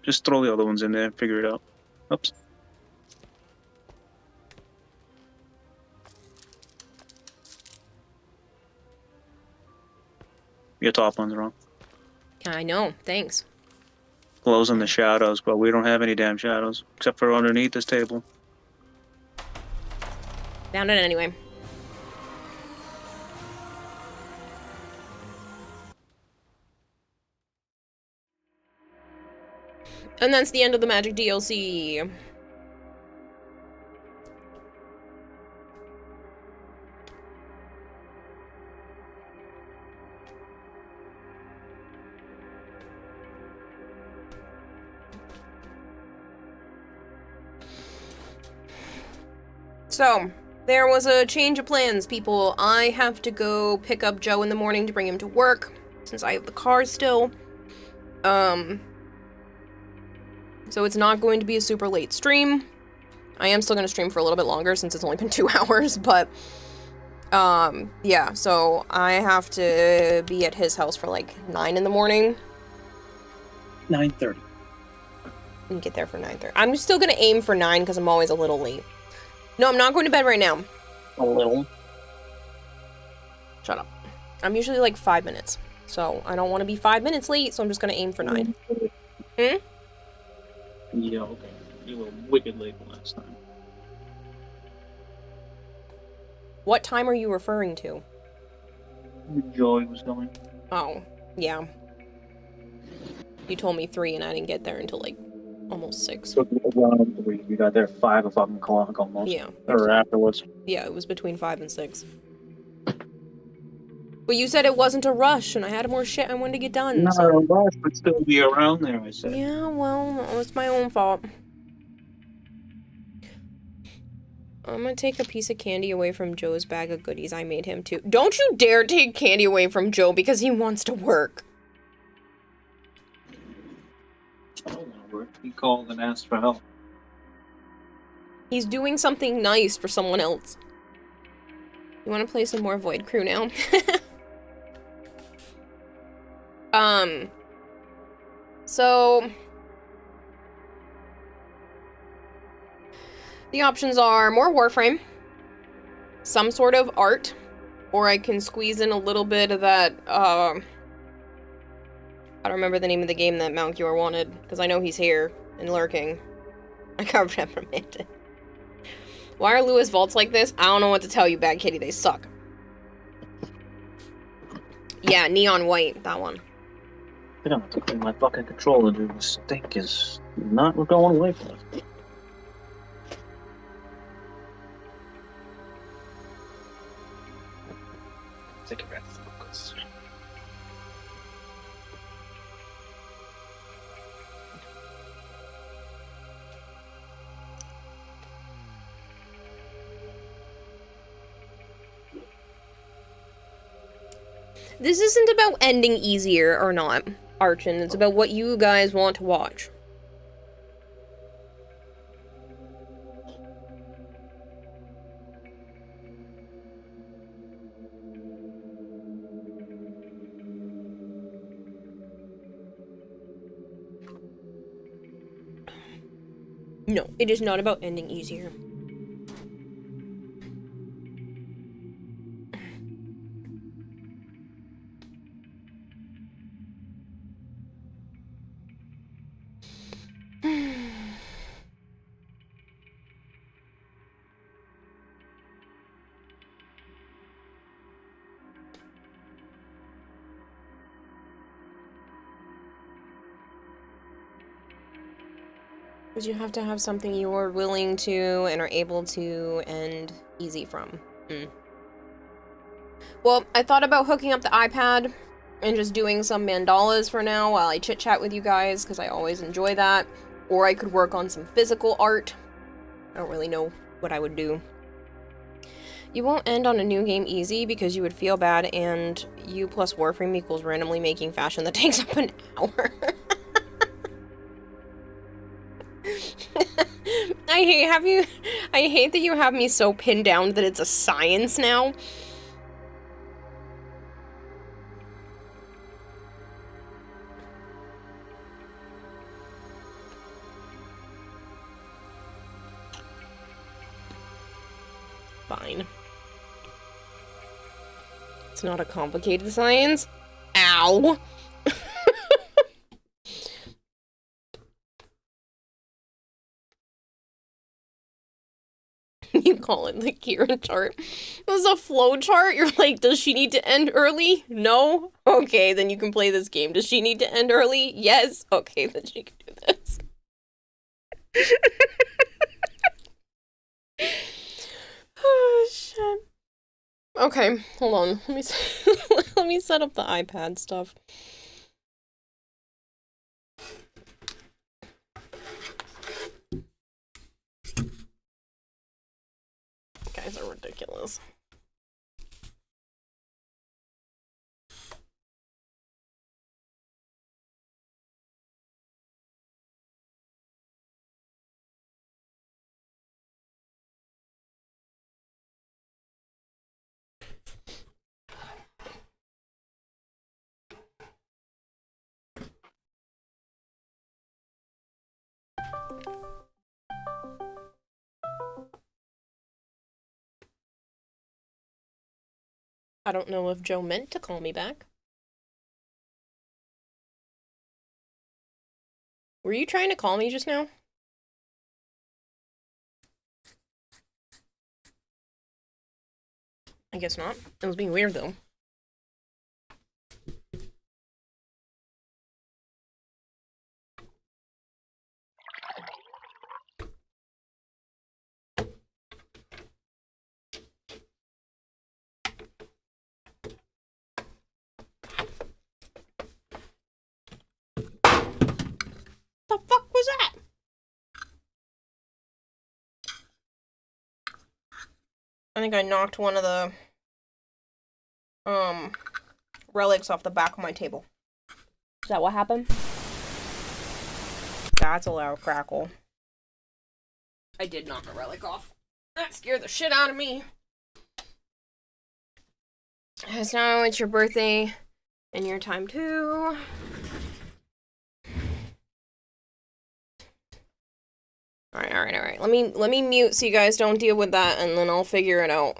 Just throw the other ones in there and figure it out. Oops. Your top one's wrong. Yeah, I know. Thanks. Glows in the shadows, but we don't have any damn shadows. Except for underneath this table. Found it anyway. And that's the end of the Magic DLC. So, there was a change of plans, people. I have to go pick up Joe in the morning to bring him to work, since I have the car still. So it's not going to be a super late stream. I am still going to stream for a little bit longer since it's only been 2 hours, but, yeah, so I have to be at his house for like 9 in the morning. 9:30. and get there for 9:30. I'm still gonna aim for 9 because I'm always a little late. No, I'm not going to bed right now. A little. Shut up. I'm usually like 5 minutes. So I don't want to be 5 minutes late, so I'm just gonna aim for 9. Hmm? Yeah, okay. You were wicked late last time. What time are you referring to? Joey was going. Oh, yeah. You told me 3 and I didn't get there until like almost 6. Took me around 3. You got there 5 o'clock almost. Yeah. Or afterwards. Yeah, it was between 5 and 6. But you said it wasn't a rush, and I had more shit I wanted to get done, Not so... a rush, but still be around there, I said. Yeah, well, it's my own fault. I'm gonna take a piece of candy away from Joe's bag of goodies I made him, too. Don't you dare take candy away from Joe because he wants to work. I don't want to work. He called and asked for help. He's doing something nice for someone else. You want to play some more Void Crew now? So... the options are more Warframe, some sort of art, or I can squeeze in a little bit of that, I don't remember the name of the game that Malkior wanted, because I know he's here and lurking. I can't reprimand it. Why are Lewis vaults like this? I don't know what to tell you, Bad Kitty. They suck. Yeah, neon white. That one. I don't have to clean my fucking controller, dude. The stink is not going away from us. Take a breath. Focus. This isn't about ending easier or not, Archon. It's about what you guys want to watch. No, it is not about ending easier. Because you have to have something you're willing to and are able to end easy from. Well, I thought about hooking up the iPad and just doing some mandalas for now while I chit-chat with you guys, because I always enjoy that. Or I could work on some physical art. I don't really know what I would do. You won't end on a new game easy because you would feel bad, and you plus Warframe equals randomly making fashion that takes up an hour. I hate that you have me so pinned down that it's a science now. Fine. It's not a complicated science. Ow! You call it the Kira chart. It was a flow chart. You're like, does she need to end early? No? Okay, then you can play this game. Does she need to end early? Yes? Okay, then she can do this. Oh, shit. Okay, hold on. Let me set up the iPad stuff. Guys are ridiculous. I don't know if Joe meant to call me back. Were you trying to call me just now? I guess not. It was being weird, though. The fuck was that? I think I knocked one of the relics off the back of my table. Is that what happened? That's a loud crackle. I did knock a relic off. That scared the shit out of me. As now it's your birthday and your time too. Alright. Let me mute so you guys don't deal with that, and then I'll figure it out.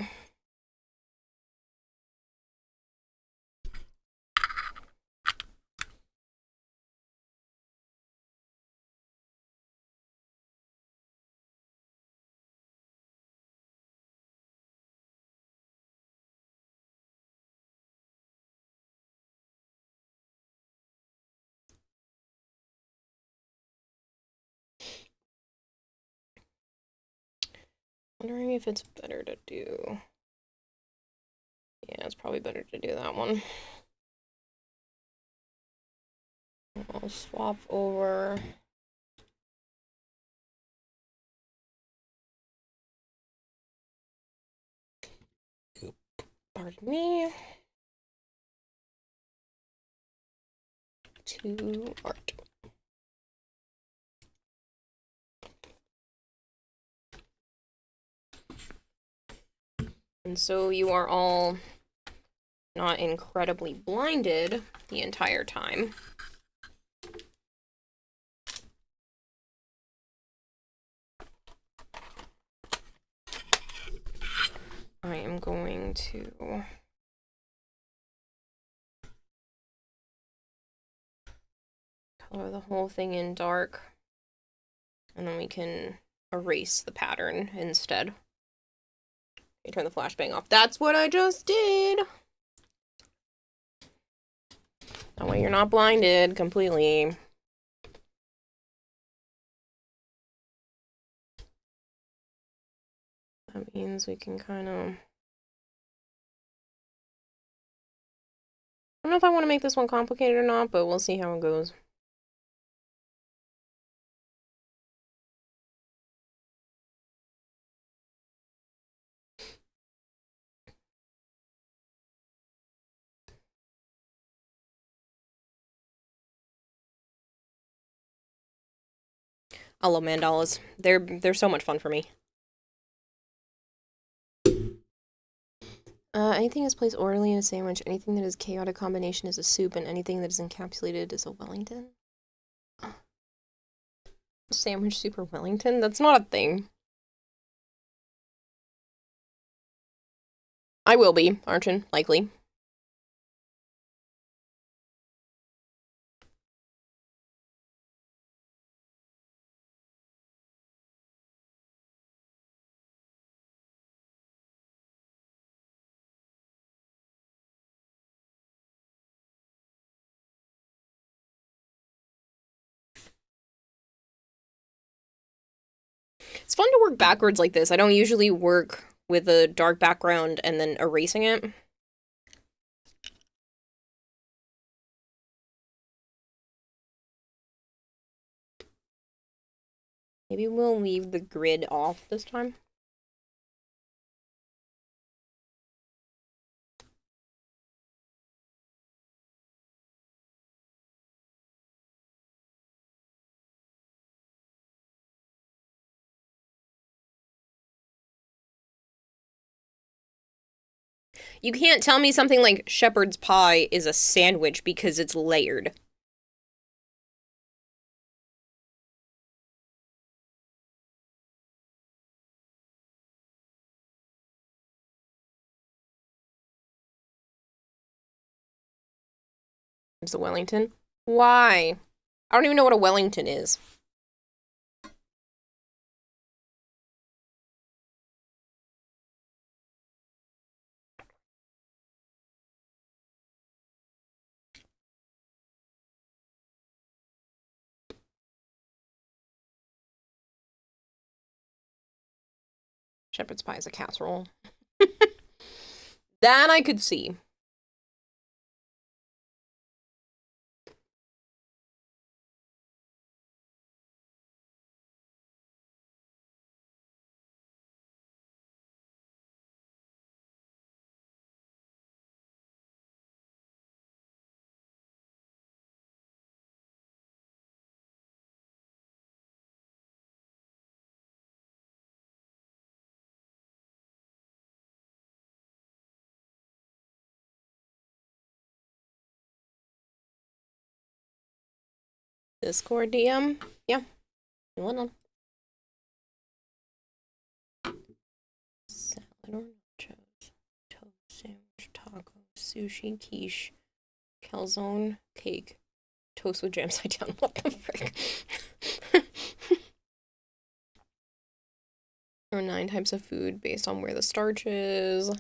Wondering if it's better to do... Yeah, it's probably better to do that one. I'll swap over... Pardon me. To art. And so you are all not incredibly blinded the entire time. I am going to color the whole thing in dark, and then we can erase the pattern instead. You turn the flashbang off. That's what I just did! That way you're not blinded completely. That means we can kind of... I don't know if I want to make this one complicated or not, but we'll see how it goes. I love mandalas. They're so much fun for me. Anything is placed orderly in a sandwich, anything that is chaotic combination is a soup, and anything that is encapsulated is a Wellington. Sandwich soup or Wellington? That's not a thing. I will be, Archon, likely. It's fun to work backwards like this. I don't usually work with a dark background and then erasing it. Maybe we'll leave the grid off this time. You can't tell me something like shepherd's pie is a sandwich because it's layered. It's a Wellington. Why? I don't even know what a Wellington is. Shepherd's pie is a casserole. That I could see. Discord DM? Yeah. Hold on. Salad or nachos. Toast sandwich, taco, sushi, quiche, calzone, cake, toast with jam side down. What the frick? Or 9 types of food based on where the starch is.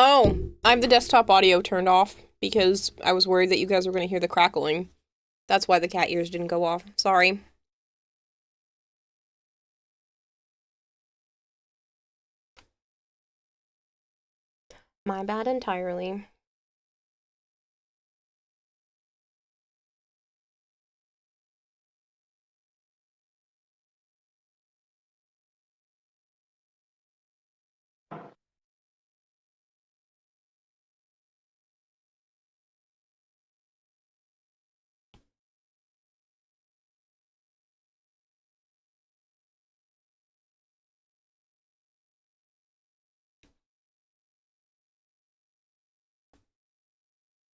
Oh, I have the desktop audio turned off because I was worried that you guys were going to hear the crackling. That's why the cat ears didn't go off. Sorry. My bad entirely.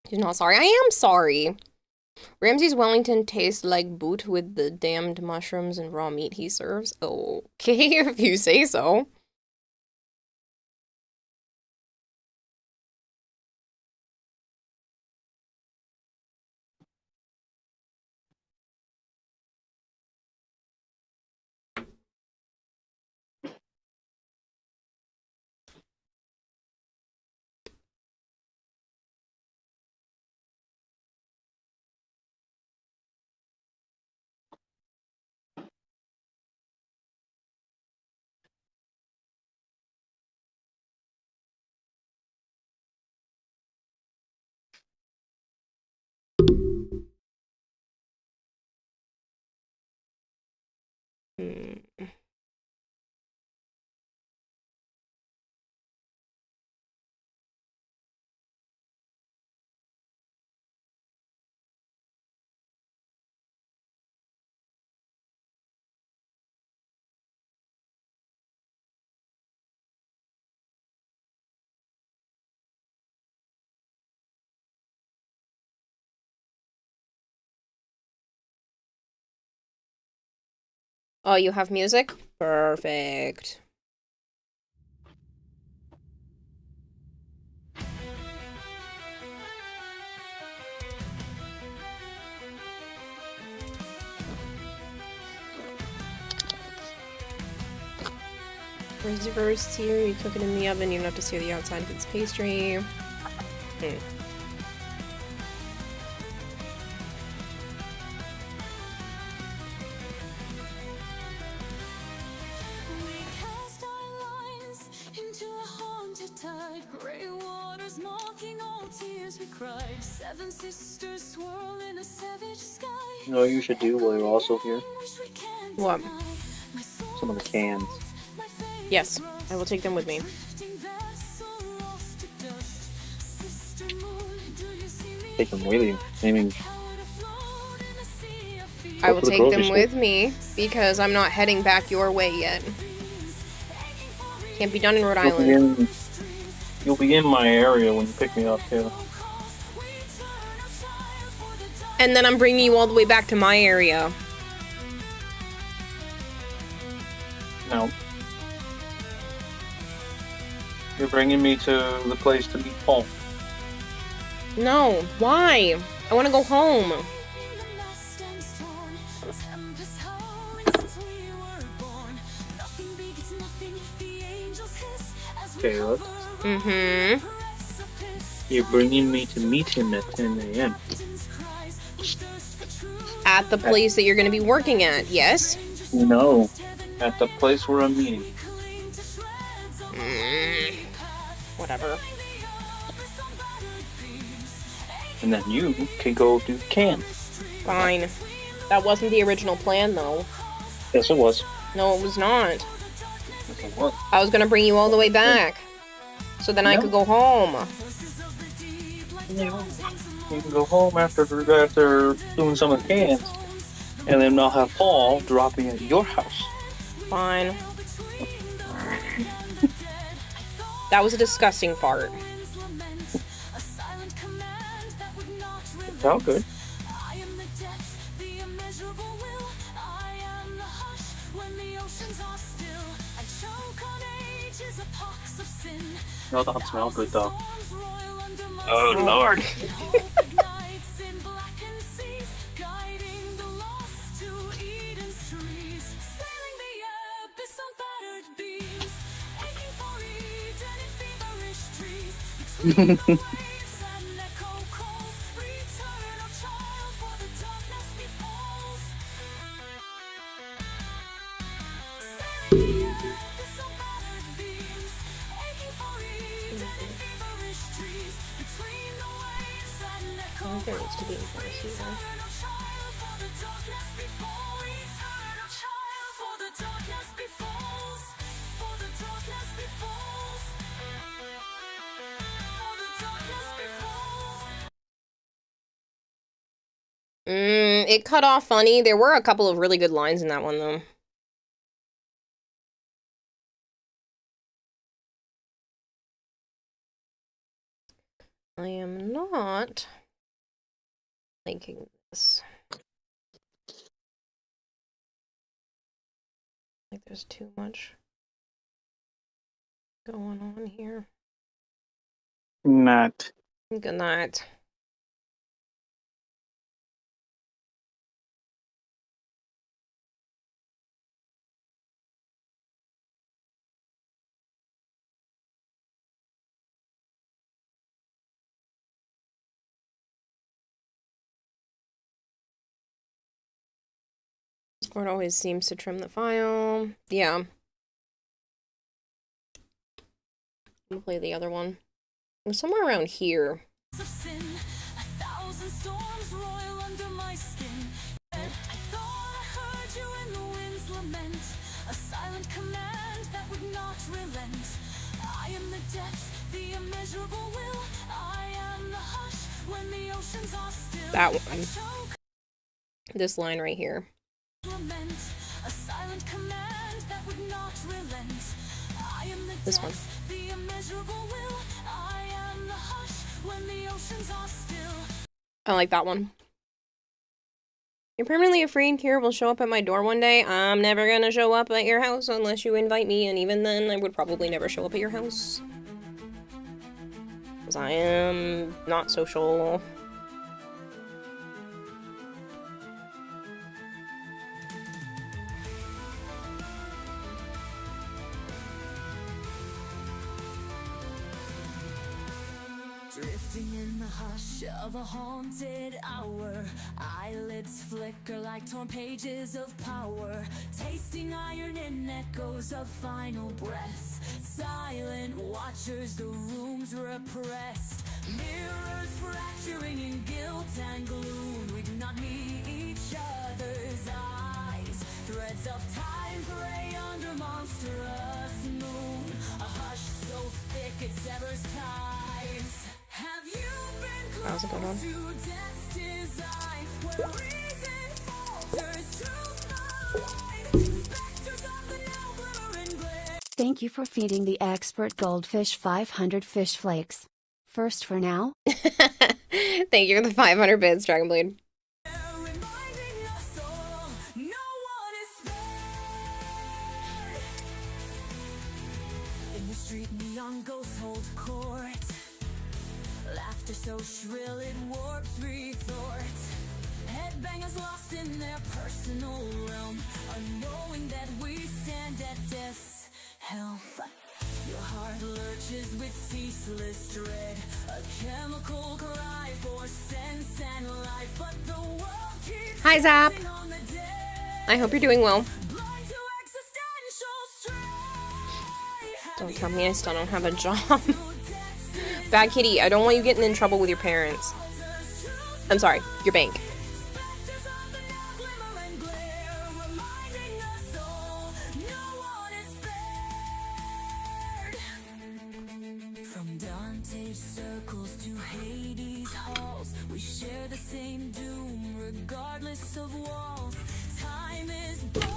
He's not sorry. I am sorry. Ramsay's Wellington tastes like boot with the damned mushrooms and raw meat he serves. Okay, if you say so. Hmm. Oh, you have music? Perfect. Reverse here, you cook it in the oven, you don't have to sear the outside if it's pastry. You know what you should do while you're also here? What? Some of the cans. Yes, I will take them with me. Take them with you. Aiming. I will take them with me because I'm not heading back your way yet. Can't be done in Rhode Island. You'll be in my area when you pick me up, too. And then I'm bringing you all the way back to my area. No. You're bringing me to the place to meet Paul. No, why? I want to go home. Caleb. Mm-hmm. You're bringing me to meet him at 10 a.m. At the place that you're going to be working at, yes? No. At the place where I'm meeting. Whatever. And then you can go do camp. Fine. That wasn't the original plan, though. Yes, it was. No, it was not. Yes, it was. I was going to bring you all the way back. So then I could go home. You can go home after doing some of the cans. And then I'll have Paul dropping at your house. Fine. That was a disgusting fart. It's all good. No, that smells good though. Oh Lord! There needs to be a it cut off funny. There were a couple of really good lines in that one, though. I am not liking this. Like there's too much going on here. Not. Good night. Discord always seems to trim the file. Yeah. I'm gonna play the other one. It was somewhere around here. That one. This line right here. This one. I like that one. You're permanently afraid Kira will show up at my door one day. I'm never gonna show up at your house unless you invite me, and even then, I would probably never show up at your house. Because I am not social. Drifting in the hush of a haunted hour, eyelids flicker like torn pages of power, tasting iron in echoes of final breaths. Silent watchers, the room's repressed, mirrors fracturing in guilt and gloom. We do not meet each other's eyes, threads of time gray under monstrous moon, a hush so thick it severs ties. Have you been That was a good one. close to death's design, where reason falters, truth not light, specters of the now glimmering glare? Thank you for feeding the expert goldfish 500 fish flakes. First for now. Thank you for the 500 bits, Dragonblade. Reminding us all, no one is spared. In the street, neon ghosts hold court. Laughter so shrill it warps retort. Headbangers lost in their personal realm, unknowing that we stand at death's helm. Your heart lurches with ceaseless dread, a chemical cry for sense and life, but the world keeps Hi, Zap. dancing on the dead. I hope you're doing well. Blind to existential strife. Don't tell me I still don't have a job. Bad Kitty, I don't want you getting in trouble with your parents. I'm sorry, your bank. From Dante's circles to Hades' halls, we share the same doom regardless of walls. Time is but an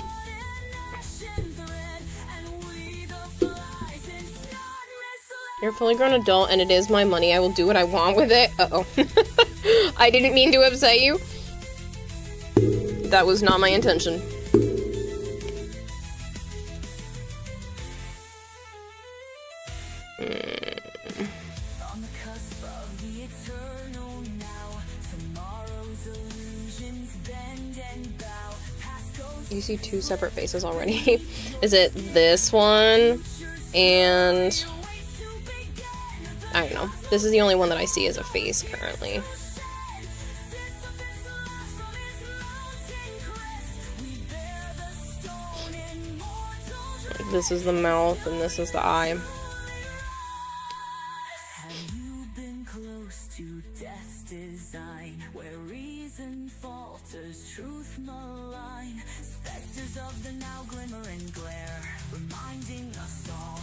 ashen thread, and we the flies in snot wrestle. You're a fully grown adult and it is my money. I will do what I want with it. Uh-oh. I didn't mean to upset you. That was not my intention. On the cusp of the eternal now, tomorrow's illusions bend and bow. Past goes You see two separate faces already. Is it this one? And I don't know. This is the only one that I see as a face currently. This is the mouth and this is the eye. Have you been close to death's design, where reason falters, truth malign? Specters of the now glimmer and glare, reminding us all,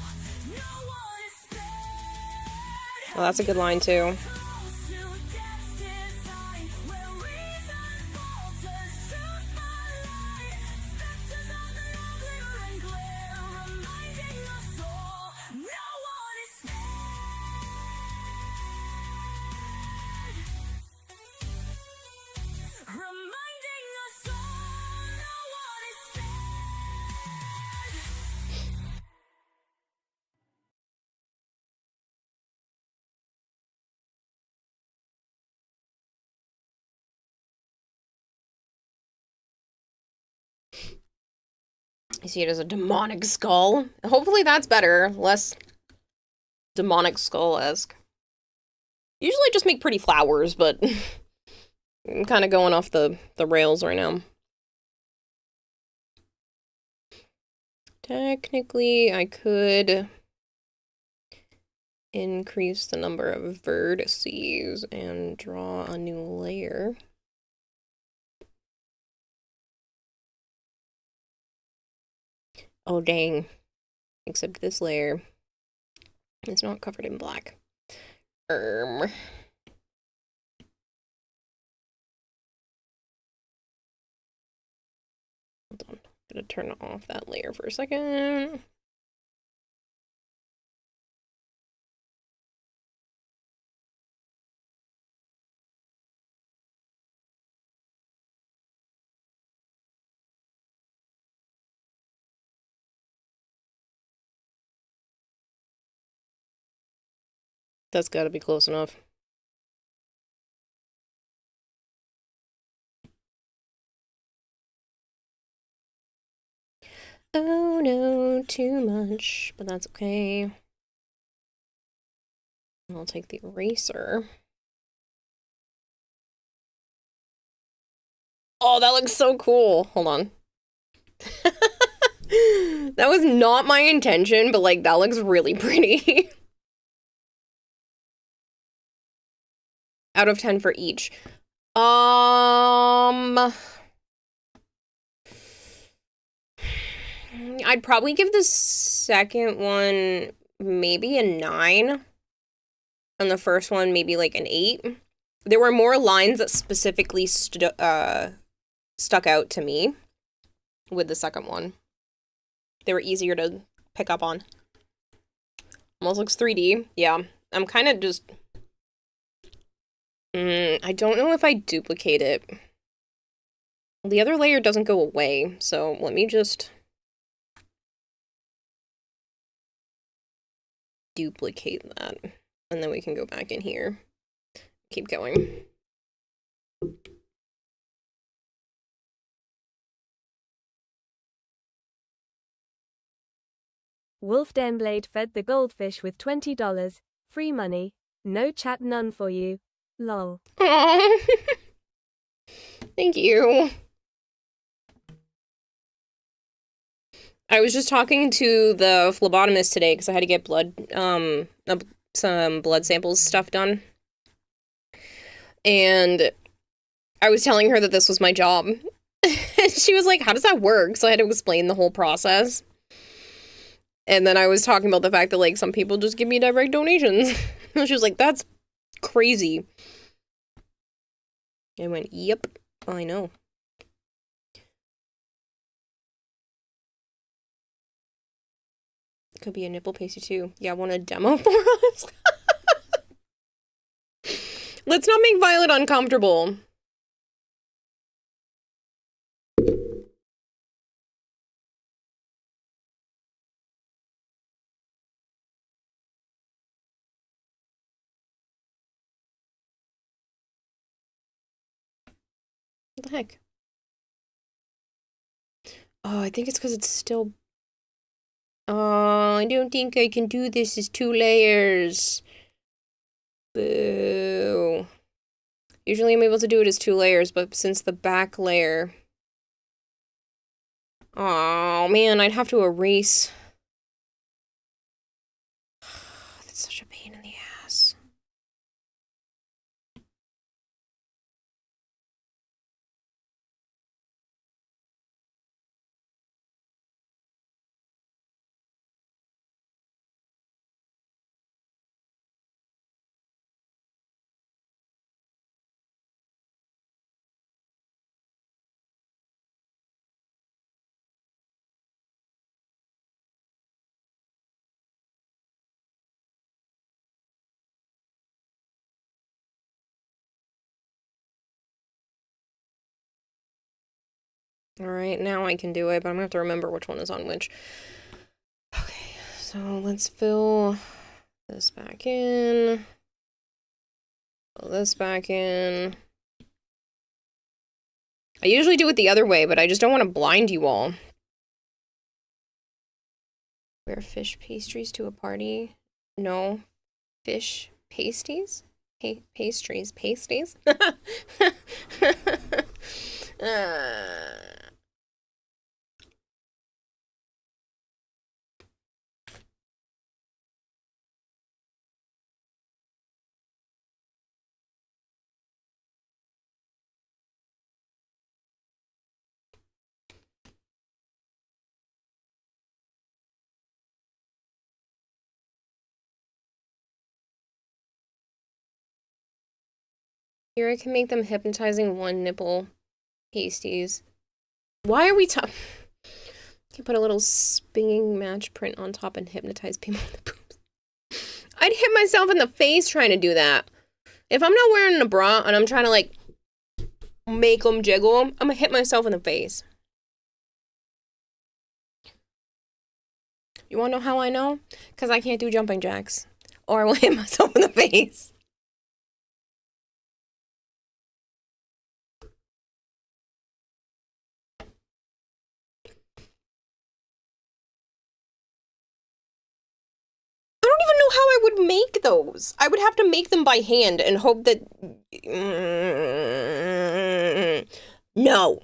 no one is spared. Well, that's a good line too. Close to death's design, where reason falters, truth malign. Specters of the now glimmer and glare, reminding us all, no one is reminding us all, no one is spared. I see it as a demonic skull. Hopefully that's better. Less demonic skull-esque. Usually I just make pretty flowers, but I'm kind of going off the rails right now. Technically, I could increase the number of vertices and draw a new layer. Oh, dang. Except this layer is not covered in black. Hold on. I'm gonna turn off that layer for a second. That's gotta be close enough. Oh no, too much, but that's okay. I'll take the eraser. Oh, that looks so cool. Hold on. That was not my intention, but like that looks really pretty. Out of 10 for each. I'd probably give the second one maybe a 9. And the first one maybe like an 8. There were more lines that specifically stuck out to me with the second one. They were easier to pick up on. Almost looks 3D. Yeah, I'm kind of just... I don't know if I duplicate it. The other layer doesn't go away, so let me just... duplicate that. And then we can go back in here. Keep going. Wolf Denblade fed the goldfish with $20. Free money. No chat, none for you. Lol. Aww. Thank you. I was just talking to the phlebotomist today because I had to get blood, some blood samples stuff done. And I was telling her that this was my job. And she was like, how does that work? So I had to explain the whole process. And then I was talking about the fact that, like, some people just give me direct donations. And she was like, that's crazy. I went, yep, I know. Could be a nipple pasty too. Yeah, want a demo for us? Let's not make Violet uncomfortable. What the heck? Oh, I think it's because it's still... Oh, I don't think I can do this as 2 layers. Boo. Usually I'm able to do it as 2 layers, but since the back layer... Oh, man, I'd have to erase... That's such a pain in the ass. Alright, now I can do it, but I'm gonna have to remember which one is on which. Okay, so let's fill this back in. Fill this back in. I usually do it the other way, but I just don't want to blind you all. Wear fish pastries to a party? No. Fish pasties? Pastries. Pasties? Here I can make them hypnotizing 1 nipple pasties. Why are we talking? Can put a little spinning match print on top and hypnotize people with the boobs. I'd hit myself in the face trying to do that. If I'm not wearing a bra and I'm trying to, like, make them jiggle, I'm gonna hit myself in the face. You wanna know how I know? Because I can't do jumping jacks. Or I will hit myself in the face. I don't even know how I would make those. I would have to make them by hand and hope that... No.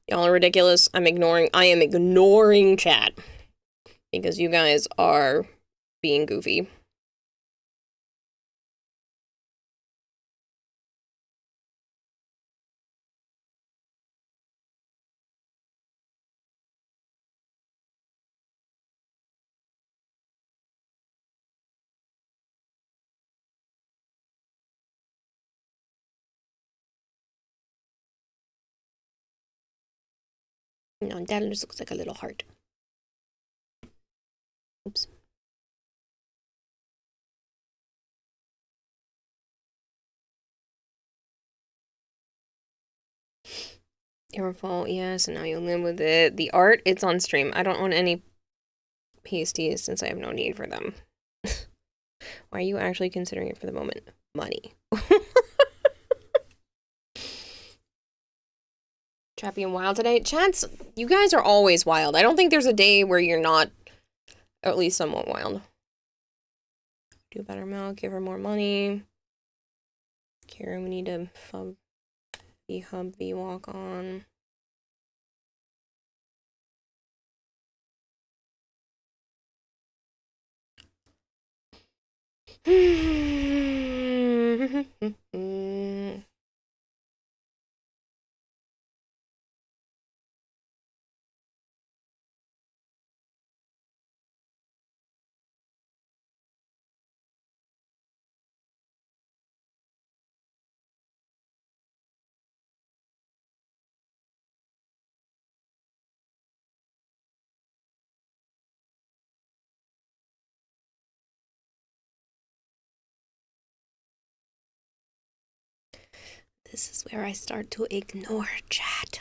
Y'all are ridiculous. I am ignoring chat. Because you guys are being goofy. No, that just looks like a little heart. Oops. Your fault, yes, and now you live with it. The art, it's on stream. I don't own any pasties since I have no need for them. Why are you actually considering it for the moment? Money. Trappy and wild today. Chance, you guys are always wild. I don't think there's a day where you're not at least somewhat wild. Do better, Mel. Give her more money. Kira, we need to hub V walk on. This is where I start to ignore chat.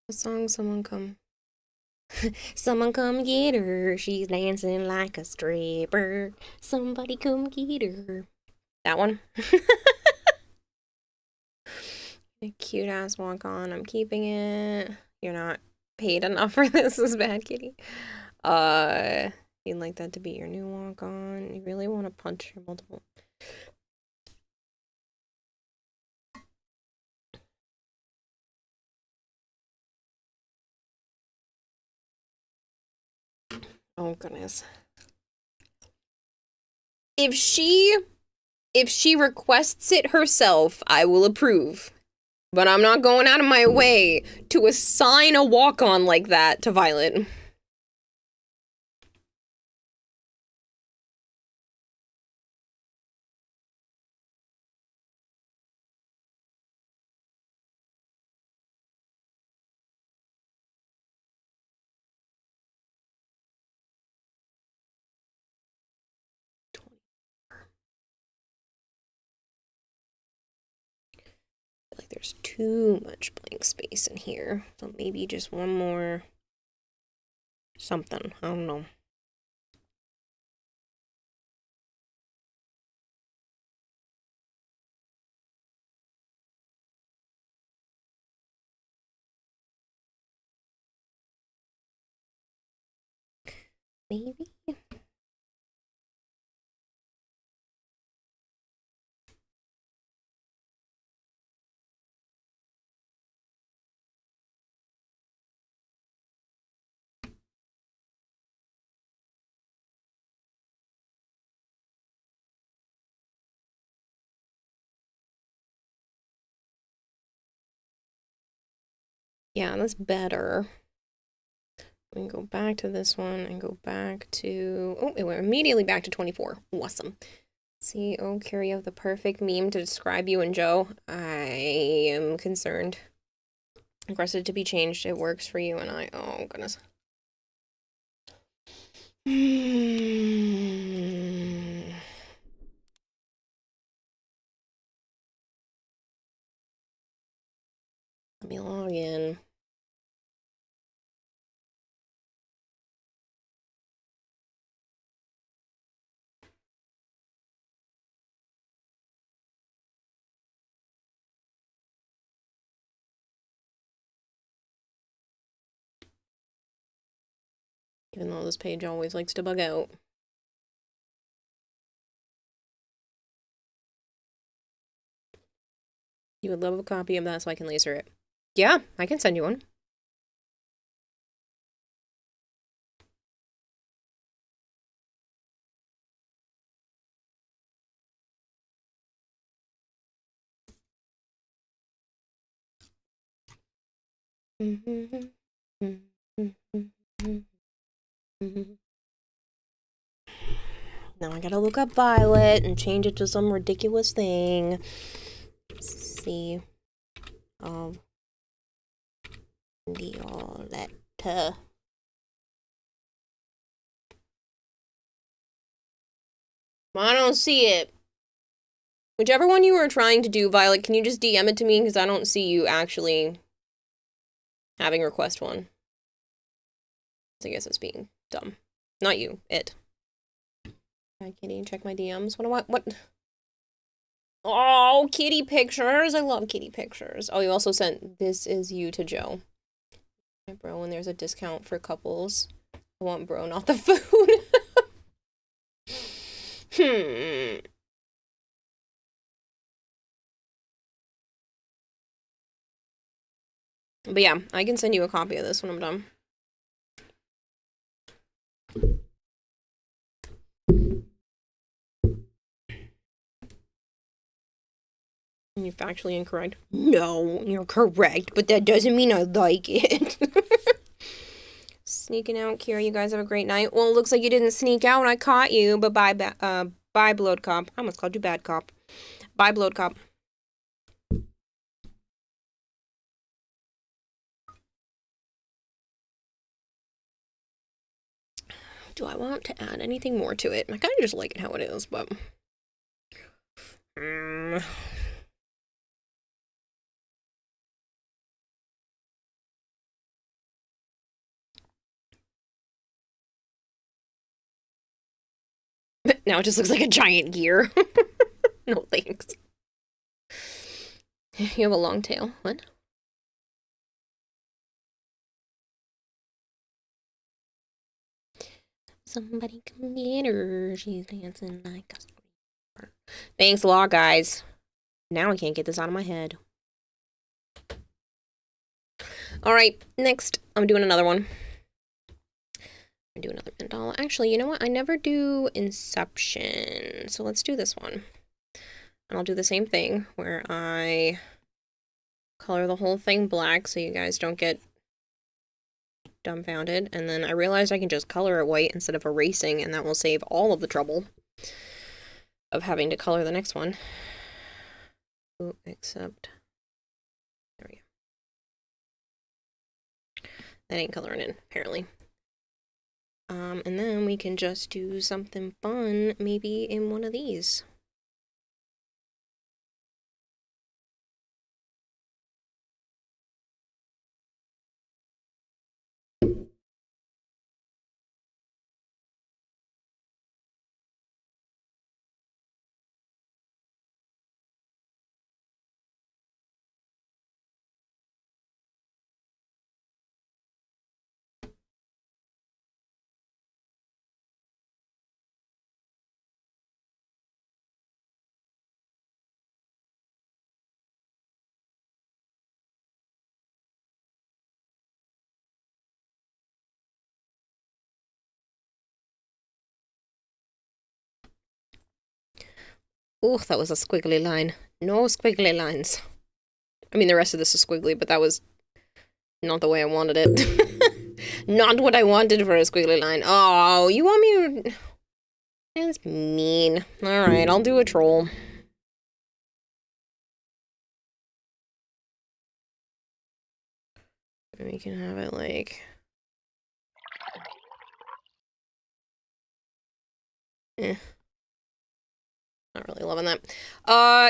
A song, someone come. Someone come get her. She's dancing like a stripper. Somebody come get her. That one. A cute ass walk on. I'm keeping it. You're not paid enough for this. Is bad, kitty. You'd like that to be your new walk on. You really want to punch your multiple. Oh goodness. If she requests it herself, I will approve. But I'm not going out of my way to assign a walk-on like that to Violet. Like there's too much blank space in here. So maybe just one more something. I don't know. Maybe. Yeah, that's better. We can go back to this one and go back to... Oh, it went immediately back to 24. Awesome. See, oh, Carrie, you have the perfect meme to describe you and Joe. I am concerned. Requested to be changed. It works for you and I. Oh, goodness. Let me log in. Even though this page always likes to bug out. You would love a copy of that so I can laser it. Yeah, I can send you one. Now I gotta look up Violet and change it to some ridiculous thing. See. Of Violetta. I don't see it. Whichever one you were trying to do, Violet, can you just DM it to me? Because I don't see you actually having request one. I guess it's being dumb. Not you, it. Hi, Kitty, check my DMs. What? Oh, kitty pictures. I love kitty pictures. Oh, you also sent This Is You to Joe. Hi, bro, and there's a discount for couples. I want bro, not the food. But yeah, I can send you a copy of this when I'm done. You're factually incorrect. No, you're correct, but that doesn't mean I like it. Sneaking out, Kira, you guys have a great night. Well, it looks like you didn't sneak out and I caught you, but bye, Blood Cop. I almost called you Bad Cop. Bye, Blood Cop. Do I want to add anything more to it? I kind of just like it how it is, but... Now it just looks like a giant gear. No thanks. You have a long tail. What? Somebody come get her. She's dancing like a stripper. Thanks a lot, guys. Now I can't get this out of my head. Alright, next. I'm doing another one. I'm doing another mandala. Actually, you know what? I never do Inception. So let's do this one. And I'll do the same thing where I color the whole thing black so you guys don't get dumbfounded. And then I realized I can just color it white instead of erasing, and that will save all of the trouble of having to color the next one. Ooh, except... There we go. That ain't coloring in, apparently. And then we can just do something fun, maybe in one of these. Ooh, that was a squiggly line. No squiggly lines. I mean, the rest of this is squiggly, but that was not the way I wanted it. Not what I wanted for a squiggly line. Oh, you want me to... That's mean. Alright, I'll do a troll. We can have it like... Not really loving that.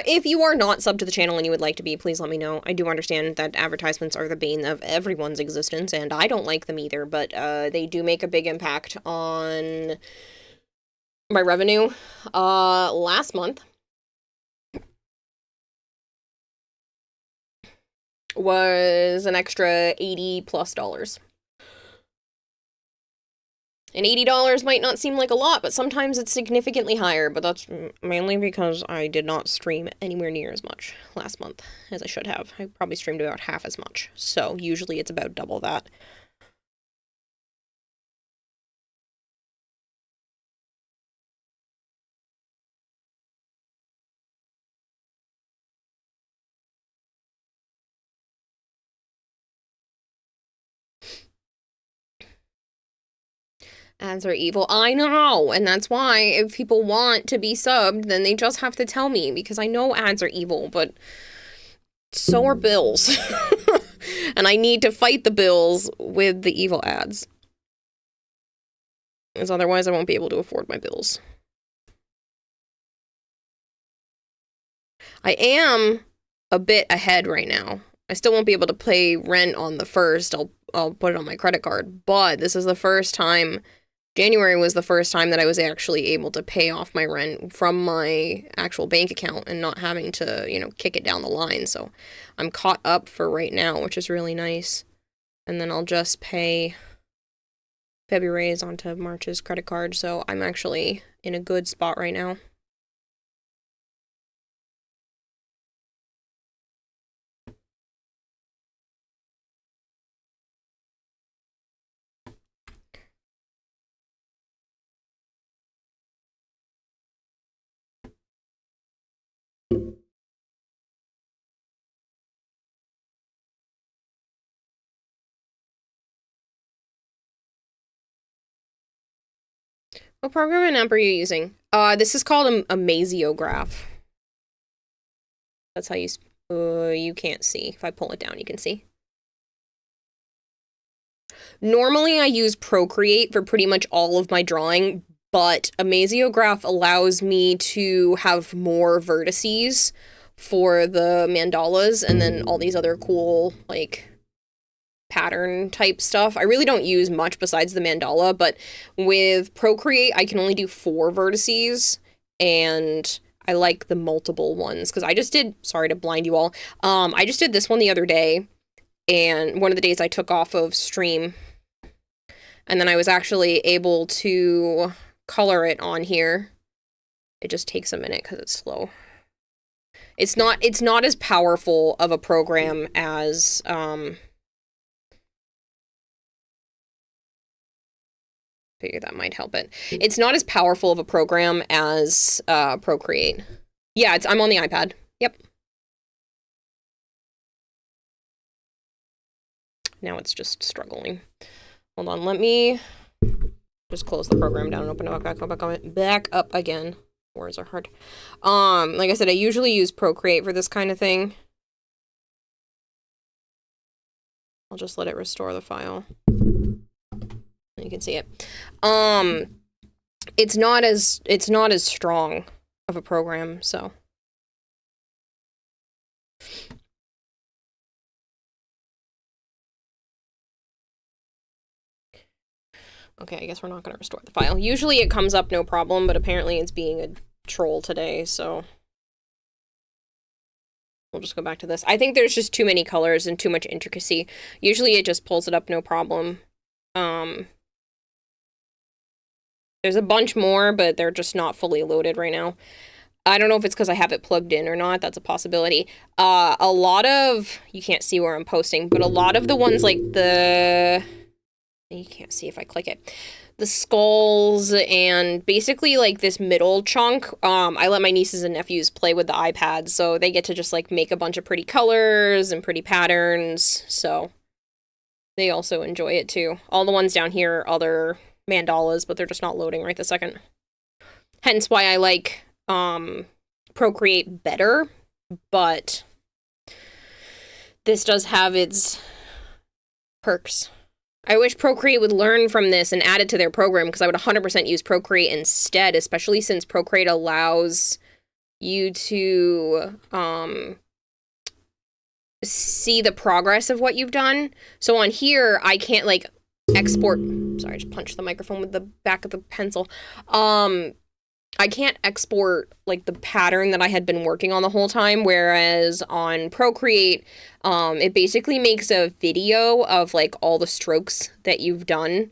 If you are not subbed to the channel and you would like to be, please let me know. I do understand that advertisements are the bane of everyone's existence, and I don't like them either, but they do make a big impact on my revenue. Last month was an extra $80+ And $80 might not seem like a lot, but sometimes it's significantly higher, but that's mainly because I did not stream anywhere near as much last month as I should have. I probably streamed about half as much, so usually it's about double that. Ads are evil. I know, and that's why if people want to be subbed, then they just have to tell me, because I know ads are evil, but so are bills. And I need to fight the bills with the evil ads. Because otherwise I won't be able to afford my bills. I am a bit ahead right now. I still won't be able to pay rent on the 1st. I'll put it on my credit card, but this is the first time. January was the first time that I was actually able to pay off my rent from my actual bank account and not having to, you know, kick it down the line. So I'm caught up for right now, which is really nice. And then I'll just pay February's onto March's credit card. So I'm actually in a good spot right now. What program and app are you using? This is called a Maziograph. That's how you can't see. If I pull it down, you can see. Normally, I use Procreate for pretty much all of my drawing, but a Maziograph allows me to have more vertices for the mandalas and then all these other cool, like, pattern type stuff. I really don't use much besides the mandala, but with Procreate, I can only do 4 vertices, and I like the multiple ones, because I just did, sorry to blind you all, I just did this one the other day, and one of the days I took off of stream, and then I was actually able to color it on here. It just takes a minute because it's slow. It's not as powerful of a program as, figure that might help it. It's not as powerful of a program as Procreate. Yeah, I'm on the iPad. Yep. Now it's just struggling. Hold on, let me just close the program down and open it back up again. Words are hard. Like I said, I usually use Procreate for this kind of thing. I'll just let it restore the file. You can see it. It's not as strong of a program, so. Okay, I guess we're not going to restore the file. Usually it comes up no problem, but apparently it's being a troll today, so. We'll just go back to this. I think there's just too many colors and too much intricacy. Usually it just pulls it up no problem. There's a bunch more, but they're just not fully loaded right now. I don't know if it's because I have it plugged in or not. That's a possibility. A lot of, you can't see where I'm posting, but a lot of the ones like you can't see if I click it. The skulls and basically like this middle chunk, I let my nieces and nephews play with the iPad, so they get to just like make a bunch of pretty colors and pretty patterns, so they also enjoy it too. All the ones down here are other mandalas, but they're just not loading right this second. Hence why I like Procreate better, but this does have its perks. I wish Procreate would learn from this and add it to their program, because I would 100% use Procreate instead, especially since Procreate allows you to see the progress of what you've done. So on here, I can't like export, sorry, I just punched the microphone with the back of the pencil. I can't export like the pattern that I had been working on the whole time, whereas on Procreate, it basically makes a video of like all the strokes that you've done,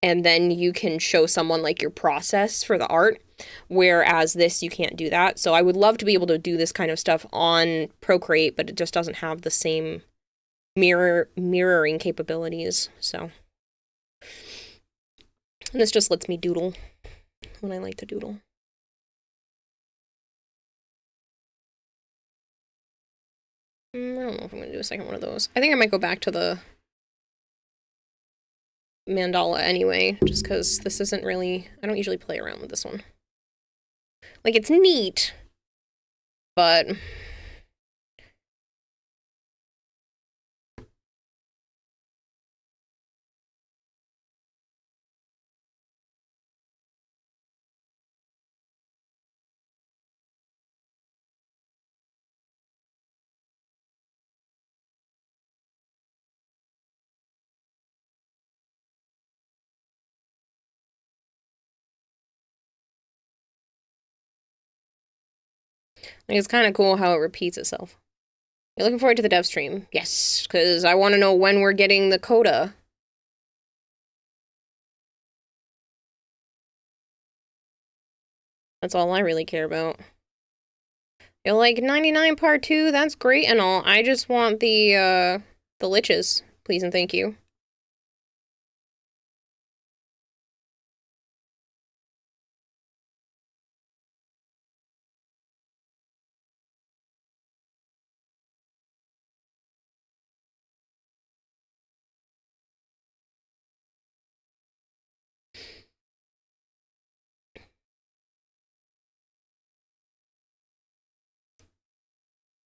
and then you can show someone like your process for the art, whereas this, you can't do that. So I would love to be able to do this kind of stuff on Procreate, but it just doesn't have the same mirroring capabilities, so. And this just lets me doodle when I like to doodle. I don't know if I'm going to do a second one of those. I think I might go back to the mandala anyway, just because this isn't really... I don't usually play around with this one. Like, it's neat, but... Like, it's kind of cool how it repeats itself. You're looking forward to the dev stream? Yes, because I want to know when we're getting the coda. That's all I really care about. You're like, 99 part 2, that's great and all. I just want the liches, please and thank you.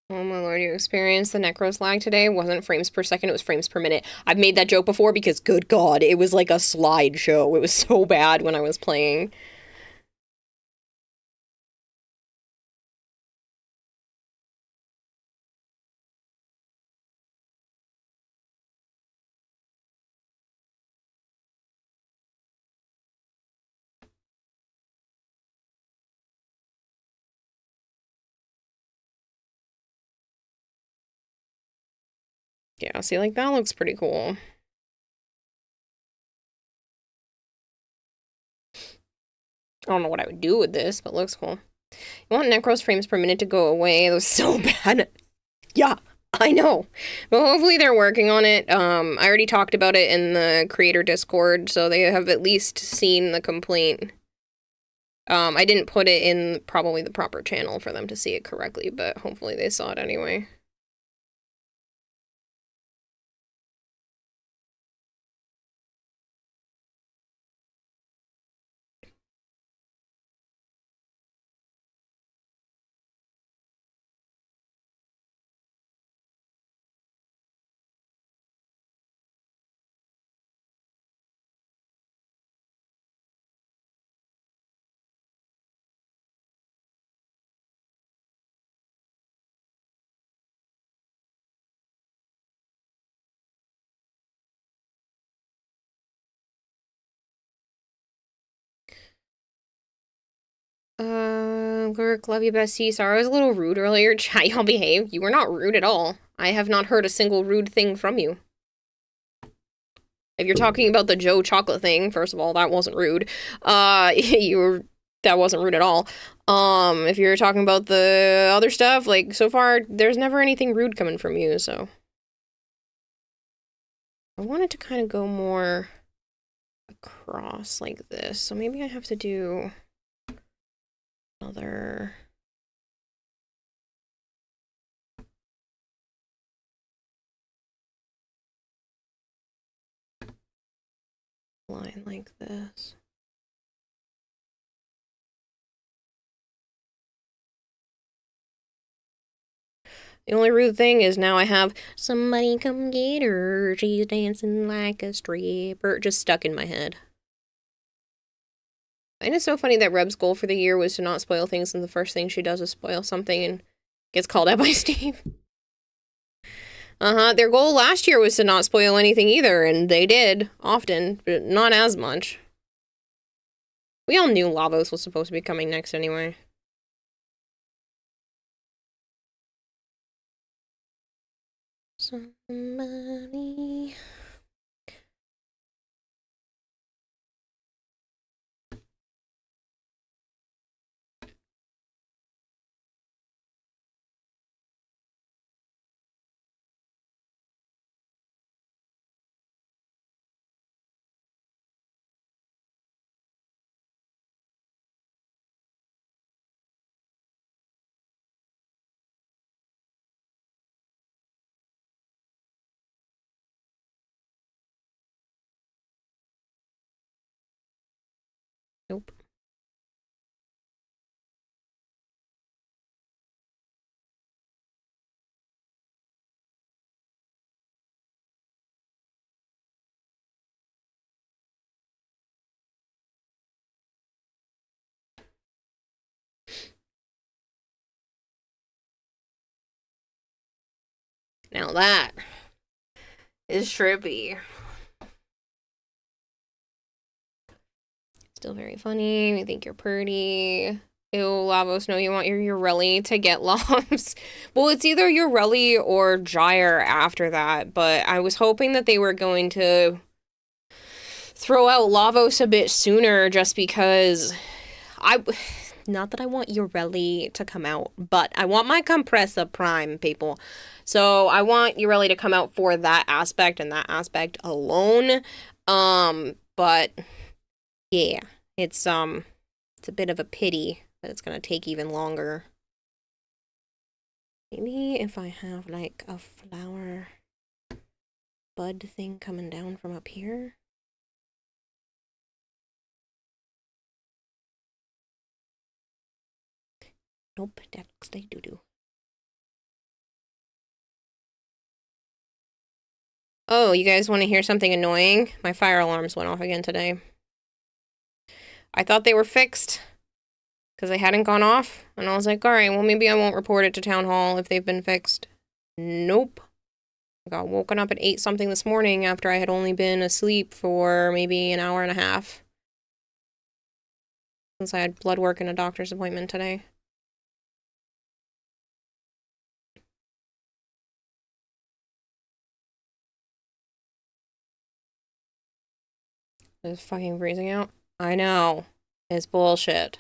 Oh my lord, you experienced the Necros lag today? It wasn't frames per second, it was frames per minute. I've made that joke before because, good god, it was like a slideshow. It was so bad when I was playing. Yeah, see, like, that looks pretty cool. I don't know what I would do with this, but it looks cool. You want Necros frames per minute to go away? That was so bad. Yeah, I know. But hopefully they're working on it. I already talked about it in the creator Discord, so they have at least seen the complaint. I didn't put it in probably the proper channel for them to see it correctly, but hopefully they saw it anyway. Lurk, love you, bestie. Sorry, I was a little rude earlier. Chat, y'all behave. You were not rude at all. I have not heard a single rude thing from you. If you're talking about the Joe chocolate thing, first of all, that wasn't rude. That wasn't rude at all. If you're talking about the other stuff, like, so far, there's never anything rude coming from you, so. I wanted to kind of go more across like this, so maybe I have to do another... line like this. The only rude thing is now I have somebody come get her, she's dancing like a stripper just stuck in my head. And it's so funny that Reb's goal for the year was to not spoil things, and the first thing she does is spoil something and gets called out by Steve. Their goal last year was to not spoil anything either, and they did, often, but not as much. We all knew Lavos was supposed to be coming next anyway. Somebody... Now that is trippy. Still very funny. We think you're pretty. Ew, Lavos, no, you want your Urelli to get lost. Well, it's either Urelli or Gyre after that, but I was hoping that they were going to throw out Lavos a bit sooner just because not that I want Urelli to come out, but I want my Compressa Prime, people. So I want Urelli to come out for that aspect and that aspect alone. But yeah, it's a bit of a pity that it's gonna take even longer. Maybe if I have like a flower bud thing coming down from up here. Nope, that looks like doo-doo. Oh, you guys want to hear something annoying? My fire alarms went off again today. I thought they were fixed because they hadn't gone off, and I was like, alright, well maybe I won't report it to town hall if they've been fixed. Nope. I got woken up at 8 something this morning after I had only been asleep for maybe an hour and a half. Since I had blood work and a doctor's appointment today. It's fucking freezing out. I know. It's bullshit.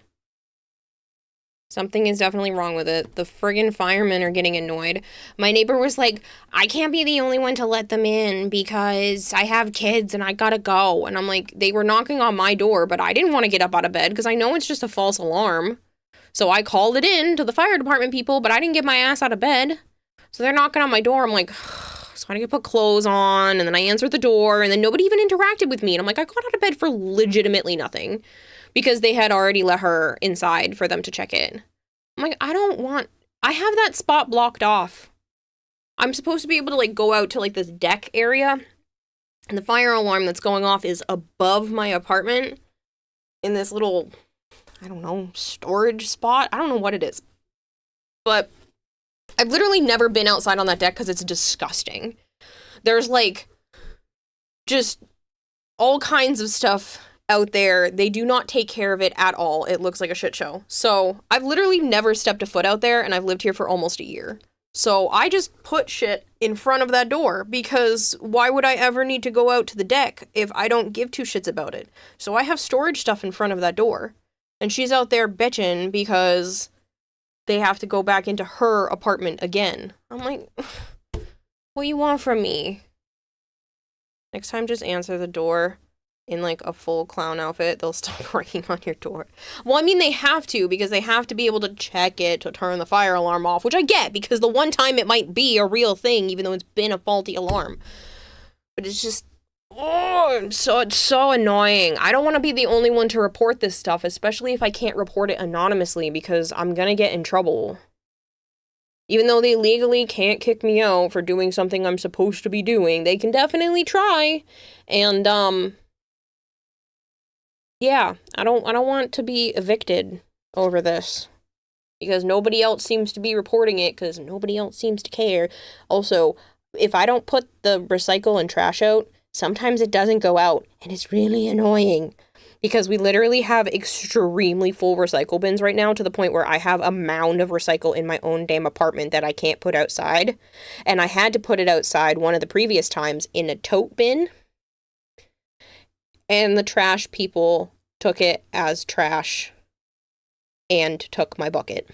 Something is definitely wrong with it. The friggin' firemen are getting annoyed. My neighbor was like, I can't be the only one to let them in because I have kids and I gotta go. And I'm like, they were knocking on my door, but I didn't want to get up out of bed because I know it's just a false alarm. So I called it in to the fire department people, but I didn't get my ass out of bed. So they're knocking on my door. I'm like, so I had to put clothes on, and then I answered the door, and then nobody even interacted with me. And I'm like, I got out of bed for legitimately nothing because they had already let her inside for them to check in. I'm like, I have that spot blocked off. I'm supposed to be able to like go out to like this deck area, and the fire alarm that's going off is above my apartment in this little, I don't know, storage spot. I don't know what it is. But I've literally never been outside on that deck because it's disgusting. There's like just all kinds of stuff out there. They do not take care of it at all. It looks like a shit show. So I've literally never stepped a foot out there, and I've lived here for almost a year. So I just put shit in front of that door because why would I ever need to go out to the deck if I don't give two shits about it? So I have storage stuff in front of that door. And she's out there bitching because they have to go back into her apartment again. I'm like, what do you want from me? Next time, just answer the door in like a full clown outfit. They'll stop working on your door. Well, I mean, they have to because they have to be able to check it to turn the fire alarm off, which I get because the one time it might be a real thing, even though it's been a faulty alarm. But it's just, it's so annoying. I don't want to be the only one to report this stuff, especially if I can't report it anonymously because I'm gonna get in trouble. Even though they legally can't kick me out for doing something I'm supposed to be doing, they can definitely try. And yeah, I don't want to be evicted over this because nobody else seems to be reporting it because nobody else seems to care. Also, if I don't put the recycle and trash out, sometimes it doesn't go out, and it's really annoying because we literally have extremely full recycle bins right now to the point where I have a mound of recycle in my own damn apartment that I can't put outside. And I had to put it outside one of the previous times in a tote bin. And the trash people took it as trash and took my bucket.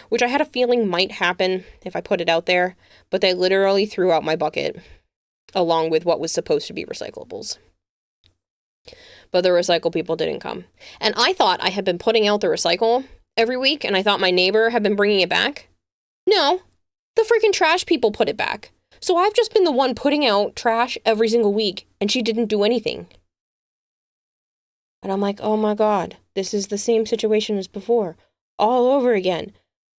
Which I had a feeling might happen if I put it out there, but they literally threw out my bucket along with what was supposed to be recyclables. But the recycle people didn't come. And I thought I had been putting out the recycle every week, and I thought my neighbor had been bringing it back. No, the freaking trash people put it back. So I've just been the one putting out trash every single week, and she didn't do anything. And I'm like, oh my god, this is the same situation as before, all over again.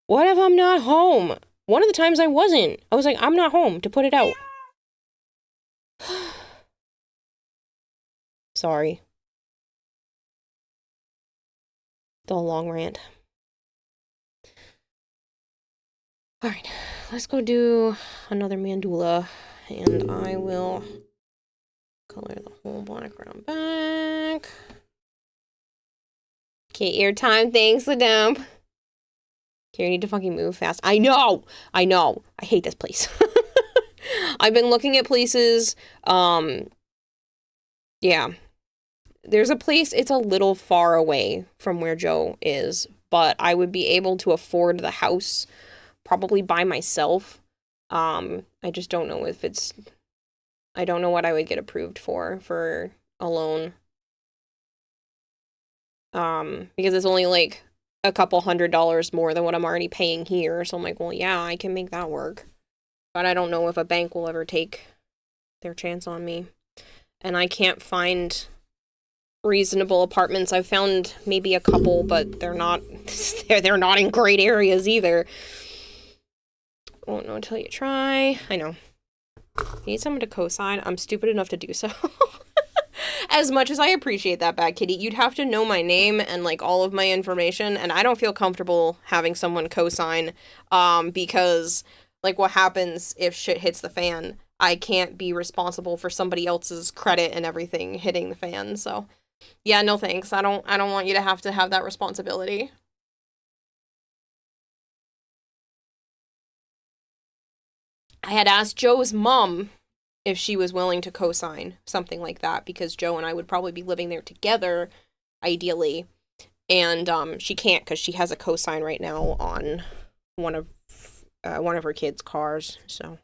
What if I'm not home? One of the times I wasn't. I was like, I'm not home to put it out. Sorry. The long rant. Alright, let's go do another mandula, and I will color the whole background back. Okay, ear time, thanks, the dump. Okay, I need to fucking move fast. I know! I hate this place. I've been looking at places, yeah. There's a place, it's a little far away from where Joe is, but I would be able to afford the house probably by myself. I just don't know if it's, I don't know what I would get approved for a loan. Because it's only like a couple $100 more than what I'm already paying here. So I'm like, well, yeah, I can make that work. But I don't know if a bank will ever take their chance on me. And I can't find reasonable apartments. I've found maybe a couple, but they're not they're not in great areas either. Won't know until you try. I know. You need someone to co-sign. I'm stupid enough to do so. As much as I appreciate that, Bad Kitty, you'd have to know my name and like all of my information, and I don't feel comfortable having someone co-sign because like what happens if shit hits the fan? I can't be responsible for somebody else's credit and everything hitting the fan. So yeah, no thanks. I don't want you to have that responsibility. I had asked Joe's mom if she was willing to co-sign something like that, because Joe and I would probably be living there together, ideally. And she can't because she has a co-sign right now on one of her kids' cars. So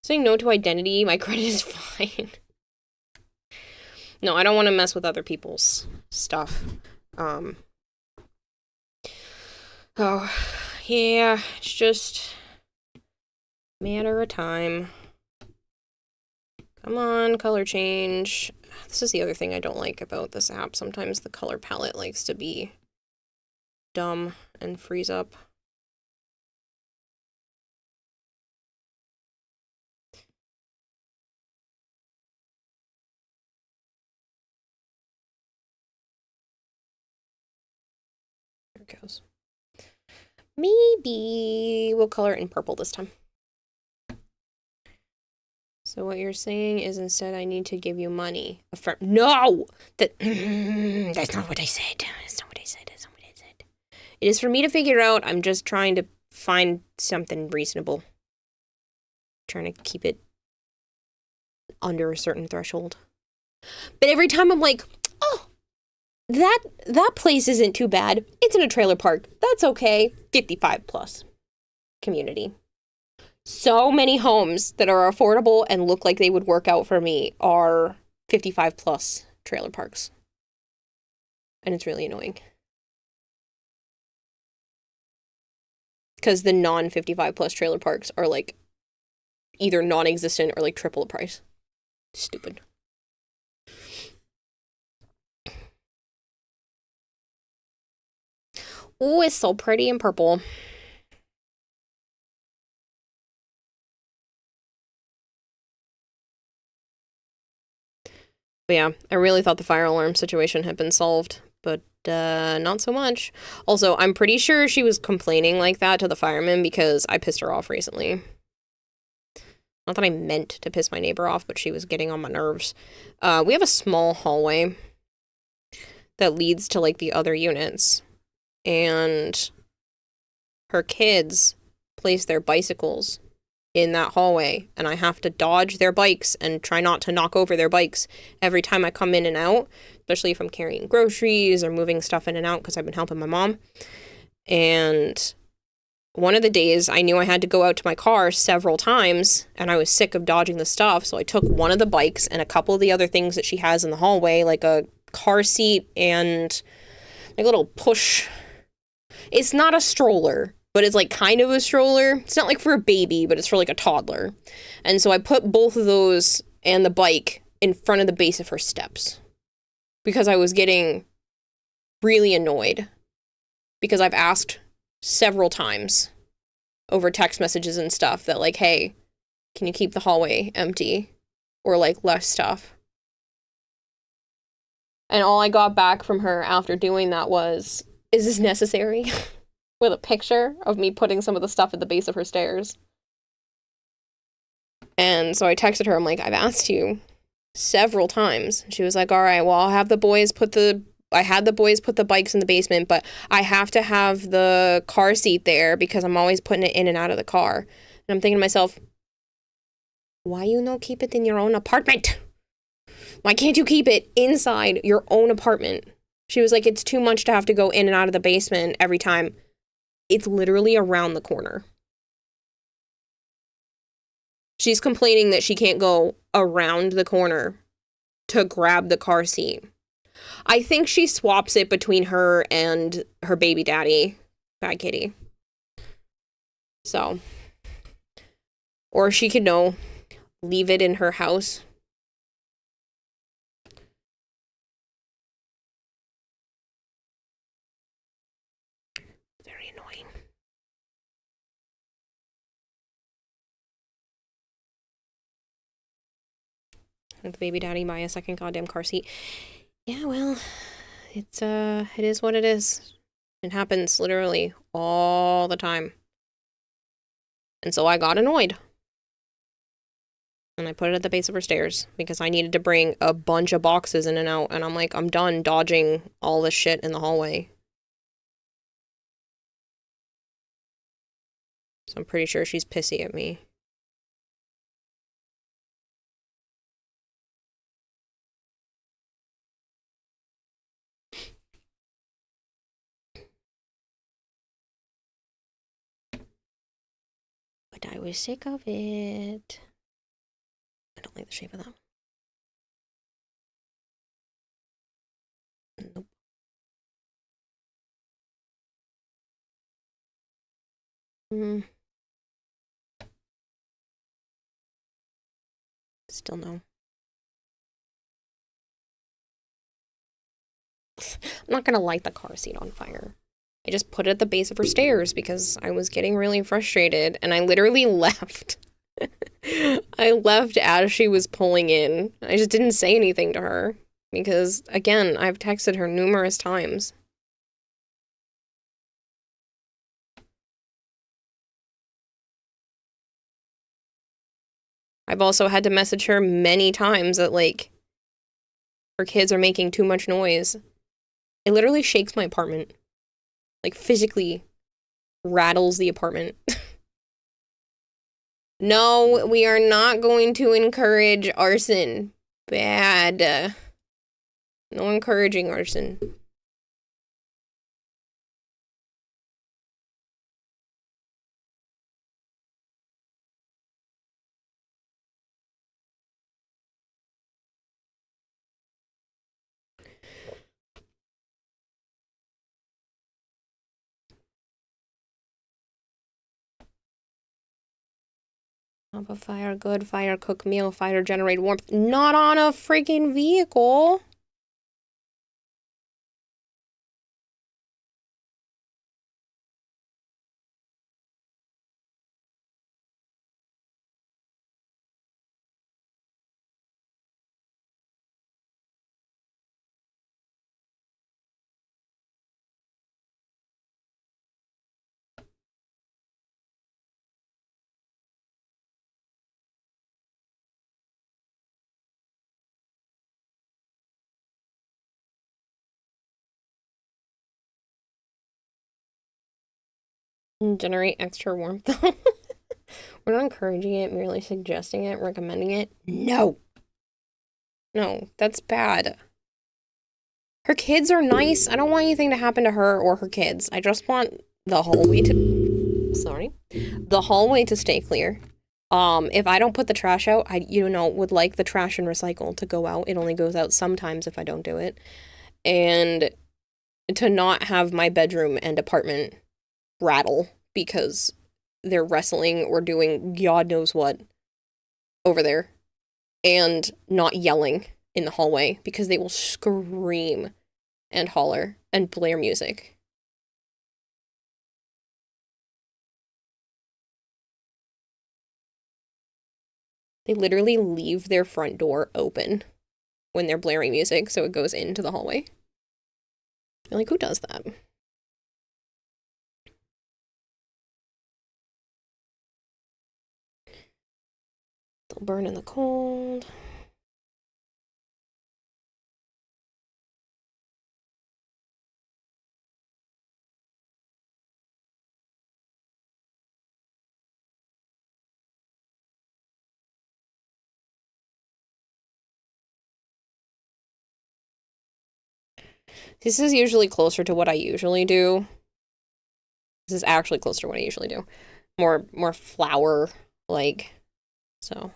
saying no to identity, my credit is fine. No, I don't want to mess with other people's stuff. Oh, yeah, it's just a matter of time. Come on, color change. This is the other thing I don't like about this app. Sometimes the color palette likes to be dumb and freeze up. There it goes. Maybe we'll color it in purple this time. So what you're saying is instead I need to give you money. No! That's not what I said. That's not what I said. That's not what I said. It is for me to figure out. I'm just trying to find something reasonable. Trying to keep it under a certain threshold. But every time I'm like, oh, that place isn't too bad. It's in a trailer park. That's okay. 55 plus. Community. So many homes that are affordable and look like they would work out for me are 55 plus trailer parks. And it's really annoying. Because the non-55 plus trailer parks are like either non-existent or like triple the price. Stupid. Oh, it's so pretty in purple. But yeah, I really thought the fire alarm situation had been solved, but not so much. Also, I'm pretty sure she was complaining like that to the firemen because I pissed her off recently. Not that I meant to piss my neighbor off, but she was getting on my nerves. We have a small hallway that leads to like the other units, and her kids place their bicycles in that hallway, and I have to dodge their bikes and try not to knock over their bikes every time I come in and out, especially if I'm carrying groceries or moving stuff in and out because I've been helping my mom. And one of the days I knew I had to go out to my car several times, and I was sick of dodging the stuff, so I took one of the bikes and a couple of the other things that she has in the hallway, like a car seat and like a little push. It's not a stroller, but it's like kind of a stroller. It's not like for a baby, but it's for like a toddler. And so I put both of those and the bike in front of the base of her steps because I was getting really annoyed because I've asked several times over text messages and stuff that like, hey, can you keep the hallway empty or like less stuff? And all I got back from her after doing that was, is this necessary? with a picture of me putting some of the stuff at the base of her stairs. And so I texted her, I'm like, I've asked you several times. She was like, all right, well, I had the boys put the bikes in the basement, but I have to have the car seat there because I'm always putting it in and out of the car. And I'm thinking to myself, why you no keep it in your own apartment? Why can't you keep it inside your own apartment? She was like, it's too much to have to go in and out of the basement every time. It's literally around the corner. She's complaining that she can't go around the corner to grab the car seat. I think she swaps it between her and her baby daddy, Bad Kitty. So, or she could leave it in her house. Very annoying. Let the baby daddy buy a second goddamn car seat. Yeah, well, it is what it is. It happens literally all the time. And so I got annoyed. And I put it at the base of her stairs because I needed to bring a bunch of boxes in and out. And I'm like, I'm done dodging all this shit in the hallway. So I'm pretty sure she's pissy at me. But I was sick of it. I don't like the shape of that one. Nope. Still no. I'm not gonna light the car seat on fire. I just put it at the base of her stairs because I was getting really frustrated and I literally left. I left as she was pulling in. I just didn't say anything to her because, again, I've texted her numerous times. I've also had to message her many times that, like, her kids are making too much noise. It literally shakes my apartment. Like, physically rattles the apartment. No, we are not going to encourage arson. Bad. No encouraging arson. Pump a fire, good fire, cook meal, fire, generate warmth. Not on a freaking vehicle. Generate extra warmth. We're not encouraging it, merely suggesting it, recommending it. No. No, that's bad. Her kids are nice. I don't want anything to happen to her or her kids. I just want the hallway to... Sorry. The hallway to stay clear. If I don't put the trash out, I, would like the trash and recycle to go out. It only goes out sometimes if I don't do it. And to not have my bedroom and apartment rattle because they're wrestling or doing God knows what over there. And not yelling in the hallway because they will scream and holler and blare music. They literally leave their front door open when they're blaring music so it goes into the hallway. I'm like, who does that? They'll burn in the cold. This is usually closer to what I usually do. This is actually closer to what I usually do. More flour, like, so.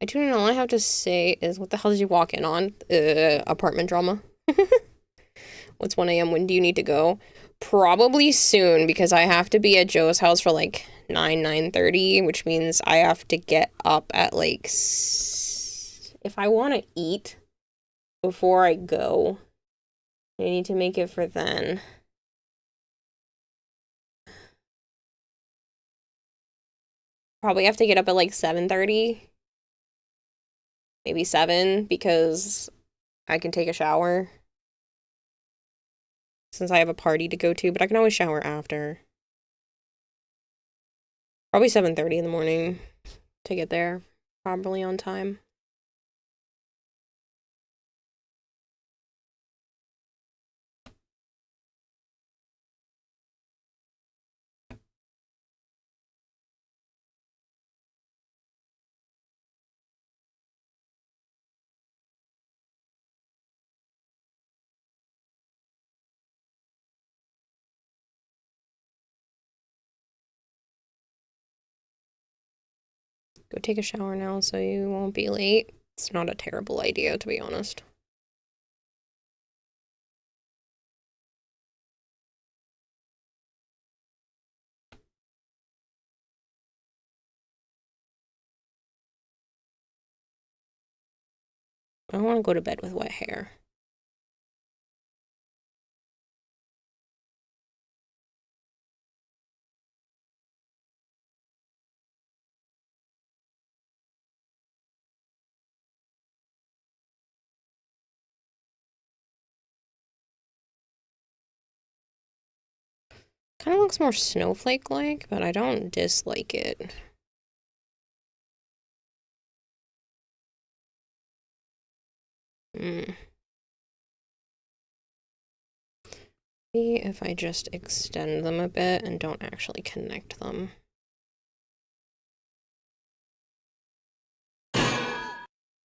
I do know, all I have to say is, what the hell did you walk in on? Apartment drama. What's 1 a.m.? When do you need to go? Probably soon, because I have to be at Joe's house for like 9:30, which means I have to get up at like if I want to eat before I go, I need to make it for then. Probably have to get up at like 7:30. Maybe 7, because I can take a shower. Since I have a party to go to, but I can always shower after. Probably 7:30 in the morning to get there, probably on time. Go take a shower now so you won't be late. It's not a terrible idea, to be honest. I don't want to go to bed with wet hair. Kind of looks more snowflake-like, but I don't dislike it. See if I just extend them a bit and don't actually connect them.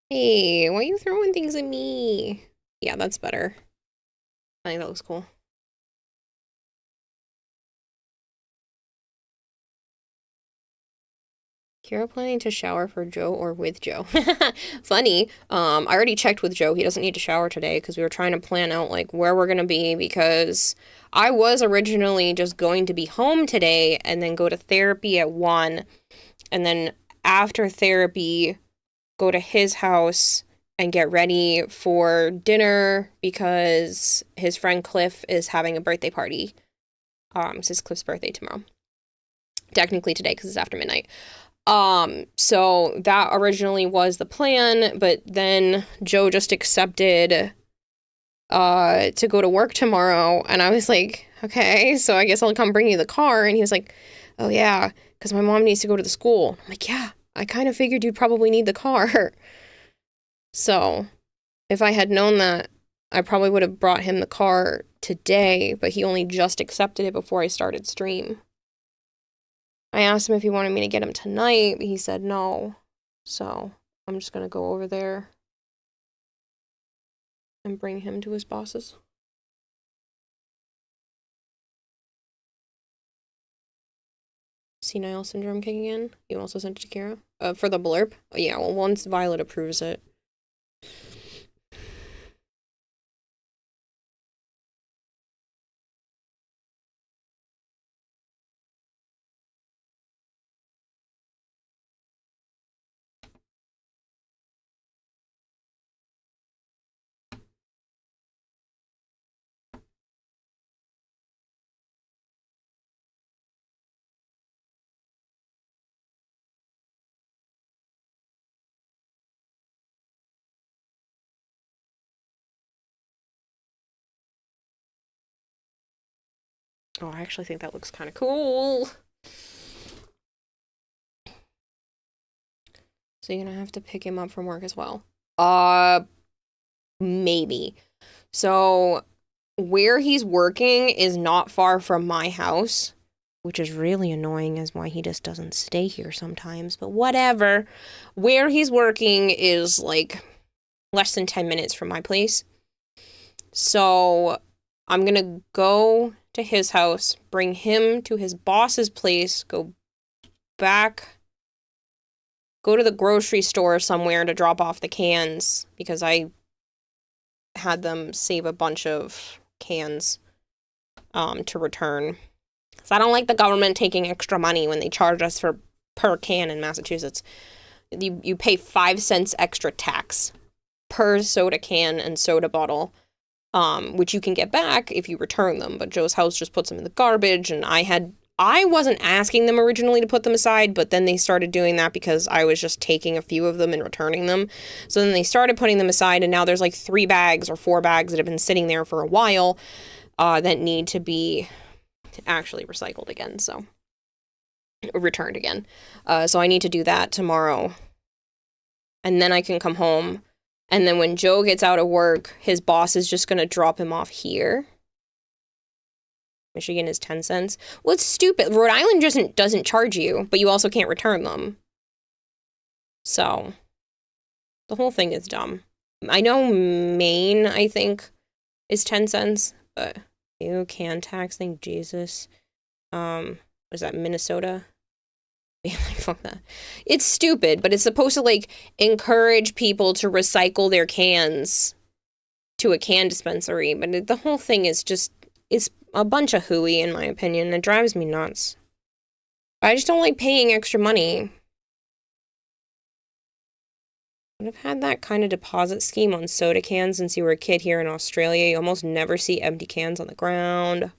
Hey, why are you throwing things at me? Yeah, that's better. I think that looks cool. Kira planning to shower for Joe or with Joe? Funny. I already checked with Joe. He doesn't need to shower today because we were trying to plan out like where we're gonna be, because I was originally just going to be home today and then go to therapy at 1, and then after therapy go to his house and get ready for dinner because his friend Cliff is having a birthday party. It's his Cliff's birthday tomorrow. Technically today because it's after midnight. So that originally was the plan, but then Joe just accepted to go to work tomorrow, and I was like, okay, so I guess I'll come bring you the car. And he was like, oh yeah, because my mom needs to go to the school. I'm like, yeah, I kind of figured you'd probably need the car. So if I had known that, I probably would have brought him the car today, but he only just accepted it before I started stream. I asked him if he wanted me to get him tonight, but he said no. So I'm just gonna go over there and bring him to his bosses. Senile syndrome kicking in. You also sent it to Kira? For the blurb? Oh, yeah, well, once Violet approves it. Oh, I actually think that looks kind of cool. So you're gonna have to pick him up from work as well. Maybe. So where he's working is not far from my house, which is really annoying as why he just doesn't stay here sometimes, but whatever. Where he's working is like less than 10 minutes from my place. So I'm gonna go to his house, bring him to his boss's place, go back, go to the grocery store somewhere to drop off the cans because I had them save a bunch of cans to return. So I don't like the government taking extra money when they charge us for per can in Massachusetts. You pay 5 cents extra tax per soda can and soda bottle, which you can get back if you return them. But Joe's house just puts them in the garbage, and I wasn't asking them originally to put them aside, but then they started doing that because I was just taking a few of them and returning them. So then they started putting them aside, and now there's like 3 bags or 4 bags that have been sitting there for a while that need to be actually recycled again, so returned again. So I need to do that tomorrow, and then I can come home. And then when Joe gets out of work, his boss is just going to drop him off here. Michigan is 10 cents. Well, it's stupid. Rhode Island doesn't charge you, but you also can't return them. So the whole thing is dumb. I know Maine, I think, is 10 cents, but you can tax, thank Jesus. Was that Minnesota? Yeah, like, fuck that. It's stupid, but it's supposed to, like, encourage people to recycle their cans to a can dispensary, but the whole thing is just, it's a bunch of hooey, in my opinion. It drives me nuts. I just don't like paying extra money. I've had that kind of deposit scheme on soda cans since you were a kid here in Australia. You almost never see empty cans on the ground.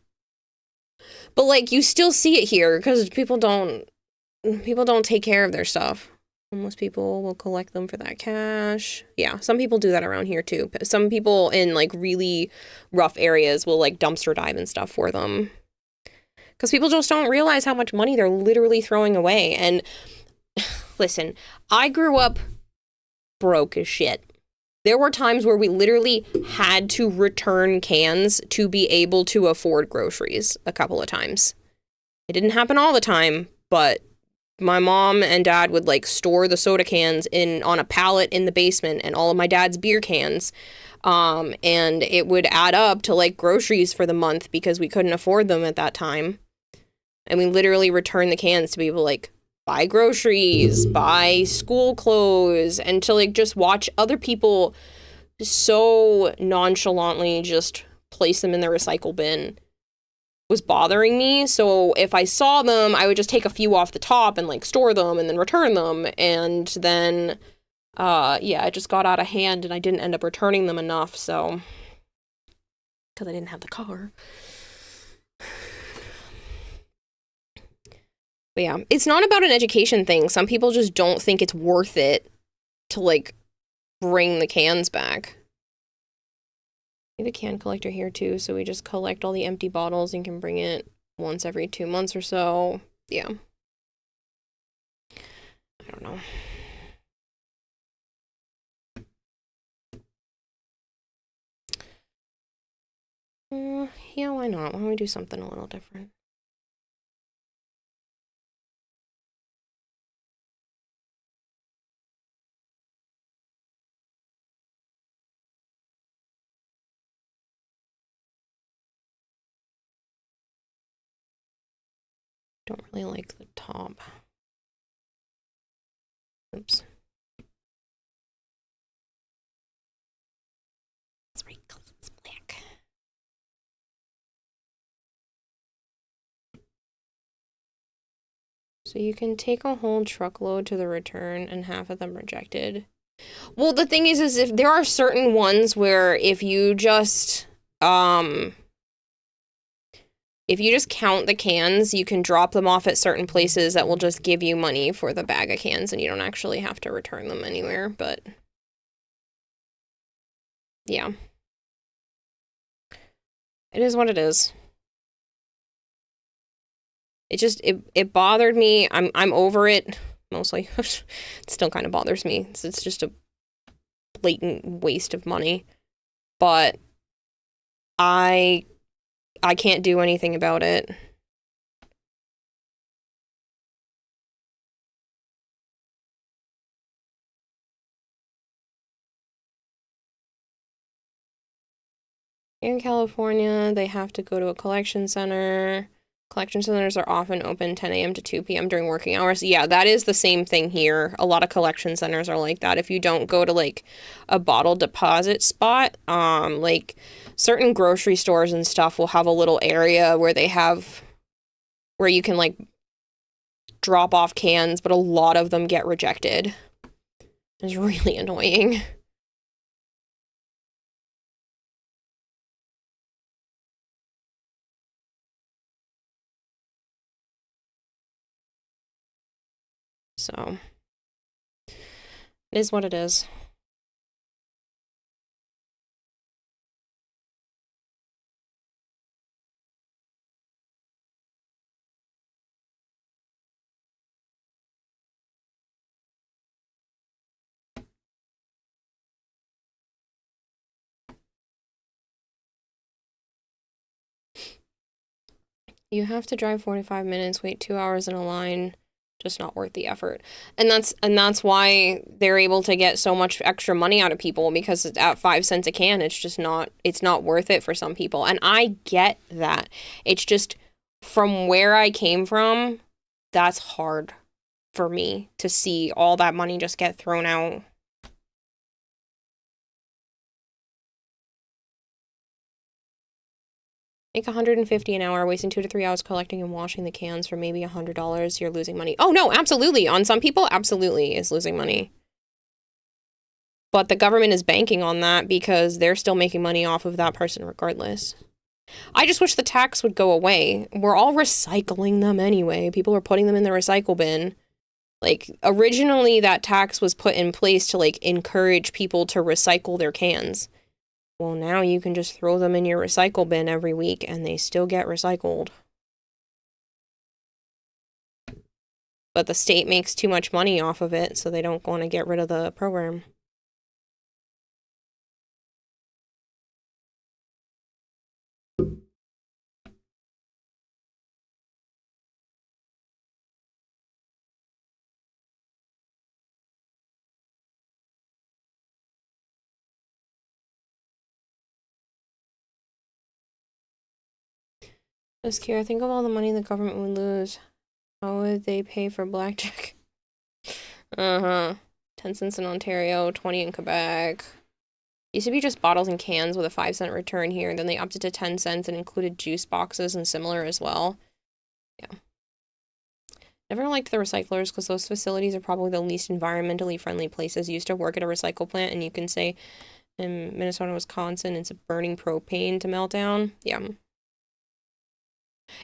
But, like, you still see it here because people don't take care of their stuff. Most people will collect them for that cash. Yeah, some people do that around here too. Some people in like really rough areas will like dumpster dive and stuff for them. Because people just don't realize how much money they're literally throwing away. And listen, I grew up broke as shit. There were times where we literally had to return cans to be able to afford groceries a couple of times. It didn't happen all the time, but my mom and dad would like store the soda cans on a pallet in the basement and all of my dad's beer cans. And it would add up to like groceries for the month because we couldn't afford them at that time. And we literally returned the cans to be able to like buy groceries, buy school clothes, and to like just watch other people so nonchalantly just place them in the recycle bin was bothering me. So if I saw them, I would just take a few off the top and like store them and then return them. And then, yeah, it just got out of hand and I didn't end up returning them enough. So, because I didn't have the car. But yeah, it's not about an education thing. Some people just don't think it's worth it to like bring the cans back. We have a can collector here too, so we just collect all the empty bottles and can bring it once every 2 months or so. Yeah. I don't know. Yeah, why not? Why don't we do something a little different? Don't really like the top. Oops. It's right because it's black. So you can take a whole truckload to the return and half of them rejected. Well, the thing is if there are certain ones where if you just count the cans, you can drop them off at certain places that will just give you money for the bag of cans and you don't actually have to return them anywhere, but yeah. It is what it is. It bothered me. I'm over it mostly. It still kind of bothers me. It's just a blatant waste of money. But I can't do anything about it. In California, they have to go to a collection center. Collection centers are often open 10 a.m. to 2 p.m. during working hours. Yeah, that is the same thing here. A lot of collection centers are like that. If you don't go to like a bottle deposit spot, like certain grocery stores and stuff will have a little area where where you can like drop off cans, but a lot of them get rejected. It's really annoying. So, it is what it is. You have to drive 45 minutes, wait 2 hours in a line, just not worth the effort. And that's why they're able to get so much extra money out of people, because at 5 cents a can, it's not worth it for some people. And I get that. It's just from where I came from, that's hard for me to see all that money just get thrown out. Make $150 an hour, wasting 2 to 3 hours collecting and washing the cans for maybe $100. You're losing money. Oh no, absolutely. On some people, absolutely is losing money. But the government is banking on that because they're still making money off of that person regardless. I just wish the tax would go away. We're all recycling them anyway. People are putting them in the recycle bin. Like, originally that tax was put in place to like encourage people to recycle their cans. Well, now you can just throw them in your recycle bin every week and they still get recycled. But the state makes too much money off of it, so they don't want to get rid of the program. Just care. Think of all the money the government would lose. How would they pay for blackjack? 10 cents in Ontario, 20 in Quebec. Used to be just bottles and cans with a 5-cent return here, and then they upped it to 10 cents and included juice boxes and similar as well. Yeah. Never liked the recyclers because those facilities are probably the least environmentally friendly places. Used to work at a recycle plant, and you can say in Minnesota, Wisconsin, it's burning propane to melt down. Yeah.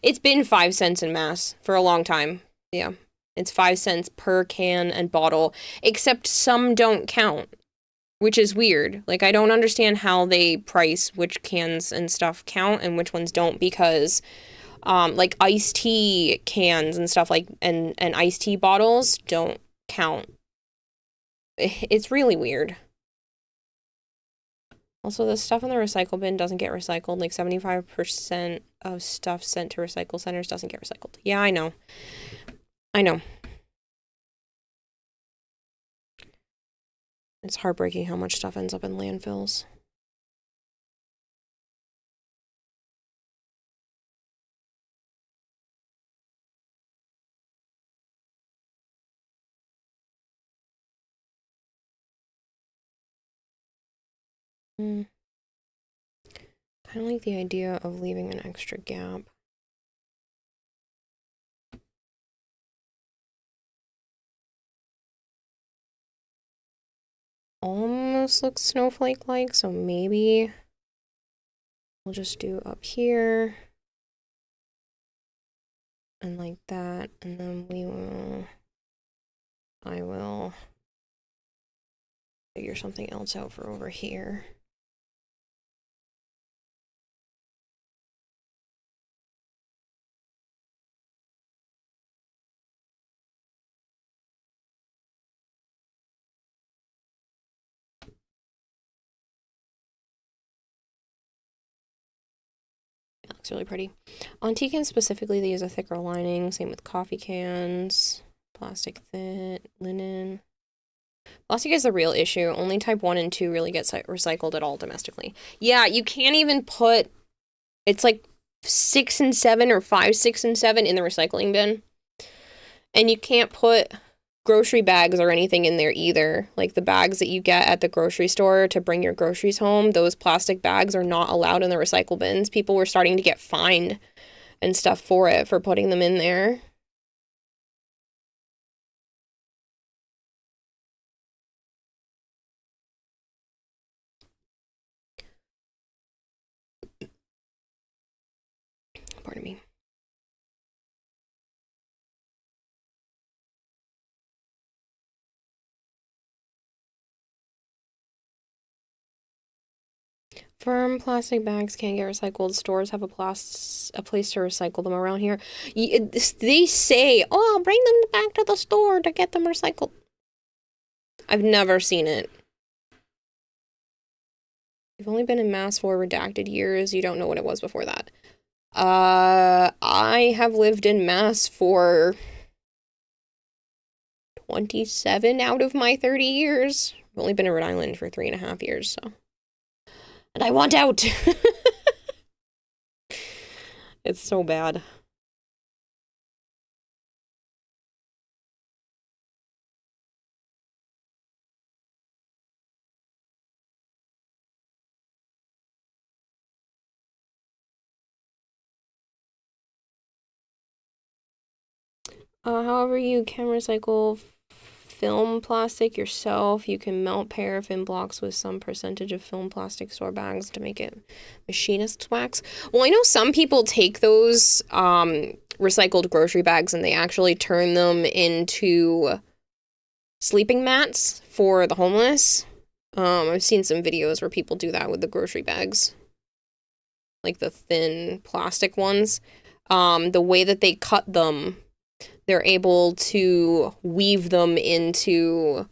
It's been 5 cents in Mass for a long time. Yeah. It's 5 cents per can and bottle, except some don't count, which is weird. Like, I don't understand how they price which cans and stuff count and which ones don't, because like iced tea cans and stuff like and iced tea bottles don't count. It's really weird. Also, the stuff in the recycle bin doesn't get recycled. Like 75% of stuff sent to recycle centers doesn't get recycled. Yeah, I know. I know. It's heartbreaking how much stuff ends up in landfills. Kind of like the idea of leaving an extra gap. Almost looks snowflake-like, so maybe we'll just do up here and like that, and then I will figure something else out for over here. It's really pretty. On tea cans specifically, they use a thicker lining. Same with coffee cans. Plastic thin, linen. Plastic is the real issue. Only type 1 and 2 really get recycled at all domestically. Yeah, you can't even put... It's like 6 and 7 or 5, 6, and 7 in the recycling bin. And you can't put grocery bags or anything in there either. Like the bags that you get at the grocery store to bring your groceries home, those plastic bags are not allowed in the recycle bins. People were starting to get fined and stuff for it, for putting them in there. Pardon me. Firm plastic bags can't get recycled. Stores have a place to recycle them around here. They say, oh, bring them back to the store to get them recycled. I've never seen it. You've only been in Mass for redacted years. You don't know what it was before that. I have lived in Mass for 27 out of my 30 years. I've only been in Rhode Island for 3.5 years, so. And I want out! It's so bad. However, you can recycle film plastic yourself. You can melt paraffin blocks with some percentage of film plastic store bags to make it machinist wax. Well, I know some people take those recycled grocery bags and they actually turn them into sleeping mats for the homeless. I've seen some videos where people do that with the grocery bags, like the thin plastic ones. The way that they cut them, they're able to weave them into,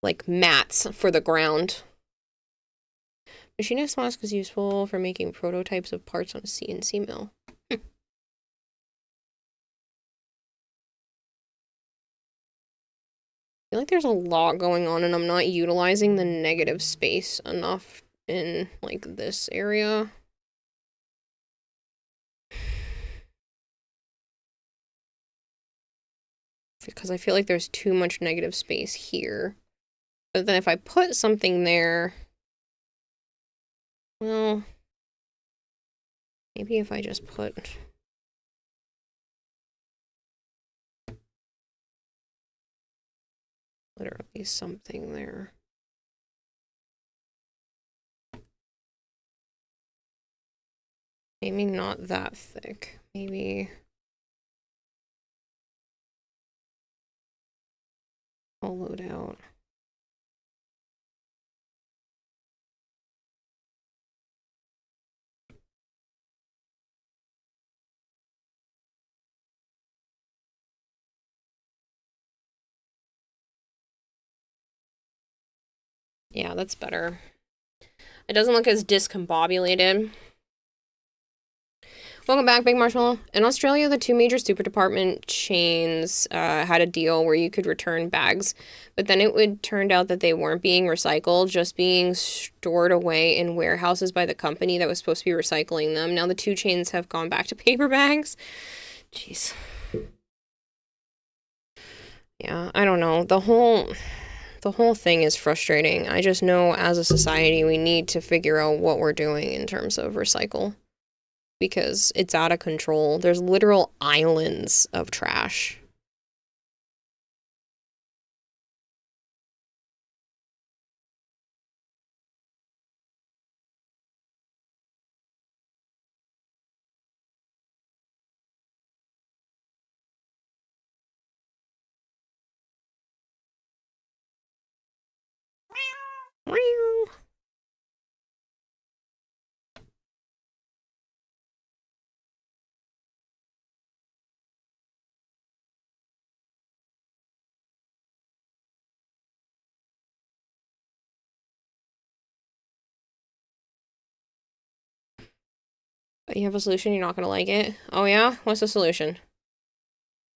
like, mats for the ground. Machinist wax is useful for making prototypes of parts on a CNC mill. I feel like there's a lot going on and I'm not utilizing the negative space enough in, like, this area. Because I feel like there's too much negative space here. But then if I put something there, well, maybe if I just put literally something there. Maybe not that thick. Maybe hollowed out. Yeah, that's better. It doesn't look as discombobulated. Welcome back, Big Marshmallow. In Australia, the 2 major super department chains had a deal where you could return bags, but then it would turn out that they weren't being recycled, just being stored away in warehouses by the company that was supposed to be recycling them. Now the 2 chains have gone back to paper bags. Jeez. Yeah, I don't know. The whole thing is frustrating. I just know as a society we need to figure out what we're doing in terms of recycle. Because it's out of control. There's literal islands of trash. You have a solution, you're not gonna like it. Oh yeah? What's the solution?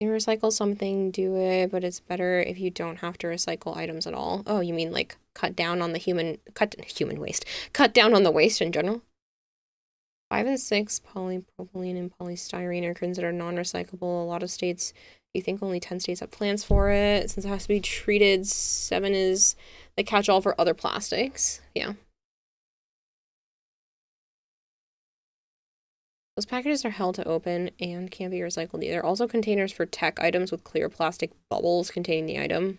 You recycle something, do it, but it's better if you don't have to recycle items at all. Oh, you mean like cut down on the human waste. Cut down on the waste in general? 5 and 6, polypropylene and polystyrene are considered non-recyclable. A lot of states, you think only 10 states have plans for it. Since it has to be treated, 7 is the catch-all for other plastics. Yeah. Those packages are held to open and can't be recycled. There are also containers for tech items with clear plastic bubbles containing the item.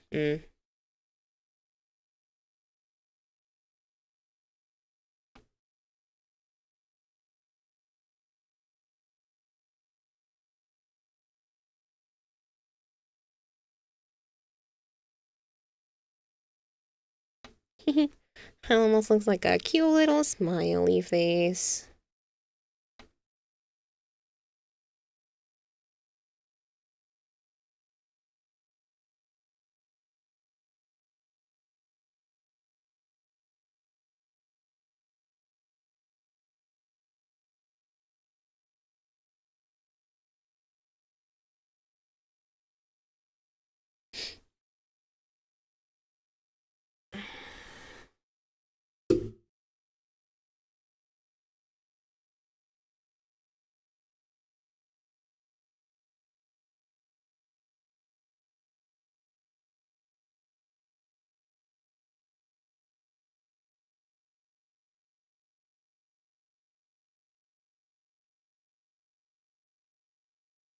It almost looks like a cute little smiley face.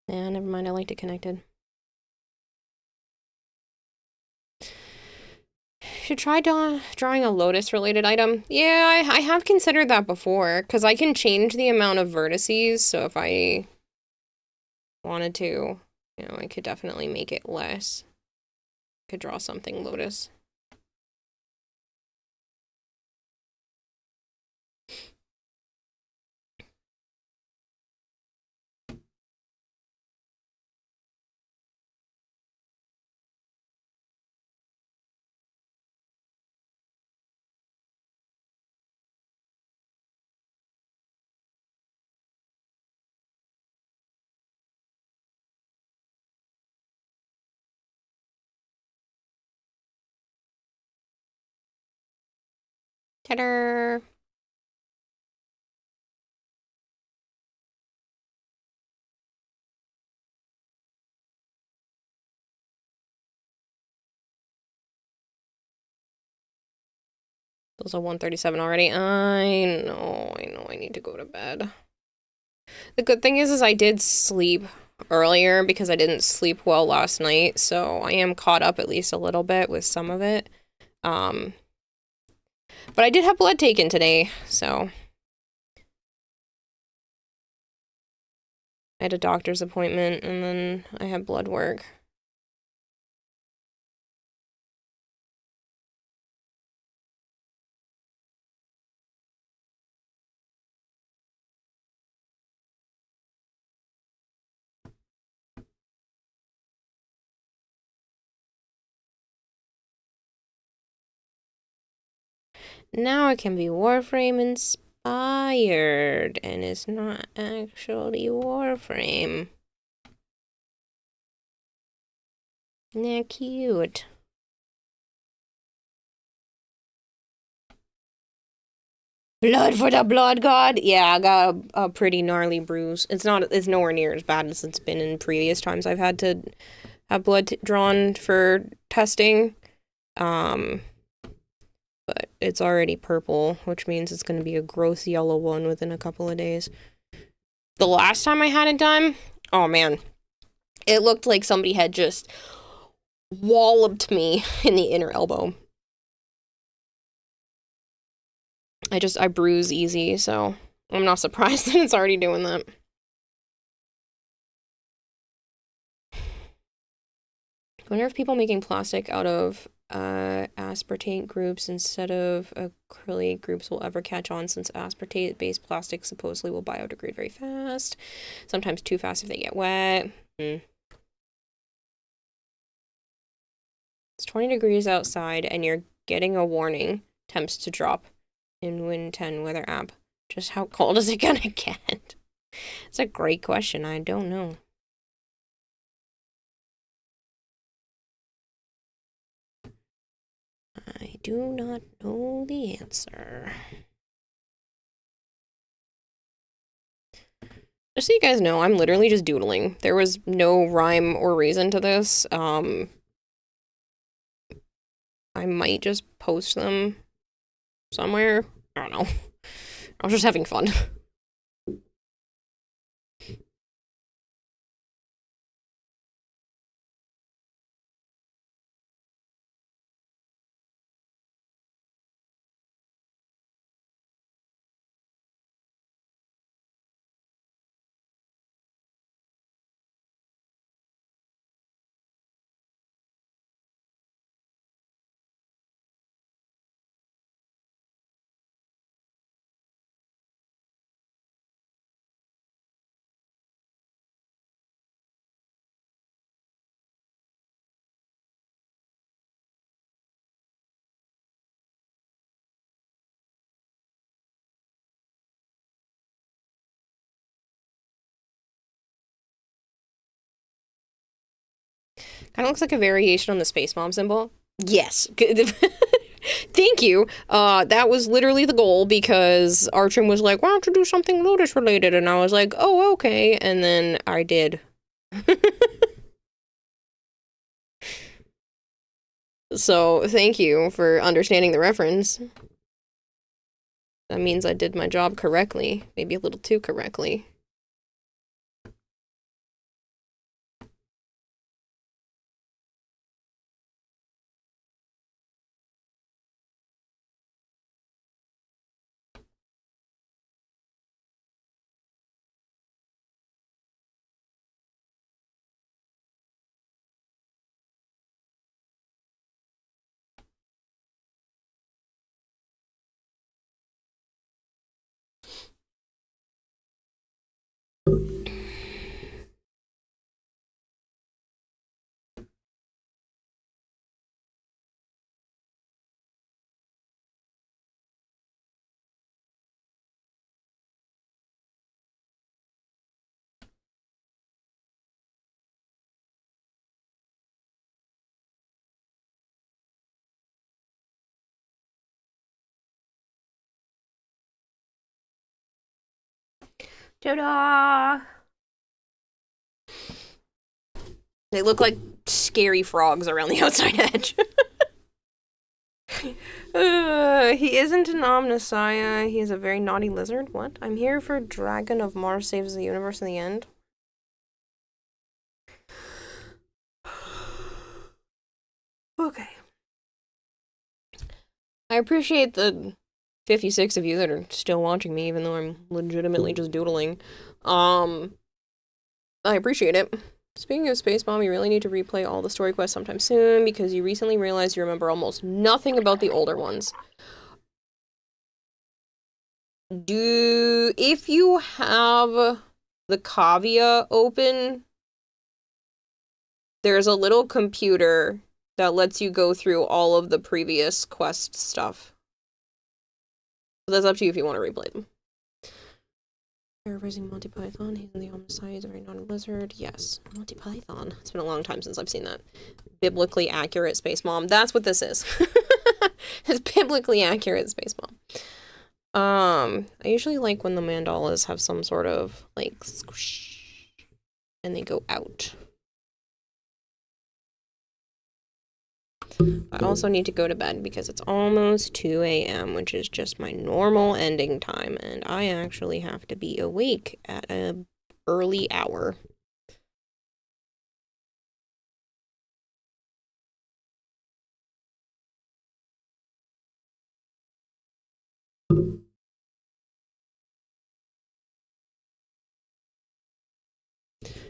Yeah, never mind, I liked it connected. Should try drawing a lotus-related item. Yeah, I have considered that before, because I can change the amount of vertices, so if I wanted to, you know, I could definitely make it less. Could draw something lotus. Ta-da! Those are 1:37 already. I know I need to go to bed. The good thing is I did sleep earlier because I didn't sleep well last night, so I am caught up at least a little bit with some of it. But I did have blood taken today, so I had a doctor's appointment and then I had blood work. Now it can be Warframe inspired, and it's not actually Warframe. They're cute. Blood for the blood god? Yeah, I got a pretty gnarly bruise. It's nowhere near as bad as it's been in previous times I've had to have blood drawn for testing. But it's already purple, which means it's going to be a gross yellow one within a couple of days. The last time I had it done, oh man, it looked like somebody had just walloped me in the inner elbow. I bruise easy, so I'm not surprised that it's already doing that. I wonder if people making plastic out of aspartate groups instead of acrylic groups will ever catch on, since aspartate-based plastics supposedly will biodegrade very fast, sometimes too fast if they get wet. It's 20 degrees outside and you're getting a warning, temps to drop in Win 10 weather app. Just how cold is it gonna get? It's a great question. I don't know. I do not know the answer. Just so you guys know, I'm literally just doodling. There was no rhyme or reason to this. I might just post them somewhere. I don't know. I was just having fun. Kind of looks like a variation on the Space Mom symbol. Yes. Thank you. That was literally the goal because Archim was like, why don't you do something Lotus related? And I was like, oh, okay. And then I did. So thank you for understanding the reference. That means I did my job correctly. Maybe a little too correctly. Ta-da! They look like scary frogs around the outside edge. He isn't an Omnissiah. He is a very naughty lizard. What? I'm here for Dragon of Mars saves the universe in the end. Okay. I appreciate the 56 of you that are still watching me, even though I'm legitimately just doodling. I appreciate it. Speaking of Space Bomb, you really need to replay all the story quests sometime soon, because you recently realized you remember almost nothing about the older ones. If you have the Kavia open, there's a little computer that lets you go through all of the previous quest stuff. So that's up to you if you want to replay them. Paraphrasing Monty Python, he's in the Omnissiah, he's a very naughty lizard. Yes, Monty Python. It's been a long time since I've seen that. Biblically accurate Space Mom. That's what this is. It's biblically accurate Space Mom. I usually like when the mandalas have some sort of, like, squish, and they go out. I also need to go to bed because it's almost 2 a.m., which is just my normal ending time, and I actually have to be awake at an early hour.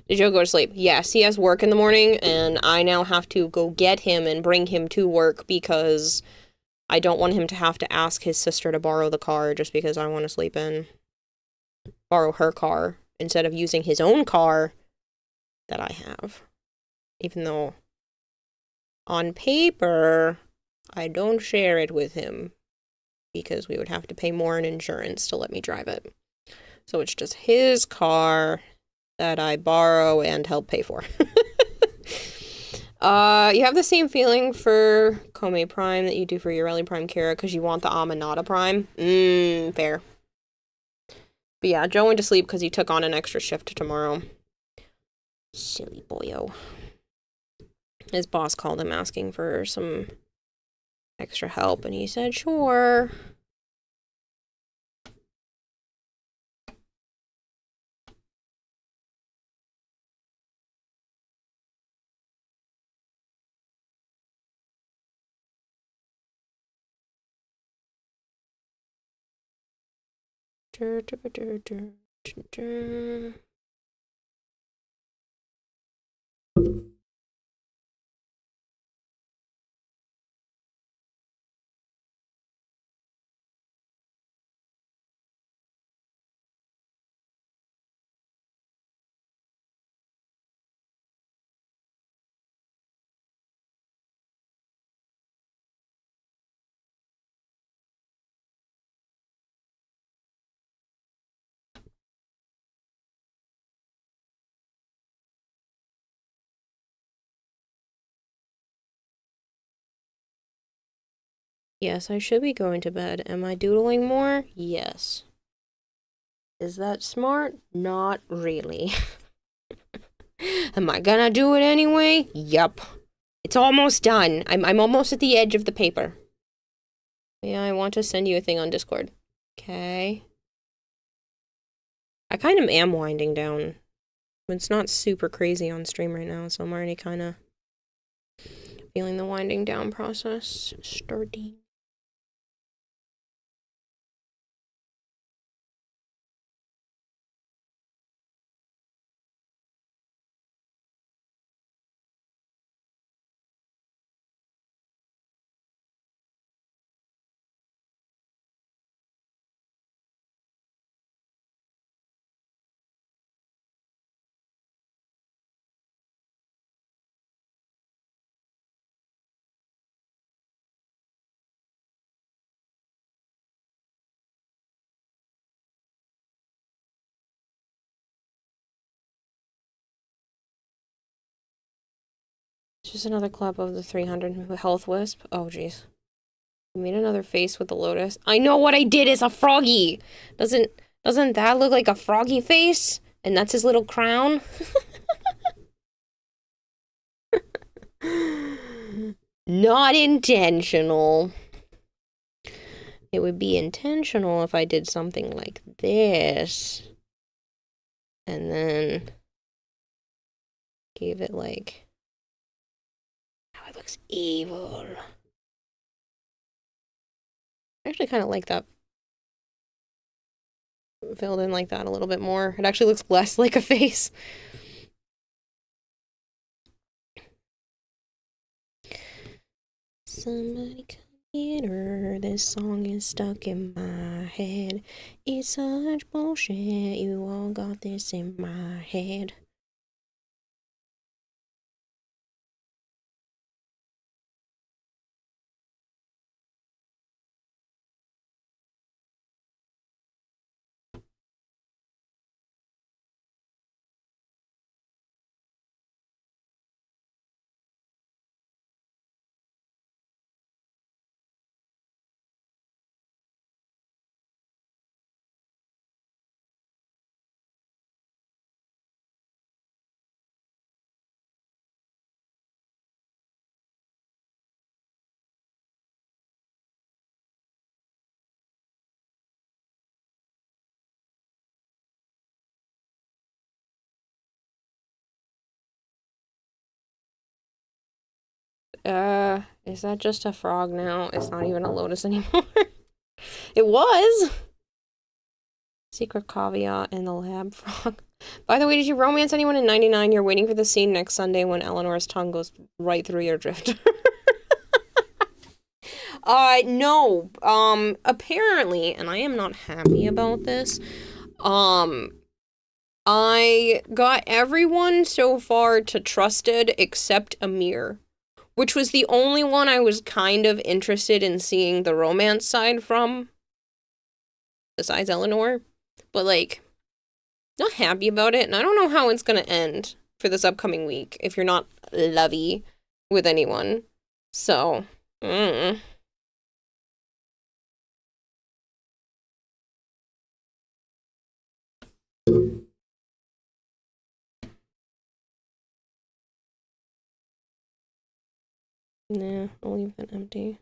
Did Joe go to sleep? Yes, he has work in the morning, and I now have to go get him and bring him to work because I don't want him to have to ask his sister to borrow the car just because I want to sleep in. Borrow her car instead of using his own car that I have. Even though on paper, I don't share it with him because we would have to pay more in insurance to let me drive it. So it's just his car that I borrow and help pay for. You have the same feeling for Kome Prime that you do for your Rally Prime Kara because you want the Aminata Prime? Fair. But yeah, Joe went to sleep because he took on an extra shift tomorrow. Silly boyo. His boss called him asking for some extra help, and he said, sure. Yes, I should be going to bed. Am I doodling more? Yes. Is that smart? Not really. Am I gonna do it anyway? Yup. It's almost done. I'm almost at the edge of the paper. Yeah, I want to send you a thing on Discord. Okay. I kind of am winding down. It's not super crazy on stream right now, so I'm already kind of feeling the winding down process starting. It's just another club of the 300 health wisp. Oh, jeez. I made another face with the lotus. I know what I did is a froggy. Doesn't that look like a froggy face? And that's his little crown? Not intentional. It would be intentional if I did something like this. And then gave it like... Oh, it looks evil. I actually kind of like that. Filled in like that a little bit more. It actually looks less like a face. Somebody come get her. This song is stuck in my head. It's such bullshit. You all got this in my head. Is that just a frog now? It's not even a lotus anymore. It was! Secret caveat in the lab frog. By the way, did you romance anyone in 99? You're waiting for the scene next Sunday when Eleanor's tongue goes right through your drifter. No. Apparently, and I am not happy about this, I got everyone so far to trusted except Amir, which was the only one I was kind of interested in seeing the romance side from, besides Eleanor. But, like, not happy about it, and I don't know how it's gonna end for this upcoming week if you're not lovey with anyone. So, nah, I'll leave that empty.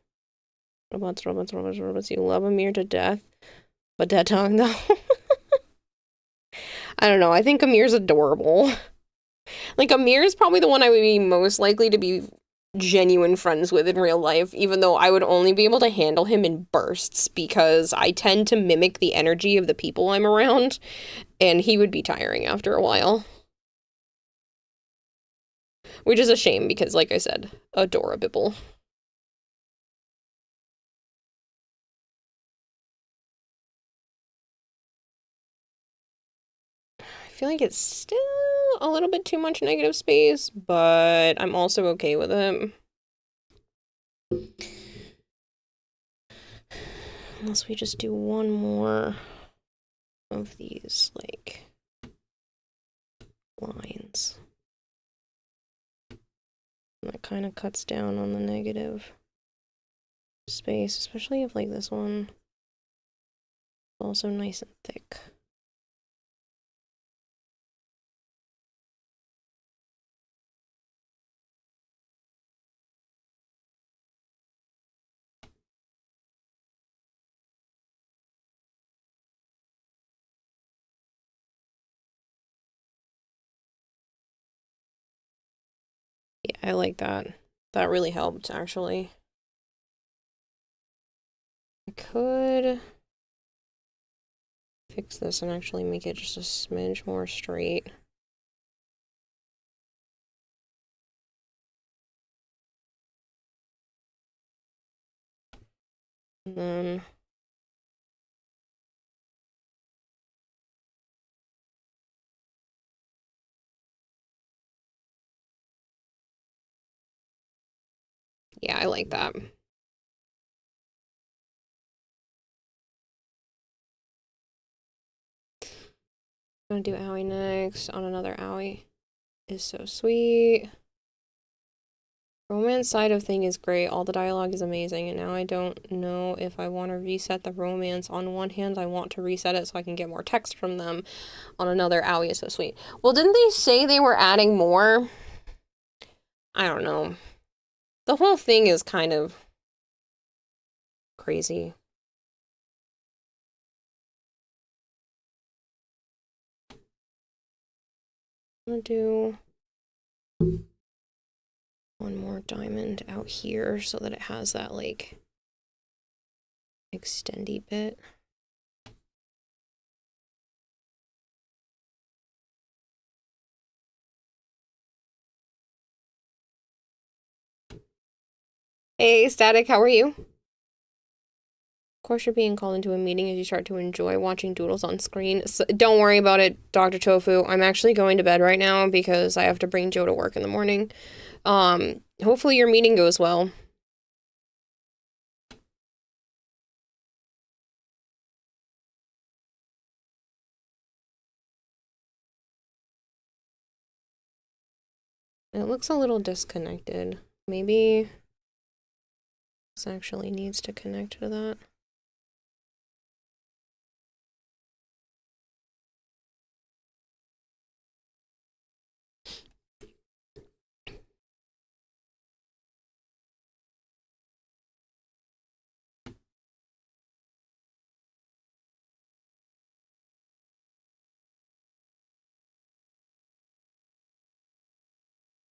Robots, robots, robots, robots. You love Amir to death. But that tongue, though. I don't know. I think Amir's adorable. Like, Amir's probably the one I would be most likely to be genuine friends with in real life, even though I would only be able to handle him in bursts because I tend to mimic the energy of the people I'm around, and he would be tiring after a while. Which is a shame because, like I said, adorable. I feel like it's still a little bit too much negative space, but I'm also okay with it. Unless we just do one more of these, like, lines. And that kind of cuts down on the negative space, especially if, like, this one is also nice and thick. Yeah, I like that. That really helped, actually. I could fix this and actually make it just a smidge more straight. And then yeah, I like that. I'm gonna do owie next on another owie. Is so sweet. Romance side of thing is great. All the dialogue is amazing, and now I don't know if I want to reset the romance. On one hand, I want to reset it so I can get more text from them. On another, owie is so sweet. Well, didn't they say they were adding more? I don't know. The whole thing is kind of crazy. I'm gonna do one more diamond out here so that it has that, like, extendy bit. Hey, Static, how are you? Of course, you're being called into a meeting as you start to enjoy watching doodles on screen. So don't worry about it, Dr. Tofu. I'm actually going to bed right now because I have to bring Joe to work in the morning. Hopefully your meeting goes well. It looks a little disconnected. Maybe this actually needs to connect to that.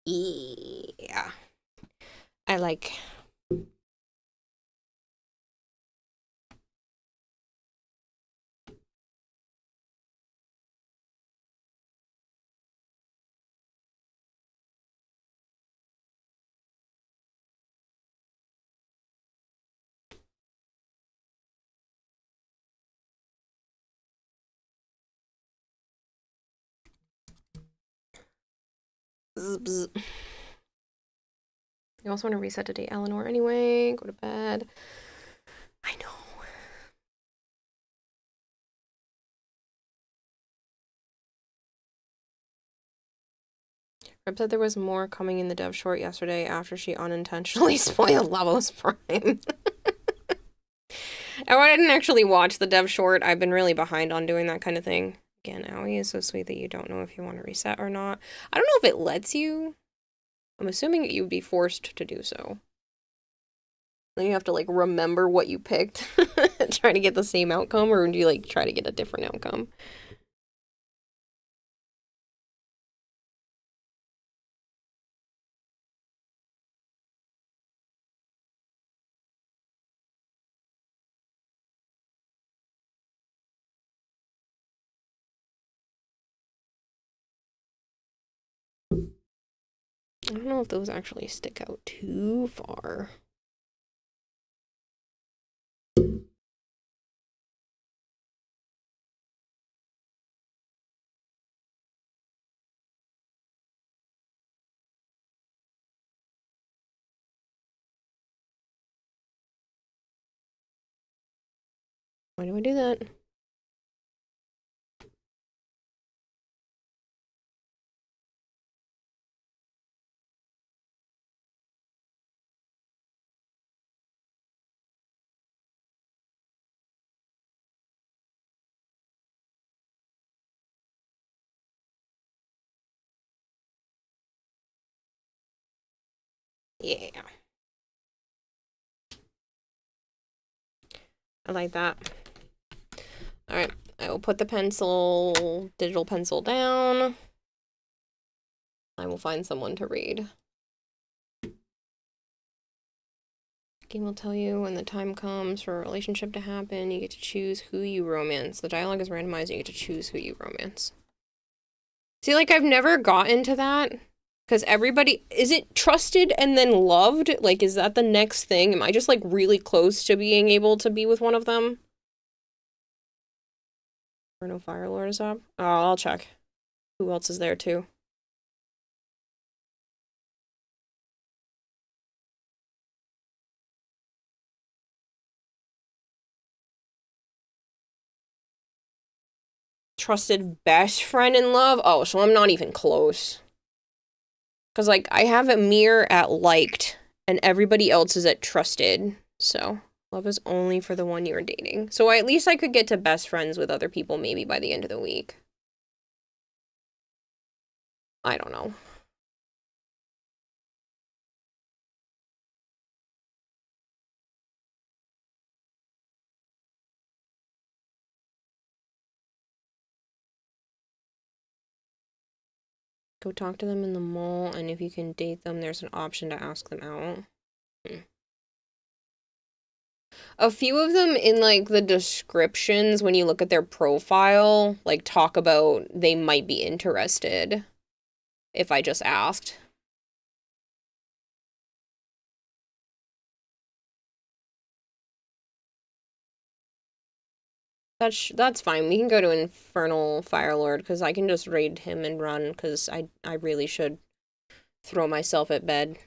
Yeah. I like. Bzz, bzz. I also want to reset today, Eleanor, anyway. Go to bed. I know. Reb said there was more coming in the dev short yesterday after she unintentionally spoiled Lavos Prime. Oh, I didn't actually watch the dev short. I've been really behind on doing that kind of thing. Again, Aoi is so sweet that you don't know if you want to reset or not. I don't know if it lets you. I'm assuming you would be forced to do so. Then you have to, like, remember what you picked, try to get the same outcome, or do you, like, try to get a different outcome? I don't know if those actually stick out too far. Why do I do that? Yeah. I like that. Alright, I will put the digital pencil down. I will find someone to read. Game will tell you when the time comes for a relationship to happen. You get to choose who you romance. The dialogue is randomized. You get to choose who you romance. See, like, I've never gotten to that. Because everybody... Is it trusted and then loved? Like, is that the next thing? Am I just, like, really close to being able to be with one of them? No Fire Lord is up? Oh, I'll check. Who else is there, too? Trusted best friend in love? Oh, so I'm not even close. Because, like, I have a mirror at liked, and everybody else is at trusted. So, love is only for the one you're dating. So at least I could get to best friends with other people maybe by the end of the week. I don't know. Go talk to them in the mall, and if you can date them, there's an option to ask them out. A few of them in, like, the descriptions, when you look at their profile, like, talk about they might be interested if I just asked. That's fine. We can go to Infernal Firelord, because I can just raid him and run, because I really should throw myself at bed.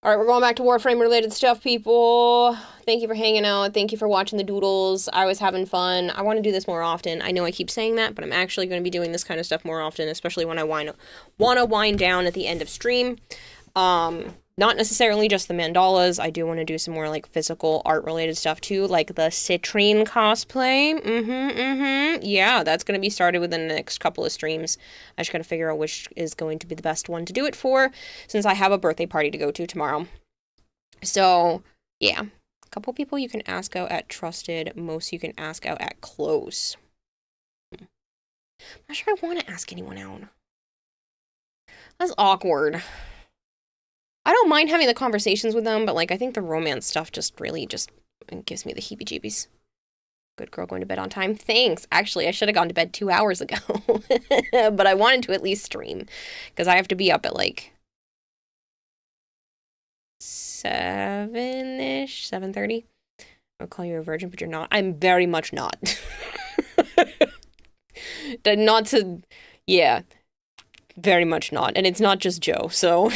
Alright, we're going back to Warframe related stuff, people. Thank you for hanging out. Thank you for watching the doodles. I was having fun. I want to do this more often. I know I keep saying that, but I'm actually going to be doing this kind of stuff more often, especially when I want to wind down at the end of stream. Not necessarily just the mandalas. I do want to do some more, like, physical art related stuff too, like the citrine cosplay. Yeah, that's going to be started within the next couple of streams. I just got to figure out which is going to be the best one to do it for, since I have a birthday party to go to tomorrow. So, yeah. A couple people you can ask out at trusted, most you can ask out at close. I'm not sure I want to ask anyone out. That's awkward. I don't mind having the conversations with them, but, like, I think the romance stuff just really just gives me the heebie-jeebies. Good girl going to bed on time. Thanks. Actually, I should have gone to bed 2 hours ago. But I wanted to at least stream, because I have to be up at, like, 7-ish, 7:30. I'll call you a virgin, but you're not. I'm very much not. Not to... Yeah. very much not. And it's not just Joe, so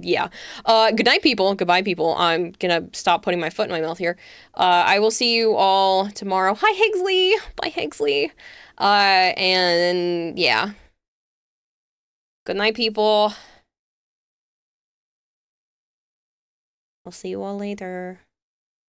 yeah. Good night, people. Goodbye, people. I'm gonna stop putting my foot in my mouth here. I will see you all tomorrow. Hi, Higsley. Bye, Higsley. And yeah. Good night, people. I'll see you all later.